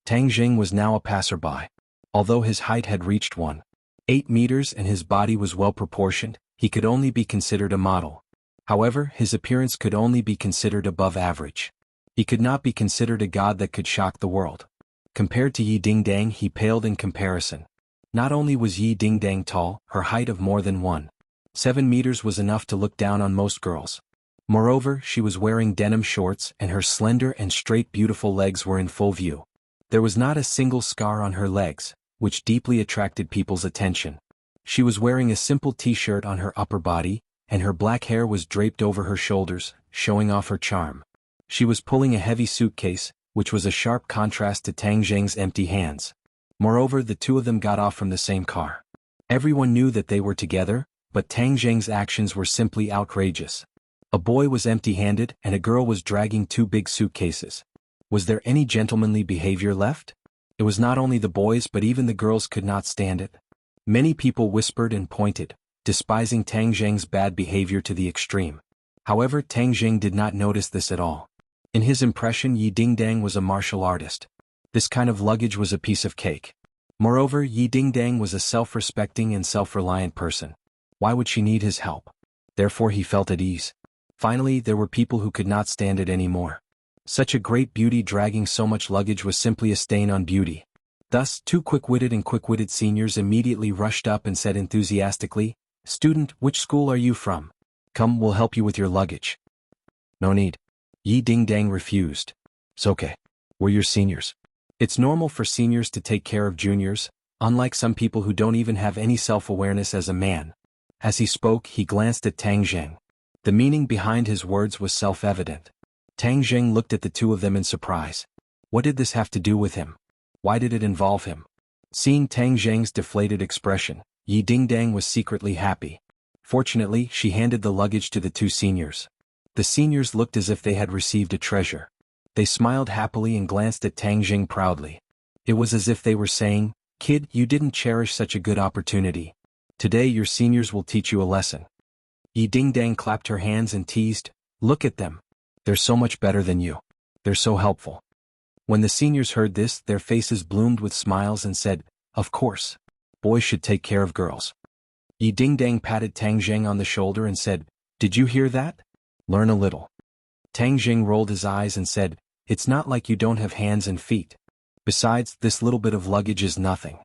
[SPEAKER 1] Tang Zheng was now a passerby. Although his height had reached 1.8 meters and his body was well proportioned, he could only be considered a model. However, his appearance could only be considered above average. He could not be considered a god that could shock the world. Compared to Yi Dingdang, he paled in comparison. Not only was Yi Dingdang tall, her height of more than 1.7 meters was enough to look down on most girls. Moreover, she was wearing denim shorts and her slender and straight beautiful legs were in full view. There was not a single scar on her legs, which deeply attracted people's attention. She was wearing a simple t-shirt on her upper body, and her black hair was draped over her shoulders, showing off her charm. She was pulling a heavy suitcase, which was a sharp contrast to Tang Zheng's empty hands. Moreover, the 2 of them got off from the same car. Everyone knew that they were together, but Tang Zheng's actions were simply outrageous. A boy was empty-handed and a girl was dragging 2 big suitcases. Was there any gentlemanly behavior left? It was not only the boys but even the girls could not stand it. Many people whispered and pointed, despising Tang Zheng's bad behavior to the extreme. However, Tang Zheng did not notice this at all. In his impression, Yi Dingdang was a martial artist. This kind of luggage was a piece of cake. Moreover, Yi Dingdang was a self-respecting and self-reliant person. Why would she need his help? Therefore he felt at ease. Finally, there were people who could not stand it anymore. Such a great beauty dragging so much luggage was simply a stain on beauty. Thus, 2 quick-witted and quick-witted seniors immediately rushed up and said enthusiastically, "Student, which school are you from? Come, we'll help you with your luggage." "No need." Yi Dingdang refused. "It's okay. We're your seniors. It's normal for seniors to take care of juniors, unlike some people who don't even have any self-awareness as a man." As he spoke, he glanced at Tang Zheng. The meaning behind his words was self-evident. Tang Zheng looked at the 2 of them in surprise. What did this have to do with him? Why did it involve him? Seeing Tang Zheng's deflated expression, Yi Dingdang was secretly happy. Fortunately, she handed the luggage to the 2 seniors. The seniors looked as if they had received a treasure. They smiled happily and glanced at Tang Zheng proudly. It was as if they were saying, "Kid, you didn't cherish such a good opportunity. Today your seniors will teach you a lesson." Yi Dingdang clapped her hands and teased, "Look at them. They're so much better than you. They're so helpful." When the seniors heard this, their faces bloomed with smiles and said, "Of course. Boys should take care of girls." Yi Dingdang patted Tang Zheng on the shoulder and said, "Did you hear that? Learn a little." Tang Zheng rolled his eyes and said, "It's not like you don't have hands and feet. Besides, this little bit of luggage is nothing."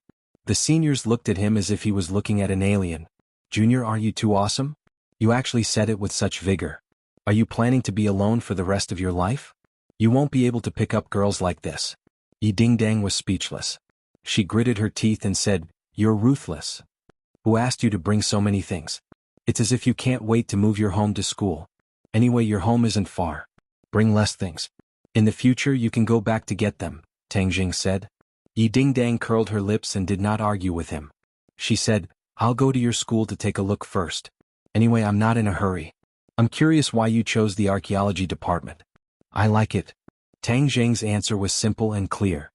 [SPEAKER 1] The seniors looked at him as if he was looking at an alien. "Junior, are you too awesome? You actually said it with such vigor. Are you planning to be alone for the rest of your life? You won't be able to pick up girls like this." Yi Dingdang was speechless. She gritted her teeth and said, "You're ruthless. Who asked you to bring so many things? It's as if you can't wait to move your home to school. Anyway, your home isn't far. Bring less things. In the future you can go back to get them," Tang Zheng said. Yi Dingdang curled her lips and did not argue with him. She said, "I'll go to your school to take a look first. Anyway, I'm not in a hurry. I'm curious why you chose the archaeology department." "I like it." Tang Zheng's answer was simple and clear.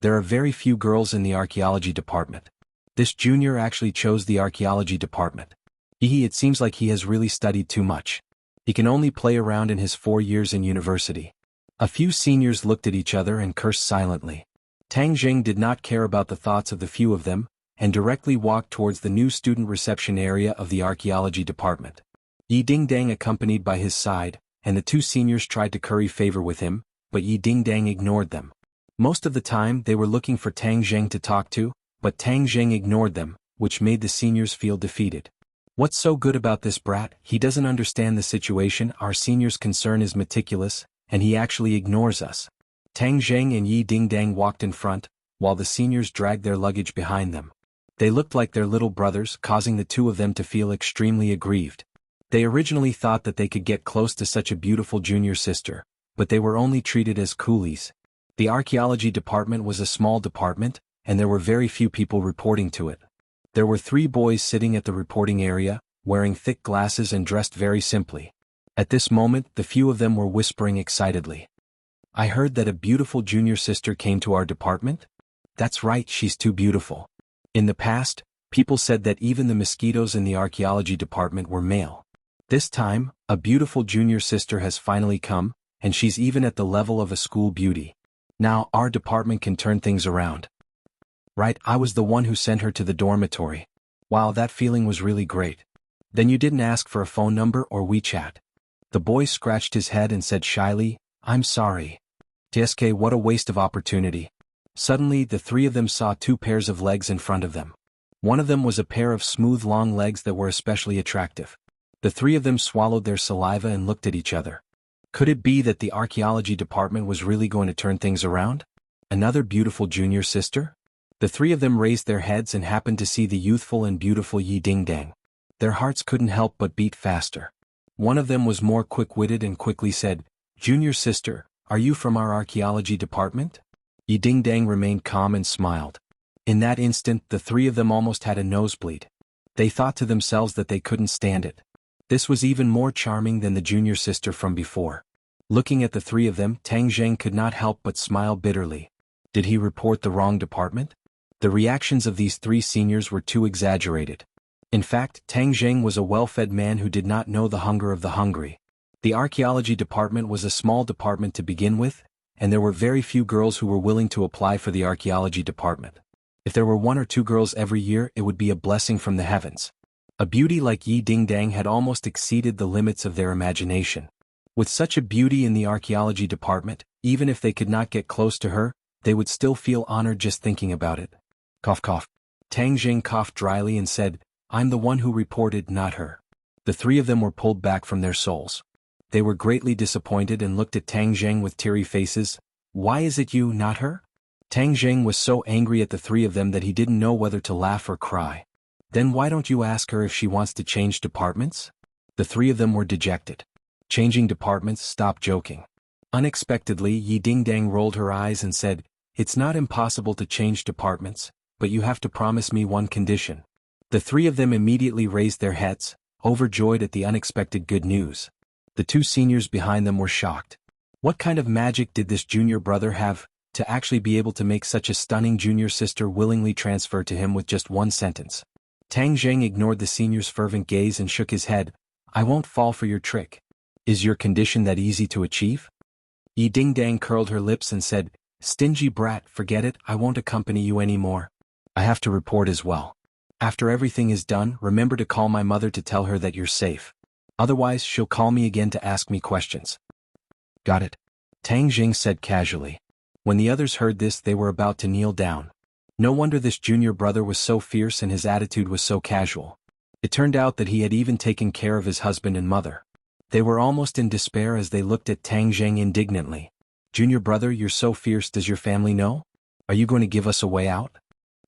[SPEAKER 1] There are very few girls in the archaeology department. This junior actually chose the archaeology department. It seems like he has really studied too much. He can only play around in his 4 years in university. A few seniors looked at each other and cursed silently. Tang Zheng did not care about the thoughts of the few of them, and directly walked towards the new student reception area of the archaeology department. Yi Dingdang accompanied by his side, and the 2 seniors tried to curry favor with him, but Yi Dingdang ignored them. Most of the time they were looking for Tang Zheng to talk to, but Tang Zheng ignored them, which made the seniors feel defeated. What's so good about this brat? He doesn't understand the situation. Our senior's concern is meticulous, and he actually ignores us. Tang Zheng and Yi Dingdang walked in front, while the seniors dragged their luggage behind them. They looked like their little brothers, causing the two of them to feel extremely aggrieved. They originally thought that they could get close to such a beautiful junior sister, but they were only treated as coolies. The archaeology department was a small department, and there were very few people reporting to it. There were 3 boys sitting at the reporting area, wearing thick glasses and dressed very simply. At this moment, the few of them were whispering excitedly. "I heard that a beautiful junior sister came to our department?" "That's right, she's too beautiful." In the past, people said that even the mosquitoes in the archaeology department were male. This time, a beautiful junior sister has finally come, and she's even at the level of a school beauty. Now our department can turn things around. Right, I was the one who sent her to the dormitory. Wow, that feeling was really great. Then you didn't ask for a phone number or WeChat. The boy scratched his head and said shyly, "I'm sorry. TSK, what a waste of opportunity." Suddenly, the 3 of them saw 2 pairs of legs in front of them. One of them was a pair of smooth long legs that were especially attractive. The 3 of them swallowed their saliva and looked at each other. Could it be that the archaeology department was really going to turn things around? Another beautiful junior sister? The 3 of them raised their heads and happened to see the youthful and beautiful Yi Dingdang. Their hearts couldn't help but beat faster. One of them was more quick-witted and quickly said, "Junior sister, are you from our archaeology department?" Yi Dingdang remained calm and smiled. In that instant, the 3 of them almost had a nosebleed. They thought to themselves that they couldn't stand it. This was even more charming than the junior sister from before. Looking at the 3 of them, Tang Zheng could not help but smile bitterly. Did he report the wrong department? The reactions of these 3 seniors were too exaggerated. In fact, Tang Zheng was a well-fed man who did not know the hunger of the hungry. The archaeology department was a small department to begin with, and there were very few girls who were willing to apply for the archaeology department. If there were 1 or 2 girls every year, it would be a blessing from the heavens. A beauty like Yi Dingdang had almost exceeded the limits of their imagination. With such a beauty in the archaeology department, even if they could not get close to her, they would still feel honored just thinking about it. Cough cough. Tang Zheng coughed dryly and said, "I'm the one who reported, not her." The 3 of them were pulled back from their souls. They were greatly disappointed and looked at Tang Zheng with teary faces. "Why is it you, not her?" Tang Zheng was so angry at the 3 of them that he didn't know whether to laugh or cry. "Then why don't you ask her if she wants to change departments?" The 3 of them were dejected. "Changing departments, stop joking." Unexpectedly, Yi Dingdang rolled her eyes and said, "It's not impossible to change departments, but you have to promise me one condition." The 3 of them immediately raised their heads, overjoyed at the unexpected good news. The 2 seniors behind them were shocked. What kind of magic did this junior brother have, to actually be able to make such a stunning junior sister willingly transfer to him with just 1 sentence? Tang Zheng ignored the senior's fervent gaze and shook his head. "I won't fall for your trick. Is your condition that easy to achieve?" Yi Dingdang curled her lips and said, "Stingy brat, forget it, I won't accompany you anymore. I have to report as well. After everything is done, remember to call my mother to tell her that you're safe. Otherwise, she'll call me again to ask me questions." "Got it," Tang Zheng said casually. When the others heard this, they were about to kneel down. No wonder this junior brother was so fierce and his attitude was so casual. It turned out that he had even taken care of his husband and mother. They were almost in despair as they looked at Tang Zheng indignantly. "Junior brother, you're so fierce, does your family know? Are you going to give us a way out?"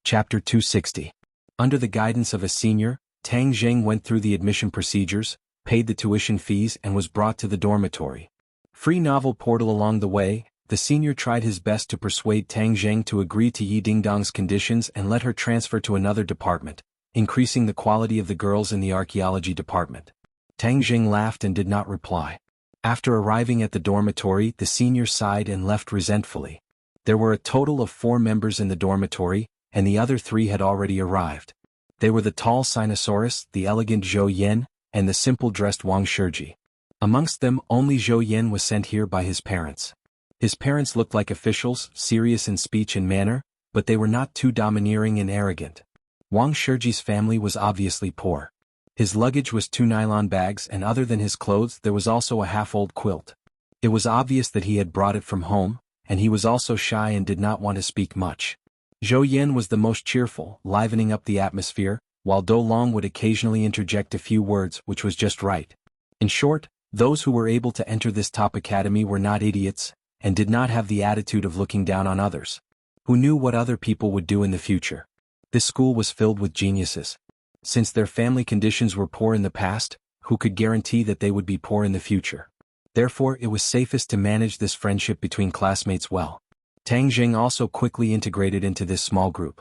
[SPEAKER 1] Chapter 260. Under the guidance of a senior, Tang Zheng went through the admission procedures, paid the tuition fees and was brought to the dormitory. Free novel portal along the way, the senior tried his best to persuade Tang Zheng to agree to Yi Dingdang's conditions and let her transfer to another department, increasing the quality of the girls in the archaeology department. Tang Zheng laughed and did not reply. After arriving at the dormitory, the senior sighed and left resentfully. There were a total of 4 members in the dormitory, and the other 3 had already arrived. They were the tall Sinosaurus, the elegant Zhou Yen, and the simple-dressed Wang Shiji. Amongst them, only Zhou Yen was sent here by his parents. His parents looked like officials, serious in speech and manner, but they were not too domineering and arrogant. Wang Shiji's family was obviously poor. His luggage was 2 nylon bags, and other than his clothes there was also a half-old quilt. It was obvious that he had brought it from home, and he was also shy and did not want to speak much. Zhou Yen was the most cheerful, livening up the atmosphere, while Do Long would occasionally interject a few words, which was just right. In short, those who were able to enter this top academy were not idiots, and did not have the attitude of looking down on others. Who knew what other people would do in the future? This school was filled with geniuses. Since their family conditions were poor in the past, who could guarantee that they would be poor in the future? Therefore, it was safest to manage this friendship between classmates well. Tang Jing also quickly integrated into this small group.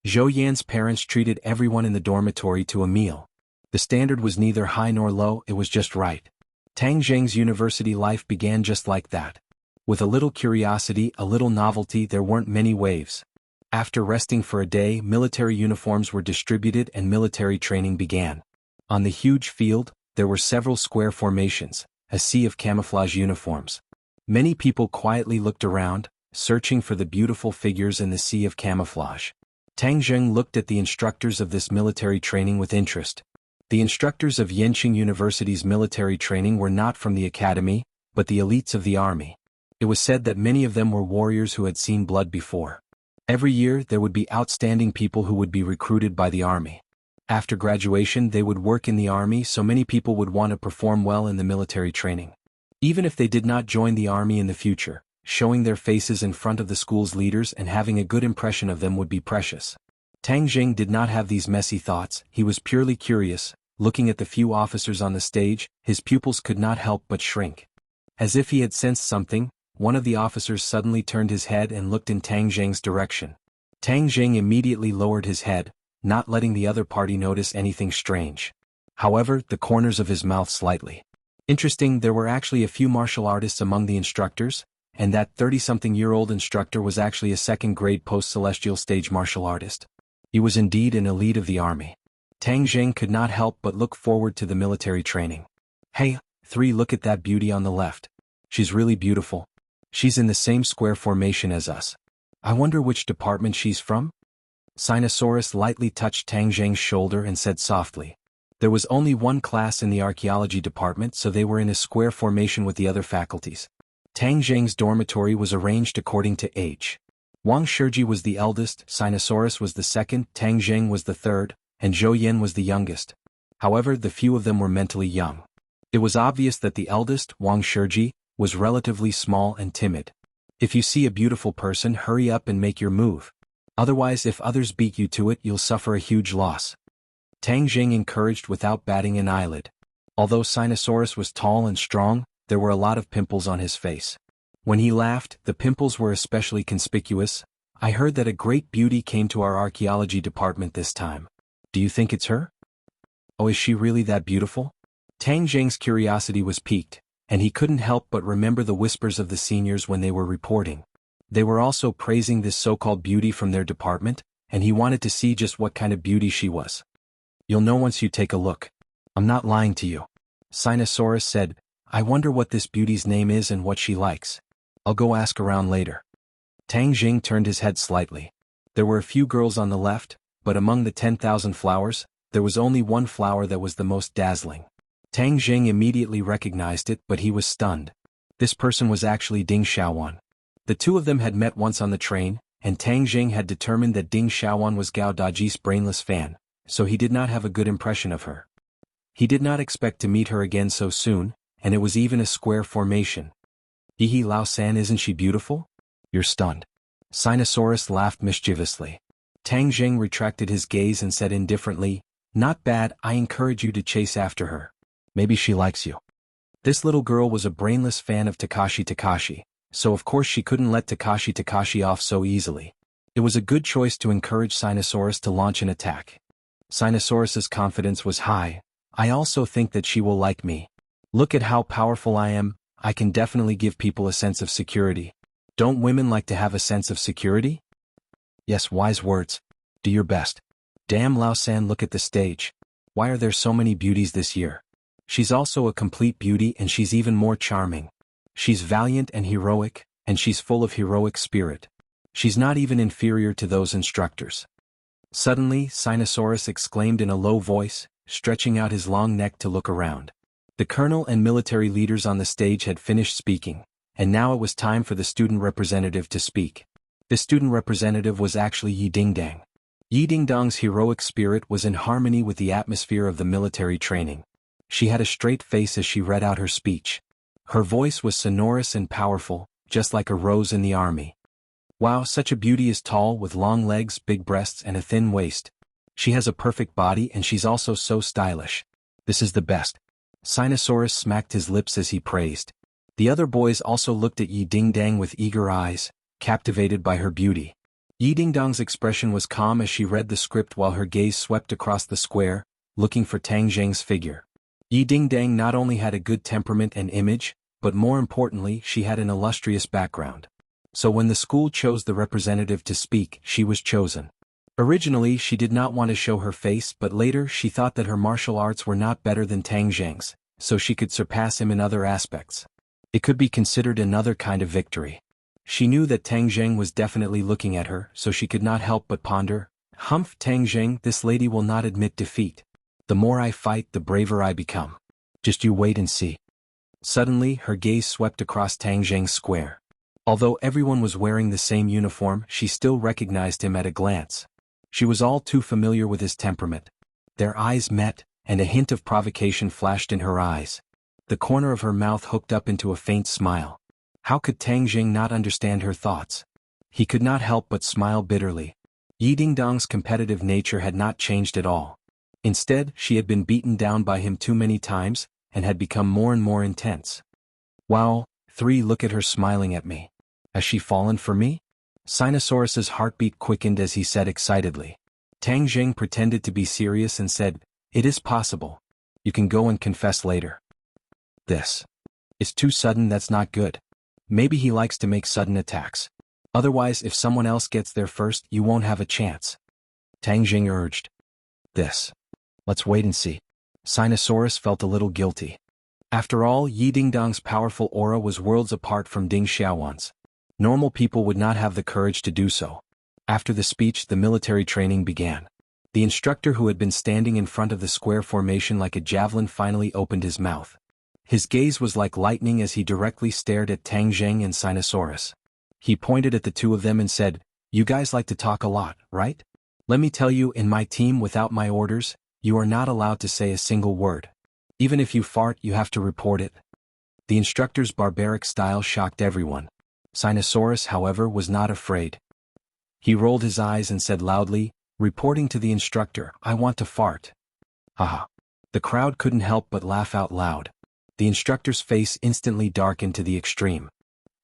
[SPEAKER 1] Zhou Yan's parents treated everyone in the dormitory to a meal. The standard was neither high nor low, it was just right. Tang Jing's university life began just like that. With a little curiosity, a little novelty, there weren't many waves. After resting for a day, military uniforms were distributed and military training began. On the huge field, there were several square formations, a sea of camouflage uniforms. Many people quietly looked around, searching for the beautiful figures in the sea of camouflage. Tang Jing looked at the instructors of this military training with interest. The instructors of Yenqing University's military training were not from the academy, but the elites of the army. It was said that many of them were warriors who had seen blood before. Every year there would be outstanding people who would be recruited by the army. After graduation they would work in the army, so many people would want to perform well in the military training. Even if they did not join the army in the future, showing their faces in front of the school's leaders and having a good impression of them would be precious. Tang Jing did not have these messy thoughts, he was purely curious. Looking at the few officers on the stage, his pupils could not help but shrink. As if he had sensed something, one of the officers suddenly turned his head and looked in Tang Jing's direction. Tang Jing immediately lowered his head, not letting the other party notice anything strange. However, the corners of his mouth slightly. Interesting, there were actually a few martial artists among the instructors, and that 30-something-year-old instructor was actually a second-grade post-celestial stage martial artist. He was indeed an elite of the army. Tang Jing could not help but look forward to the military training. Hey, 3, look at that beauty on the left. She's really beautiful. She's in the same square formation as us. I wonder which department she's from? Sinosaurus lightly touched Tang Jing's shoulder and said softly. There was only one class in the archaeology department, so they were in a square formation with the other faculties. Tang Jing's dormitory was arranged according to age. Wang Shiji was the eldest, Sinosaurus was the second, Tang Jing was the third, and Zhou Yan was the youngest. However, the few of them were mentally young. It was obvious that the eldest, Wang Shiji, was relatively small and timid. If you see a beautiful person, hurry up and make your move. Otherwise, if others beat you to it, you'll suffer a huge loss. Tang Jing encouraged without batting an eyelid. Although Sinosaurus was tall and strong, there were a lot of pimples on his face. When he laughed, the pimples were especially conspicuous. I heard that a great beauty came to our archaeology department this time. Do you think it's her? Oh, is she really that beautiful? Tang Jing's curiosity was piqued, and he couldn't help but remember the whispers of the seniors when they were reporting. They were also praising this so-called beauty from their department, and he wanted to see just what kind of beauty she was. You'll know once you take a look. I'm not lying to you. Sinosaurus said, I wonder what this beauty's name is and what she likes. I'll go ask around later. Tang Jing turned his head slightly. There were a few girls on the left, but among the 10,000 flowers, there was only one flower that was the most dazzling. Tang Jing immediately recognized it, but he was stunned. This person was actually Ding Xiaohuan. The two of them had met once on the train, and Tang Jing had determined that Ding Xiaohuan was Gao Daji's brainless fan, so he did not have a good impression of her. He did not expect to meet her again so soon, and it was even a square formation. Hihi Lao-san, isn't she beautiful? You're stunned. Sinosaurus laughed mischievously. Tang Jing retracted his gaze and said indifferently, Not bad, I encourage you to chase after her. Maybe she likes you. This little girl was a brainless fan of Takashi, so of course she couldn't let Takashi off so easily. It was a good choice to encourage Sinosaurus to launch an attack. Sinosaurus's confidence was high. I also think that she will like me. Look at how powerful I am, I can definitely give people a sense of security. Don't women like to have a sense of security? Yes, wise words. Do your best. Damn Lao-san, look at the stage. Why are there so many beauties this year? She's also a complete beauty and she's even more charming. She's valiant and heroic, and she's full of heroic spirit. She's not even inferior to those instructors. Suddenly, Sinosaurus exclaimed in a low voice, stretching out his long neck to look around. The colonel and military leaders on the stage had finished speaking, and now it was time for the student representative to speak. The student representative was actually Yi Dingdang. Yi Dingdang's heroic spirit was in harmony with the atmosphere of the military training. She had a straight face as she read out her speech. Her voice was sonorous and powerful, just like a rose in the army. Wow, such a beauty is tall with long legs, big breasts and a thin waist. She has a perfect body and she's also so stylish. This is the best. Sinosaurus smacked his lips as he praised. The other boys also looked at Yi Ding-dang with eager eyes, captivated by her beauty. Yi Ding-dong's expression was calm as she read the script while her gaze swept across the square, looking for Tang Zheng's figure. Yi Ding-dang not only had a good temperament and image, but more importantly she had an illustrious background. So when the school chose the representative to speak, she was chosen. Originally she did not want to show her face, but later she thought that her martial arts were not better than Tang Zheng's, so she could surpass him in other aspects. It could be considered another kind of victory. She knew that Tang Zheng was definitely looking at her, so she could not help but ponder, "Humph, Tang Zheng, this lady will not admit defeat. The more I fight, the braver I become. Just you wait and see." Suddenly, her gaze swept across Tang Zheng's square. Although everyone was wearing the same uniform, she still recognized him at a glance. She was all too familiar with his temperament. Their eyes met, and a hint of provocation flashed in her eyes. The corner of her mouth hooked up into a faint smile. How could Tang Zheng not understand her thoughts? He could not help but smile bitterly. Yi Ding-dong's competitive nature had not changed at all. Instead, she had been beaten down by him too many times, and had become more and more intense. Wow, look at her smiling at me. Has she fallen for me? Sinosaurus's heartbeat quickened as he said excitedly. Tang Zheng pretended to be serious and said, "It is possible. You can go and confess later." This. It's too sudden, that's not good. Maybe he likes to make sudden attacks. Otherwise, if someone else gets there first, you won't have a chance. Tang Zheng urged. This. Let's wait and see. Sinosaurus felt a little guilty. After all, Yi Ding-dong's powerful aura was worlds apart from Ding Xiaowan's. Normal people would not have the courage to do so. After the speech, the military training began. The instructor, who had been standing in front of the square formation like a javelin, finally opened his mouth. His gaze was like lightning as he directly stared at Tang Zheng and Sinosaurus. He pointed at the two of them and said, "You guys like to talk a lot, right? Let me tell you, in my team, without my orders, you are not allowed to say a single word. Even if you fart, you have to report it." The instructor's barbaric style shocked everyone. Sinosaurus, however, was not afraid. He rolled his eyes and said loudly, reporting to the instructor, "I want to fart." Haha. The crowd couldn't help but laugh out loud. The instructor's face instantly darkened to the extreme.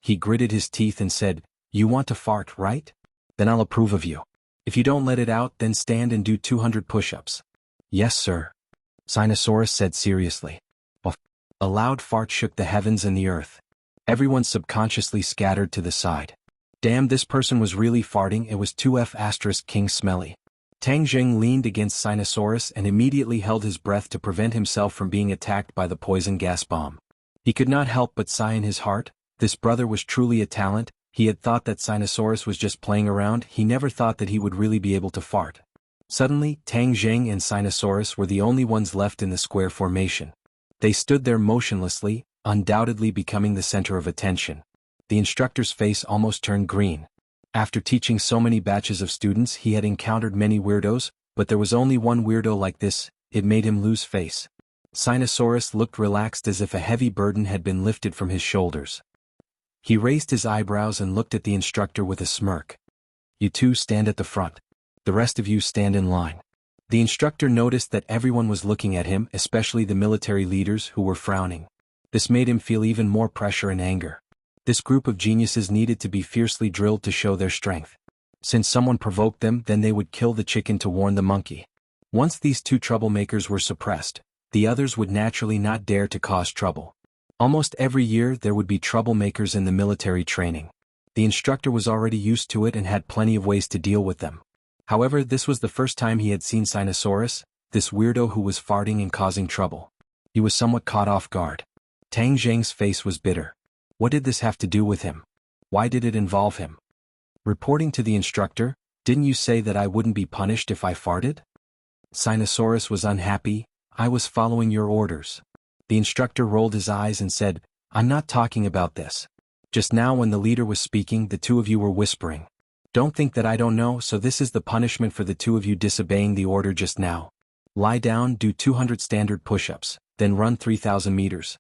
[SPEAKER 1] He gritted his teeth and said, "You want to fart, right? Then I'll approve of you. If you don't let it out, then stand and do 200 push-ups." "Yes, sir," Sinosaurus said seriously. A loud fart shook the heavens and the earth. Everyone subconsciously scattered to the side. Damn, this person was really farting. It was 2F** King Smelly. Tang Zheng leaned against Sinosaurus and immediately held his breath to prevent himself from being attacked by the poison gas bomb. He could not help but sigh in his heart. This brother was truly a talent. He had thought that Sinosaurus was just playing around. He never thought that he would really be able to fart. Suddenly, Tang Zheng and Sinosaurus were the only ones left in the square formation. They stood there motionlessly, undoubtedly becoming the center of attention. The instructor's face almost turned green. After teaching so many batches of students, he had encountered many weirdos, but there was only one weirdo like this. It made him lose face. Sinosaurus looked relaxed, as if a heavy burden had been lifted from his shoulders. He raised his eyebrows and looked at the instructor with a smirk. "You two stand at the front. The rest of you stand in line." The instructor noticed that everyone was looking at him, especially the military leaders, who were frowning. This made him feel even more pressure and anger. This group of geniuses needed to be fiercely drilled to show their strength. Since someone provoked them, then they would kill the chicken to warn the monkey. Once these two troublemakers were suppressed, the others would naturally not dare to cause trouble. Almost every year there would be troublemakers in the military training. The instructor was already used to it and had plenty of ways to deal with them. However, this was the first time he had seen Sinosaurus, this weirdo who was farting and causing trouble. He was somewhat caught off guard. Tang Zheng's face was bitter. What did this have to do with him? Why did it involve him? Reporting to the instructor, "Didn't you say that I wouldn't be punished if I farted?" Sinosaurus was unhappy. "I was following your orders." The instructor rolled his eyes and said, "I'm not talking about this. Just now when the leader was speaking, the two of you were whispering. Don't think that I don't know, so this is the punishment for the two of you disobeying the order just now. Lie down, do 200 standard push-ups, then run 3,000 meters.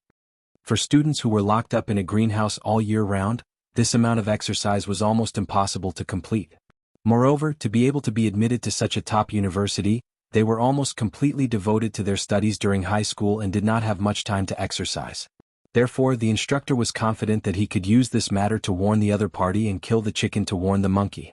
[SPEAKER 1] For students who were locked up in a greenhouse all year round, This amount of exercise was almost impossible to complete. Moreover, to be able to be admitted to such a top university, they were almost completely devoted to their studies during high school and did not have much time to exercise. Therefore, the instructor was confident that he could use this matter to warn the other party and kill the chicken to warn the monkey.